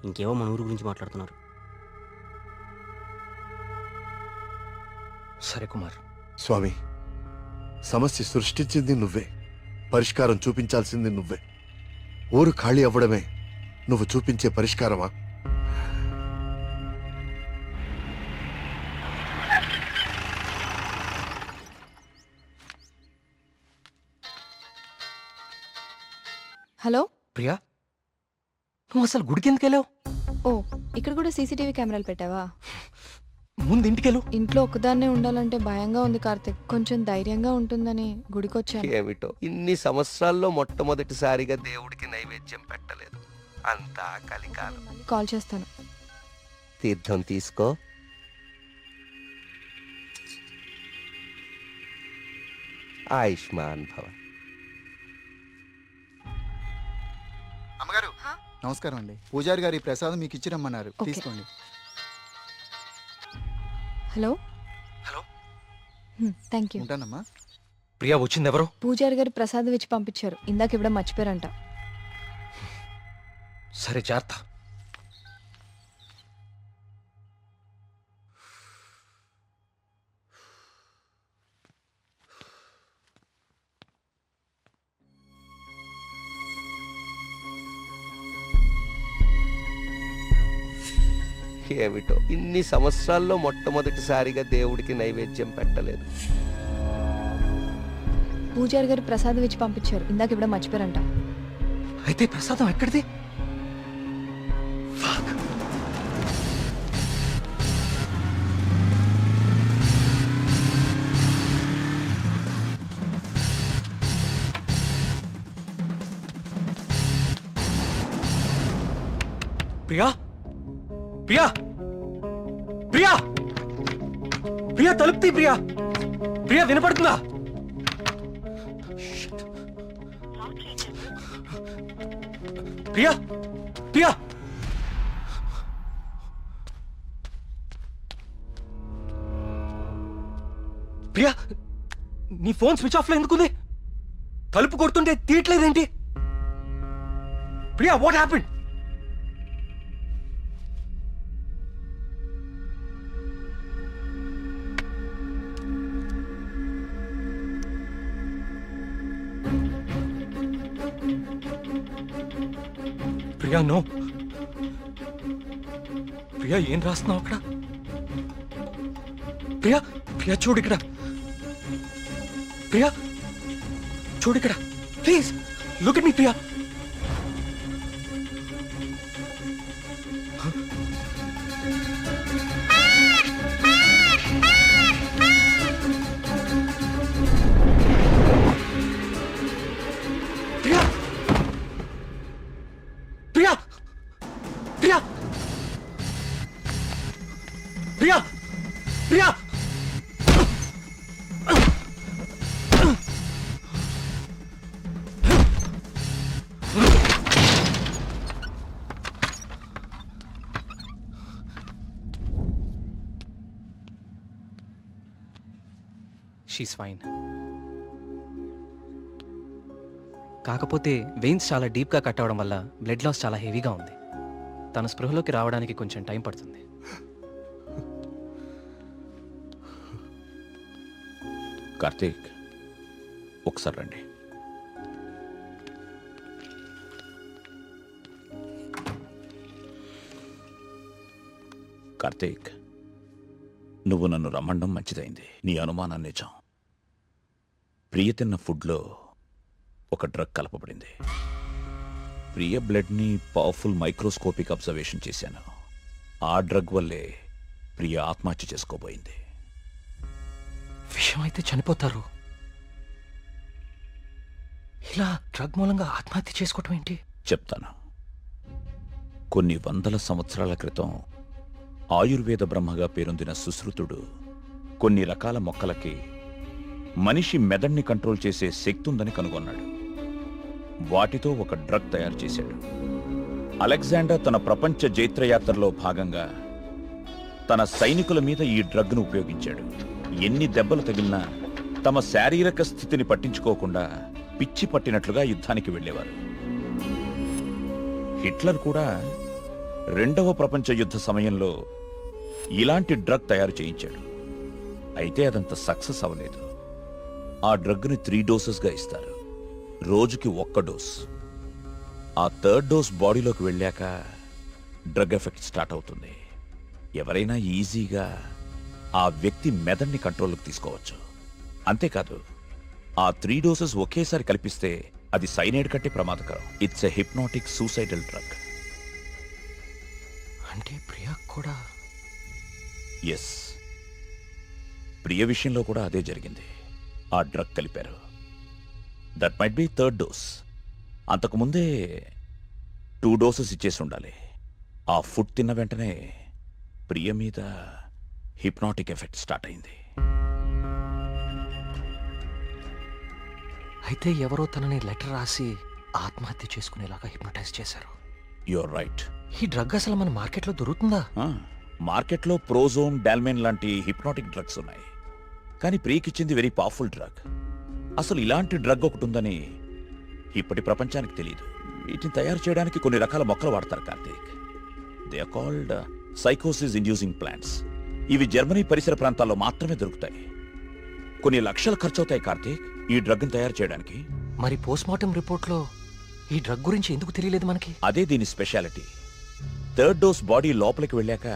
ఇంకేవో మన ఊరు గురించి మాట్లాడుతున్నారు. సరే కుమార్. స్వామి, సమస్య సృష్టించింది నువ్వే, పరిష్కారం చూపించాల్సింది నువ్వే. ఊరు ఖాళీ అవ్వడమే నువ్వు చూపించే పరిష్కారమా? హలో ప్రియా, నువ్వు అసలు గుడికి ఎందుకు వెళ్ళావు? ఓ ఇక్కడ కూడా సీసీటీవీ కెమెరాలు పెట్టావా? ముందు ఇంటికెళ్ళు. ఇంట్లో ఒక్కదాన్నే ఉండాలంటే భయంగా ఉంది కార్తిక్. కొంచెం ధైర్యంగా ఉంటుందని గుడికొచ్చాను. ఏమిటో ఇన్ని సంవత్సరాల్లో మొట్టమొదటిసారిగా దేవుడికి నైవేద్యం పెట్టలేదు. అంతా కలికాలం. కాల్ చేస్తాను. తీర్థం తీసుకో. ఆయుష్మాన్ భవ. అమ్మగారు నమస్కారం అండి. పూజారి గారి ప్రసాదం మీకు ఇచ్చి రమ్మన్నారు, ఓకే. తీసుకోండి. Hello thank you. ఉంటానమ్మా. ప్రియా వచ్చింది ఎవరు? పూజారి గారు ప్రసాదం ఇచ్చి పంపించారు. ఇందాక ఇవ్వడం మర్చిపోయారంట. సరే జాగ్రత్త. ఏమిటో ఇన్ని సంవత్సరాల్లో మొట్టమొదటిసారిగా దేవుడికి నైవేద్యం పెట్టలేదు. పూజారి గారు ప్రసాదం ఇచ్చి పంపించారు. ఇందాక ఇవ్వడం మర్చిపోయారంట. అయితే ప్రసాదం ఎక్కడిది? ప్రియా ప్రియా ప్రియా ప్రియా తలుపు తీ. ప్రియా ప్రియా వినపడుతుందా? ప్రియా ప్రియా ప్రియా నీ ఫోన్ స్విచ్ ఆఫ్ లో ఎందుకుంది? తలుపు కొడుతుంటే తీయట్లేదేంటి? Priya what happened? Priya no. Priya ఏం రాస్తున్నావు అక్కడ? ప్రియా ప్రియా చూడు ఇక్కడ. ప్రియా చూడు ఇక్కడ please look at me Priya. Priya Priya Priya Priya she's fine. కాకపోతే వెయిన్స్ చాలా డీప్గా కట్ అవడం వల్ల బ్లడ్ లాస్ చాలా హెవీగా ఉంది. తన స్పృహలోకి రావడానికి కొంచెం టైం పడుతుంది. కార్తీక్ ఒకసారి రండి. కార్తీక్ నువ్వు నన్ను రమ్మండం మంచిదైంది. నీ అనుమానం నిజం. ప్రియ తిన్న ఫుడ్లో ఒక డ్రగ్ కలపబడింది. ప్రియ బ్లడ్ని పవర్ఫుల్ మైక్రోస్కోపిక్ అబ్జర్వేషన్ చేశాను. ఆ డ్రగ్ వల్లే ప్రియ ఆత్మహత్య చేసుకోబోయింది. విషయం అయితే చనిపోతారు. ఇలా డ్రగ్ మూలంగా ఆత్మహత్య చేసుకోవటం ఏంటి? చెప్తాను. కొన్ని వందల సంవత్సరాల క్రితం ఆయుర్వేద బ్రహ్మగా పేరొందిన సుశ్రుతుడు కొన్ని రకాల మొక్కలకి మనిషి మెదడుని కంట్రోల్ చేసే శక్తి ఉందని కనుగొన్నాడు. వాటితో ఒక డ్రగ్ తయారు చేశాడు. అలెగ్జాండర్ తన ప్రపంచ జైత్రయాత్రలో భాగంగా తన సైనికుల మీద ఈ డ్రగ్ను ఉపయోగించాడు. ఎన్ని దెబ్బలు తగిలినా తమ శారీరక స్థితిని పట్టించుకోకుండా పిచ్చి పట్టినట్లుగా యుద్ధానికి వెళ్ళేవారు. హిట్లర్ కూడా రెండవ ప్రపంచ యుద్ధ సమయంలో ఇలాంటి డ్రగ్ తయారు చేయించాడు. అయితే అదంత సక్సెస్ అవ్వలేదు. ఆ డ్రగ్ని 3 డోసెస్గా ఇస్తారు. రోజుకి 1 డోస్. ఆ 3rd డోస్ బాడీలోకి వెళ్ళాక డ్రగ్ ఎఫెక్ట్ స్టార్ట్ అవుతుంది. ఎవరైనా ఈజీగా ఆ వ్యక్తి మెదడుని కంట్రోల్లోకి తీసుకోవచ్చు. అంతేకాదు ఆ 3 డోసెస్ ఒకేసారి కల్పిస్తే అది సైనైడ్ కంటే ప్రమాదకరం. It's a hypnotic suicidal drug. అంటే ప్రియా కూడా ఎస్, ప్రియ విషయంలో కూడా అదే జరిగింది. ఆ డ్రగ్ కలిపారు. That might be third dose. అంతకుముందే 2 డోసెస్ ఇచ్చేసి ఉండాలి. ఆ ఫుడ్ తిన్న వెంటనే ప్రియ మీద హిప్నాటిక్ ఎఫెక్ట్ స్టార్ట్ అయింది. అయితే ఎవరో తనని లెటర్ రాసి ఆత్మహత్య చేసుకునేలాగా హిప్నటైజ్ చేశారు. You're right. ఈ డ్రగ్ అసలు మన మార్కెట్లో దొరుకుతుందా? మార్కెట్లో ప్రోజోన్, డాల్మెన్ లాంటి హిప్నాటిక్ డ్రగ్స్ ఉన్నాయి. కానీ ప్రియకిచ్చింది వెరీ పవర్ఫుల్ డ్రగ్. అసలు ఇలాంటి డ్రగ్ ఒకటి ఉందని ఇప్పటి ప్రపంచానికి తెలియదు. వీటిని తయారు చేయడానికి కొన్ని రకాల మొక్కలు వాడతారు కార్తీక్. దే ఆర్ కాల్డ్ సైకోసిస్ ఇండ్యూసింగ్ ప్లాంట్స్. ఇవి జర్మనీ పరిసర ప్రాంతాల్లో మాత్రమే దొరుకుతాయి. కొన్ని లక్షలు ఖర్చవుతాయి కార్తీక్ ఈ డ్రగ్ని తయారు చేయడానికి. మరి పోస్ట్మార్టం రిపోర్ట్లో ఈ డ్రగ్ గురించి ఎందుకు తెలియలేదు మనకి? అదే దీని స్పెషాలిటీ. థర్డ్ డోస్ బాడీ లోపలికి వెళ్ళాక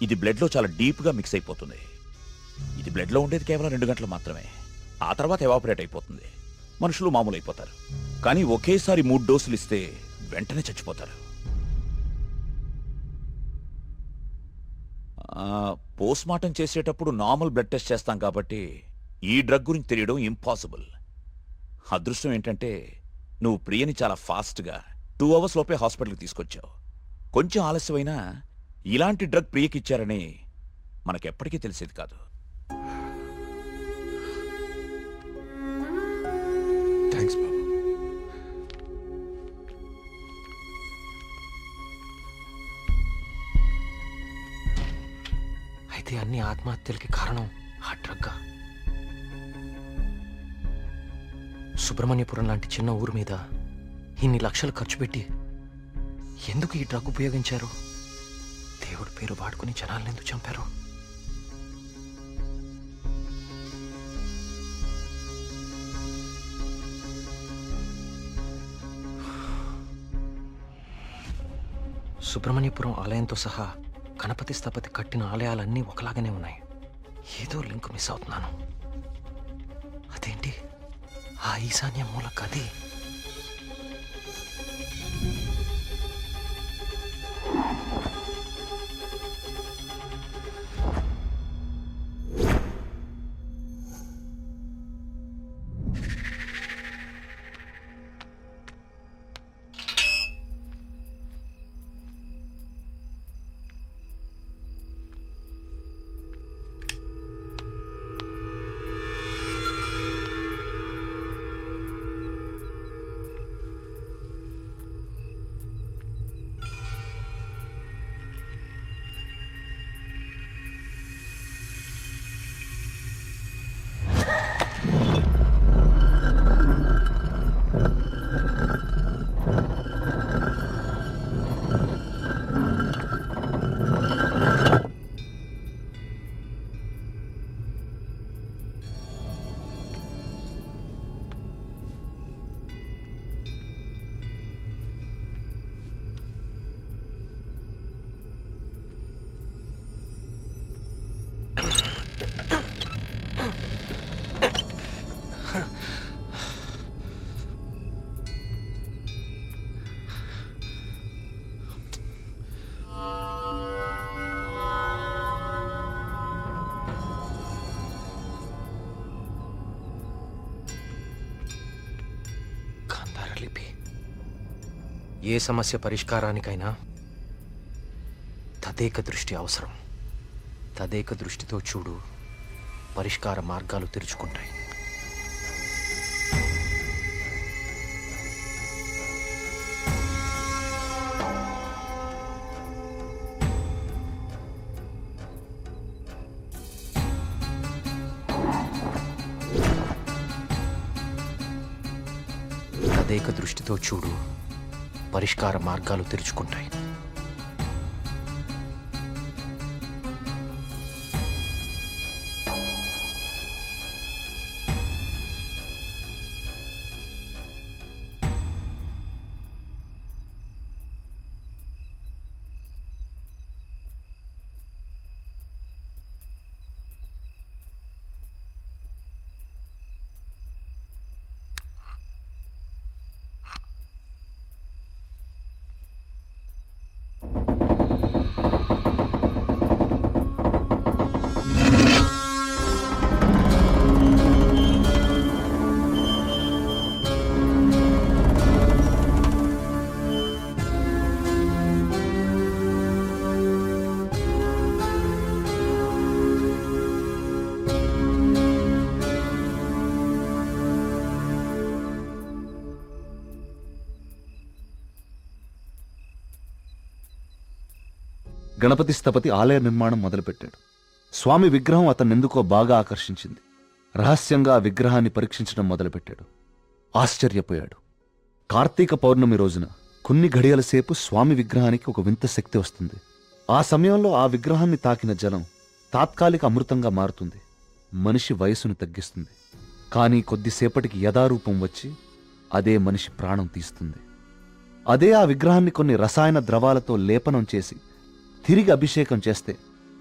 ఇది బ్లడ్లో చాలా డీప్గా మిక్స్ అయిపోతుంది. ఇది బ్లడ్లో ఉండేది కేవలం 2 గంటలు మాత్రమే. ఆ తర్వాత ఎవాపరేట్ అయిపోతుంది. మనుషులు మామూలు అయిపోతారు. కానీ ఒకేసారి 3 డోసులు ఇస్తే వెంటనే చచ్చిపోతారు. పోస్ట్మార్టం చేసేటప్పుడు నార్మల్ బ్లడ్ టెస్ట్ చేస్తాం కాబట్టి ఈ డ్రగ్ గురించి తెలియడం ఇంపాసిబుల్. అదృష్టం ఏంటంటే నువ్వు ప్రియని చాలా ఫాస్ట్గా 2 అవర్స్ లోపే హాస్పిటల్కి తీసుకొచ్చావు. కొంచెం ఆలస్యమైనా ఇలాంటి డ్రగ్ ప్రియకిచ్చారని మనకెప్పటికీ తెలిసేది కాదు. థ్యాంక్స్ బాబు. అయితే అన్ని ఆత్మహత్యలకి కారణం ఆ డ్రగ్గా? సుబ్రహ్మణ్యపురం లాంటి చిన్న ఊరు మీద ఇన్ని లక్షలు ఖర్చు పెట్టి ఎందుకు ఈ డ్రగ్ ఉపయోగించారు? దేవుడి పేరు వాడుకుని జనాలను ఎందుకు చంపారు? సుబ్రహ్మణ్యపురం ఆలయంతో సహా గణపతి స్థపతి కట్టిన ఆలయాలన్నీ ఒకలాగానే ఉన్నాయి. ఏదో లింక్ మిస్ అవుతున్నాను. అదేంటి ఆ ఈశాన్య మూల గది? ఏ సమస్య పరిష్కారానికైనా తదేక దృష్టి అవసరం. తదేక దృష్టితో చూడు, పరిష్కార మార్గాలు తెరుచుకుంటాయి. తదేక దృష్టితో చూడు, పరిష్కార మార్గాలు తెరుచుకుంటాయి. గణపతి స్థపతి ఆలయ నిర్మాణం మొదలుపెట్టాడు. స్వామి విగ్రహం అతన్నెందుకో బాగా ఆకర్షించింది. రహస్యంగా ఆ విగ్రహాన్ని పరీక్షించడం మొదలుపెట్టాడు. ఆశ్చర్యపోయాడు. కార్తీక పౌర్ణమి రోజున కొన్ని ఘడియల సేపు స్వామి విగ్రహానికి ఒక వింత శక్తి వస్తుంది. ఆ సమయంలో ఆ విగ్రహాన్ని తాకిన జలం తాత్కాలిక అమృతంగా మారుతుంది. మనిషి వయసును తగ్గిస్తుంది. కానీ కొద్దిసేపటికి యథారూపం వచ్చి అదే మనిషి ప్రాణం తీస్తుంది. అదే ఆ విగ్రహాన్ని కొన్ని రసాయన ద్రవాలతో లేపనం చేసి తిరిగి అభిషేకం చేస్తే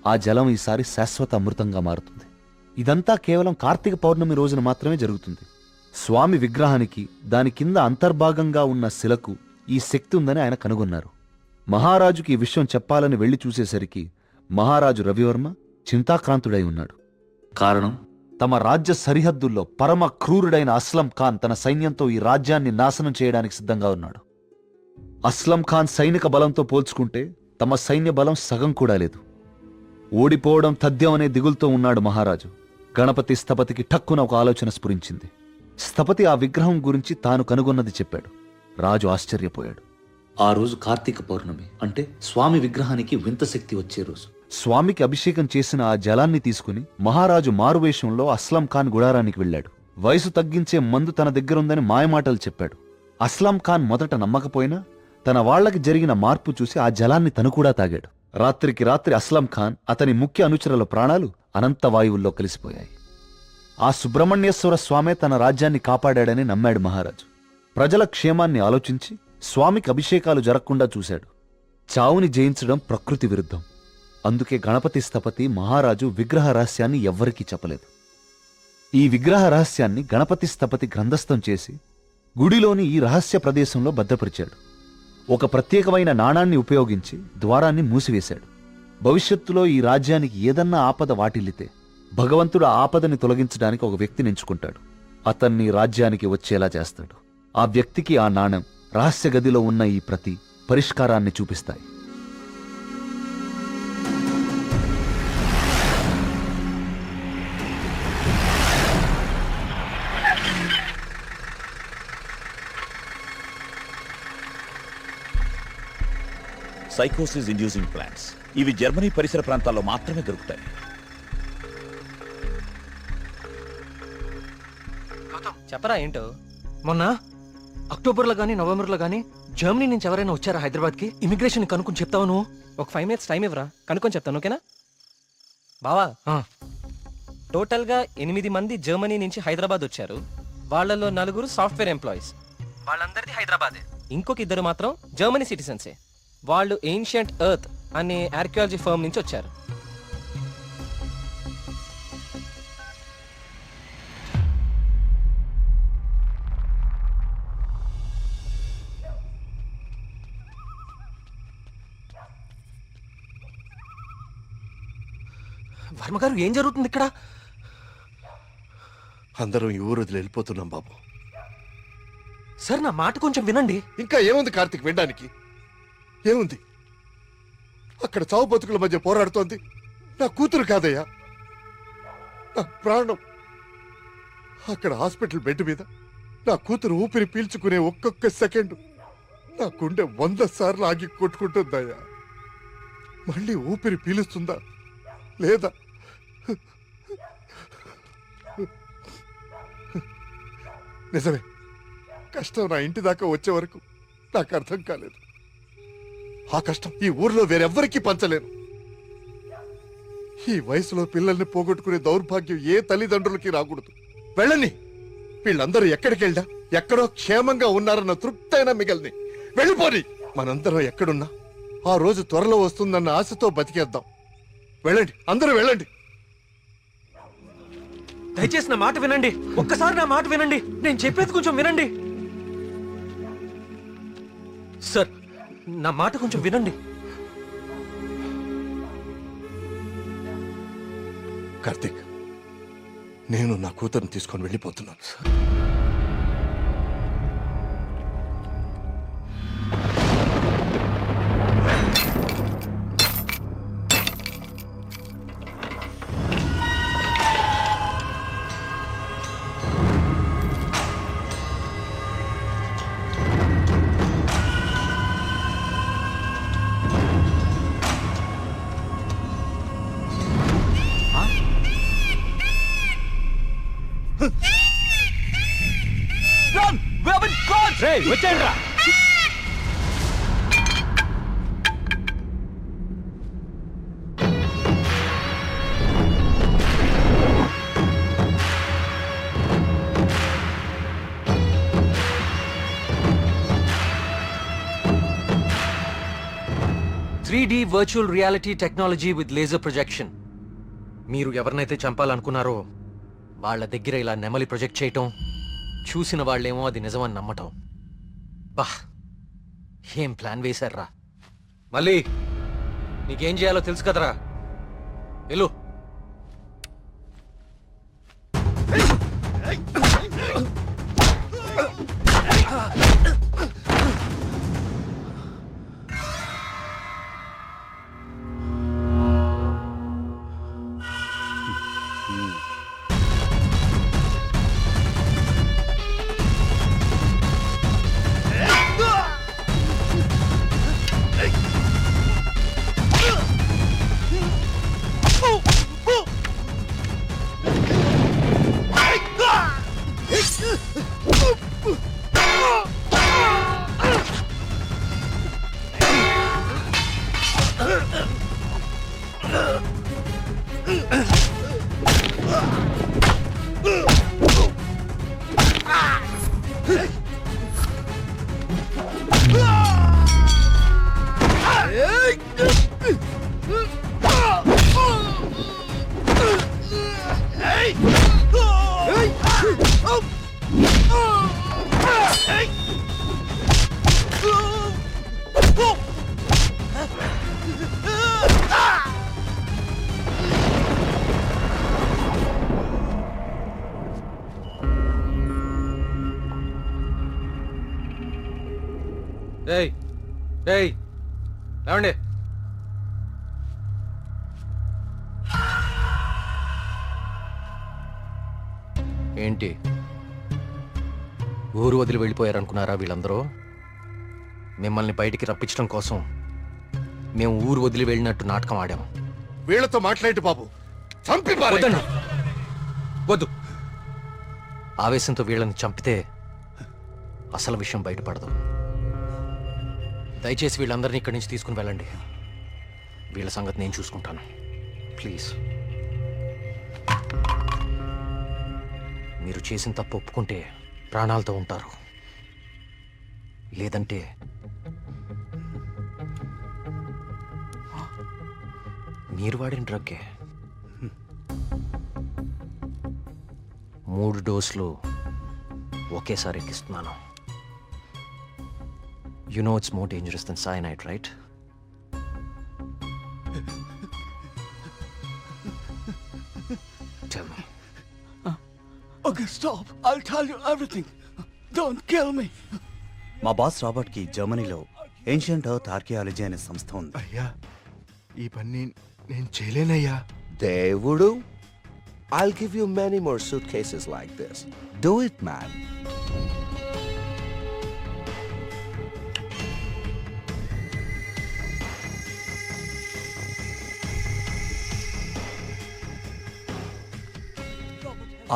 ఆ జలం ఈసారి శాశ్వత అమృతంగా మారుతుంది. ఇదంతా కేవలం కార్తీక పౌర్ణమి రోజున మాత్రమే జరుగుతుంది. స్వామి విగ్రహానికి దాని కింద అంతర్భాగంగా ఉన్న శిలకు ఈ శక్తి ఉందని ఆయన కనుగొన్నారు. మహారాజుకి ఈ విషయం చెప్పాలని వెళ్లి చూసేసరికి మహారాజు రవివర్మ చింతాక్రాంతుడై ఉన్నాడు. కారణం, తమ రాజ్య సరిహద్దుల్లో పరమ క్రూరుడైన అస్లం ఖాన్ తన సైన్యంతో ఈ రాజ్యాన్ని నాశనం చేయడానికి సిద్ధంగా ఉన్నాడు. అస్లం ఖాన్ సైనిక బలంతో పోల్చుకుంటే తమ సైన్య బలం సగం కూడా లేదు. ఓడిపోవడం తథ్యం అనే దిగులుతో ఉన్నాడు మహారాజు. గణపతి స్థపతికి ఠక్కున ఒక ఆలోచన స్ఫురించింది. స్థపతి ఆ విగ్రహం గురించి తాను కనుగొన్నది చెప్పాడు. రాజు ఆశ్చర్యపోయాడు. ఆ రోజు కార్తీక పౌర్ణమి, అంటే స్వామి విగ్రహానికి వింత శక్తి వచ్చే రోజు. స్వామికి అభిషేకం చేసిన ఆ జలాన్ని తీసుకుని మహారాజు మారువేషంలో అస్లం ఖాన్ గుడారానికి వెళ్ళాడు. వయసు తగ్గించే మందు తన దగ్గరుందని మాయమాటలు చెప్పాడు. అస్లం ఖాన్ మొదట నమ్మకపోయినా తన వాళ్లకి జరిగిన మార్పు చూసి ఆ జలాన్ని తను కూడా తాగాడు. రాత్రికి రాత్రి అస్లం ఖాన్, అతని ముఖ్య అనుచరుల ప్రాణాలు అనంత వాయువుల్లో కలిసిపోయాయి. ఆ సుబ్రహ్మణ్యేశ్వర స్వామే తన రాజ్యాన్ని కాపాడాడని నమ్మాడు మహారాజు. ప్రజల క్షేమాన్ని ఆలోచించి స్వామికి అభిషేకాలు జరగకుండా చూశాడు. చావుని జయించడం ప్రకృతి విరుద్ధం. అందుకే గణపతి స్థపతి మహారాజు విగ్రహ రహస్యాన్ని ఎవ్వరికీ చెప్పలేదు. ఈ విగ్రహ రహస్యాన్ని గణపతి స్థపతి గ్రంథస్థం చేసి గుడిలోని ఈ రహస్య ప్రదేశంలో భద్రపరిచాడు. ఒక ప్రత్యేకమైన నాణాన్ని ఉపయోగించి ద్వారాన్ని మూసివేశాడు. భవిష్యత్తులో ఈ రాజ్యానికి ఏదన్నా ఆపద వాటిల్లితే భగవంతుడు ఆ ఆపదని తొలగించడానికి ఒక వ్యక్తిని ఎంచుకుంటాడు. అతన్ని రాజ్యానికి వచ్చేలా చేస్తాడు. ఆ వ్యక్తికి ఆ నాణెం, రహస్య గదిలో ఉన్న ఈ ప్రతి పరిష్కారాన్ని చూపిస్తాయి. సైకోసిస్ ఇండ్యూసింగ్ ప్లాంట్స్ ఇవి జర్మనీ పరిసర ప్రాంతాల్లో మాత్రమే దొరుకుతాయి. చెప్పరా ఏంటో. మొన్న అక్టోబర్లో కానీ నవంబర్లో కానీ జర్మనీ నుంచి ఎవరైనా వచ్చారా హైదరాబాద్కి? ఇమిగ్రేషన్ కనుక్కొని చెప్తావు నువ్వు. ఒక 5 minutes టైం ఇవ్వరా, కనుక్కొని చెప్తాను. ఓకేనా బావా? టోటల్గా 8 మంది జర్మనీ నుంచి హైదరాబాద్ వచ్చారు. వాళ్ళలో 4 సాఫ్ట్వేర్ ఎంప్లాయీస్. వాళ్ళందరిది హైదరాబాదే. ఇంకొక 2 మాత్రం జర్మనీ సిటిజన్సే. వాళ్ళు ఏన్షియంట్ ఎర్త్ అనే ఆర్కియాలజీ ఫర్మ్ నుంచి వచ్చారు. వర్మగారు, ఏం జరుగుతుంది ఇక్కడ? అందరం ఈ ఊరు వదిలి వెళ్ళిపోతున్నాం బాబు. సార్, నా మాట కొంచెం వినండి. ఇంకా ఏముంది కార్తీక్ వినడానికి? ఏముంది? అక్కడ చావు బతుకుల మధ్య పోరాడుతోంది నా కూతురు కాదయ్యా, నా ప్రాణం. అక్కడ హాస్పిటల్ బెడ్ మీద నా కూతురు ఊపిరి పీల్చుకునే ఒక్కొక్క సెకండ్ నా గుండె 100 సార్లు ఆగి కొట్టుకుంటుందయ్యా. మళ్ళీ ఊపిరి పీలుస్తుందా లేదా? నిజమే, కష్టం నా ఇంటి దాకా వచ్చే వరకు నాకు అర్థం కాలేదు. ఆ కష్టం ఈ ఊర్లో వేరెవ్వరికీ పంచలేను. ఈ వయసులో పిల్లల్ని పోగొట్టుకునే దౌర్భాగ్యం ఏ తల్లిదండ్రులకి రాకూడదు. వెళ్ళని, వీళ్ళందరూ ఎక్కడికి వెళ్ళా ఎక్కడో క్షేమంగా ఉన్నారన్న తృప్తైనా మిగల్ని. వెళ్ళిపోని. మనందరం ఎక్కడున్నా ఆ రోజు త్వరలో వస్తుందన్న ఆశతో బతికేద్దాం. వెళ్ళండి, అందరూ వెళ్ళండి. దయచేసి నా మాట వినండి. ఒక్కసారి నా మాట వినండి. నేను చెప్పేది కొంచెం వినండి. సార్, నా మాట కొంచెం వినండి. కార్తీక్, నేను నా కూతురుని తీసుకొని వెళ్ళిపోతున్నాను. వచ్చేయండి రా. Virtual reality technology with laser projection. మీరు ఎవరినైతే చంపాలనుకున్నారో వాళ్ళ దగ్గర ఇలా నెమలి ప్రొజెక్ట్ చేయటం, చూసిన వాళ్ళేమో అది నిజమని నమ్మటం. బా, ఏం ప్లాన్ వేశారా? మళ్ళీ నీకేం చేయాలో తెలుసు కదరా, వెళ్ళు. ఏయ్ ఏయ్ లేవండి. ఏంటి ఊరు వదిలి వెళ్ళిపోయారనుకున్నారా వీళ్ళందరూ? మిమ్మల్ని బయటికి రప్పించడం కోసం మేము ఊరు వదిలి వెళ్ళినట్టు నాటకం ఆడాము. వీళ్ళతో మాట్లాడి బాబు, చంపి వద్దండి, వద్దు. ఆవేశంతో వీళ్ళని చంపితే అసలు విషయం బయటపడదు. దయచేసి వీళ్ళందరినీ ఇక్కడి నుంచి తీసుకుని వెళ్ళండి. వీళ్ళ సంగతి నేను చూసుకుంటాను, ప్లీజ్. మీరు చేసిన తప్పు ఒప్పుకుంటే ప్రాణాలతో ఉంటారు, లేదంటే మీరు వాడిన డ్రగ్గే. 3 డోసులు ఒకేసారి ఎక్కిస్తున్నాను. You know it's more dangerous than cyanide, right? Tell me. Okay, stop. I'll tell you everything. Don't kill me. మా బాస్ రాబర్ట్ కి జర్మనీలో ఏన్షియంట్ ఎర్త్ ఆర్కియాలజీ అనే సంస్థ ఉంది. అయ్యా, ఈ పని నేను చేయలేనయ్యా. దేవుడు, I'll give you many more suitcases like this. Do it, man.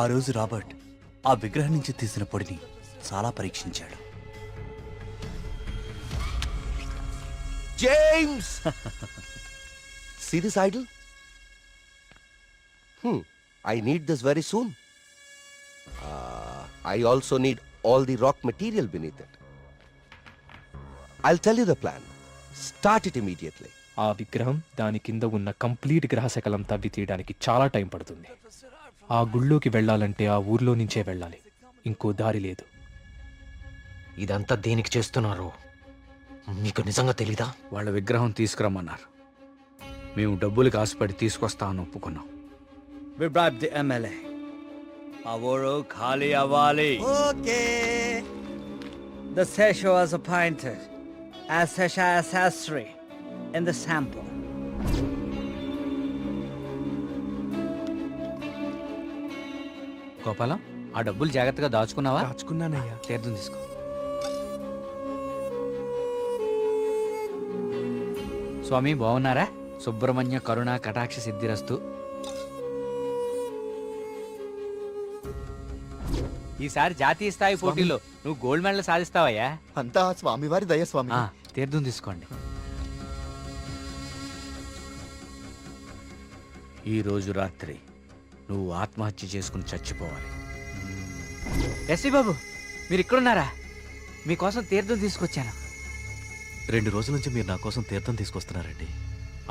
ఆ రోజు రాబర్ట్ ఆ విగ్రహం నుంచి తీసిన పొడిని చాలా పరీక్షించాడు. James! See this idol? I need this very soon. I also need all the rock material beneath it. I'll tell you the plan. Start it immediately. ఆ విగ్రహం దాని కింద ఉన్న కంప్లీట్ గ్రహశకలం తవ్వి తీయడానికి చాలా టైం పడుతుంది. ఆ గుళ్ళోకి వెళ్ళాలంటే ఆ ఊర్లో నుంచే వెళ్ళాలి, ఇంకో దారి లేదు. ఇదంతా దేనికి చేస్తున్నారో మీకు నిజంగా తెలీదా? వాళ్ళ విగ్రహం తీసుకురమ్మన్నారు. మేము డబ్బులకు ఆశపడి తీసుకొస్తామని ఒప్పుకున్నాం. We bribed the MLA. ఆ ఊరు ఖాళీ అవ్వాలి. Okay. The Sesho was appointed as Sesha Sastri in the sample. Gopalam, ఆ డబ్బులు జాగ్రత్తగా దాచుకున్నావా? దాచుకున్నానయ్యా. తీర్థం తీసుకో. స్వామి బాగున్నారా? సుబ్రహ్మణ్య కరుణ కటాక్ష సిద్ధిరస్తు. ఈసారి జాతీయ స్థాయి పోటీలో నువ్వు గోల్డ్ మెడల్ సాధిస్తావయ్యా. అంతా స్వామివారి దయ స్వామి. తీర్థం తీసుకోండి. ఈ రోజు రాత్రి నువ్వు ఆత్మహత్య చేసుకుని చచ్చిపోవాలి. ఎస్వి బాబు, మీరు ఇక్కడున్నారా? మీకోసం తీర్థం తీసుకొచ్చాను. 2 రోజుల నుంచి మీరు నా కోసం తీర్థం తీసుకొస్తున్నారండి.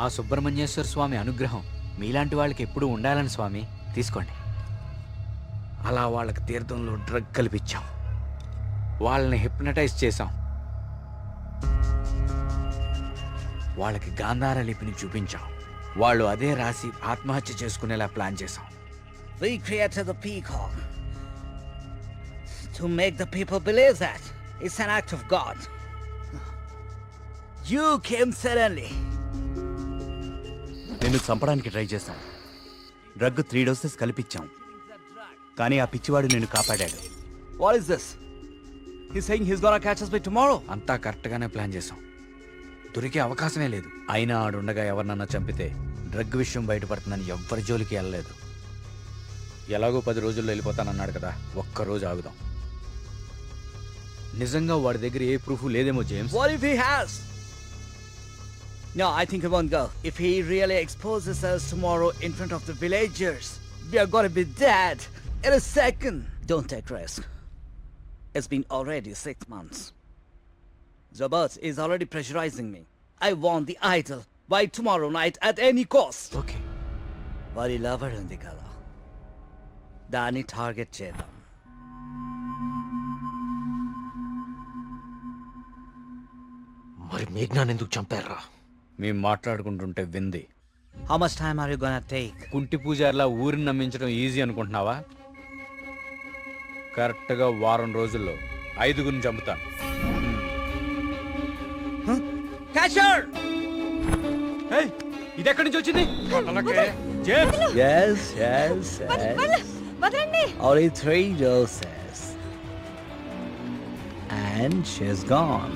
ఆ సుబ్రహ్మణ్యేశ్వర స్వామి అనుగ్రహం మీలాంటి వాళ్ళకి ఎప్పుడూ ఉండాలని స్వామి. తీసుకోండి. అలా వాళ్ళకి తీర్థంలో డ్రగ్ కల్పించాం, వాళ్ళని హిప్నటైజ్ చేశాం, వాళ్ళకి గాంధార లిపిని చూపించాం. వాళ్ళు అదే రాసి ఆత్మహత్య చేసుకునేలా ప్లాన్ చేశాం. We created the peacock to make the people believe that it's an act of God. You came suddenly. నిన్ను చంపడానికి ట్రై చేశాం. డ్రగ్ 3 డోసెస్ కల్పించాం, కానీ ఆ పిచ్చివాడు నిన్ను కాపాడాడు. What is this? He's saying he's gonna catch us by tomorrow. అంతా కరెక్ట్గానే ప్లాన్ చేశాం. దొరికే అవకాశమే లేదు. అయినా ఆడుండగా ఎవరినన్నా చంపితే డ్రగ్ విషయం బయటపడుతుందని ఎవ్వరి జోలికి వెళ్ళలేదు. ఎలాగో 10 రోజుల్లో వెళ్ళిపోతానన్నాడు కదా, ఒక్కరోజు ఆగుదాం. నిజంగా వాడి దగ్గర ఏ ప్రూఫ్ లేదేమో James. What if he has? No, I think he won't go. If he really exposes us tomorrow in front of the villagers, we are gonna be dead in a second. Don't take risk. It's been already 6 months. Zabert is already pressurizing me. I want the idol by tomorrow night at any cost. Okay. Vari lover undi kada. Dani target chedam. మరి మేఘ్నాన్ని ఎందుకు చంపారా? మేము మాట్లాడుకుంటుంటే వింది. How much time are you gonna take? కుంటి పూజారిలా ఊరిని నమ్మించడం easy అనుకుంటున్నావా? కరెక్ట్గా 1 వారం రోజుల్లో 5గురిని చంపుతాను. Catch her! Hey, ఇది ఎక్కడి నుంచి వచ్చింది? Yes, yes, yes. Only 3 doses. And she's gone.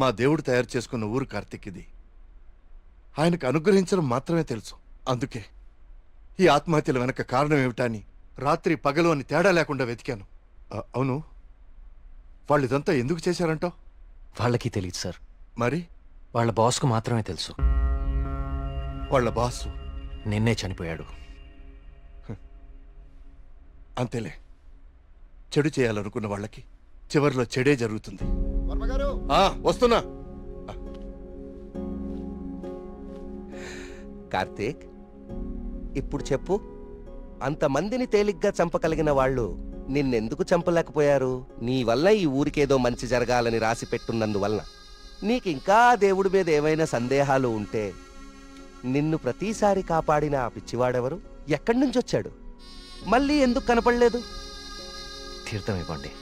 మా దేవుడు తయారు చేసుకున్న ఊరు కార్తీక్ ఇది. ఆయనకు అనుగ్రహించడం మాత్రమే తెలుసు. అందుకే ఈ ఆత్మహత్యల వెనక కారణం ఏమిటా అని రాత్రి పగలు అని తేడా లేకుండా వెతికాను. అవును, వాళ్ళు ఇదంతా ఎందుకు చేశారంటావు? వాళ్ళకి తెలియదు సార్. మరి వాళ్ళ బాస్కు మాత్రమే తెలుసు. వాళ్ళ బాసు నిన్నే చనిపోయాడు. అంతేలే, చెడు చేయాలనుకున్న వాళ్ళకి చివరిలో చెడే జరుగుతుంది. వస్తున్నా. కార్తీక్, ఇప్పుడు చెప్పు, అంతమందిని తేలిగ్గా చంపగలిగిన వాళ్ళు నిన్నెందుకు చంపలేకపోయారు? నీ వల్ల ఈ ఊరికేదో మంచి జరగాలని రాసి పెట్టున్నందువలన. నీకింకా దేవుడి మీద ఏమైనా సందేహాలు ఉంటే నిన్ను ప్రతిసారి కాపాడిన ఆ పిచ్చివాడెవరు? ఎక్కడి నుంచి వచ్చాడు? మళ్ళీ ఎందుకు కనపడలేదు? తీర్థం ఇవ్వండి.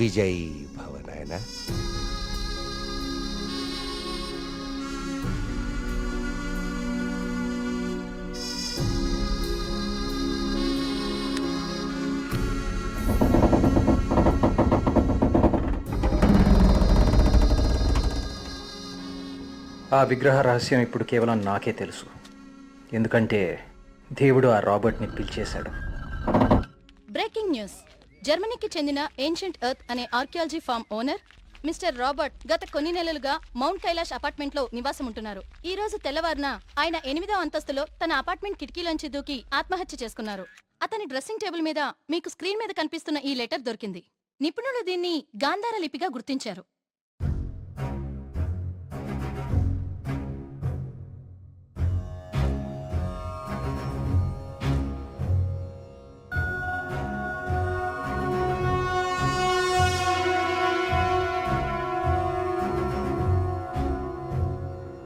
విజయ్ భవ నాయనా. ఆ విగ్రహ రహస్యం ఇప్పుడు కేవలం నాకే తెలుసు. ఎందుకంటే దేవుడు ఆ రాబర్ట్ని పిలిచేశాడు. Breaking news. జర్మనీకి చెందిన ఏన్షియంట్ ఎర్త్ అనే archaeology farm owner mister Robert గత కొన్ని నెలలుగా మౌంట్ కైలాష్ అపార్ట్మెంట్ లో నివాసం ఉంటున్నారు. ఈ రోజు తెల్లవారున ఆయన 8వ అంతస్తులో తన అపార్ట్మెంట్ కిటికీలోంచి దూకి ఆత్మహత్య చేసుకున్నారు. అతని డ్రెస్సింగ్ టేబుల్ మీద మీకు స్క్రీన్ మీద కనిపిస్తున్న ఈ లెటర్ దొరికింది. నిపుణులు దీన్ని గాంధార లిపిగా గుర్తించారు.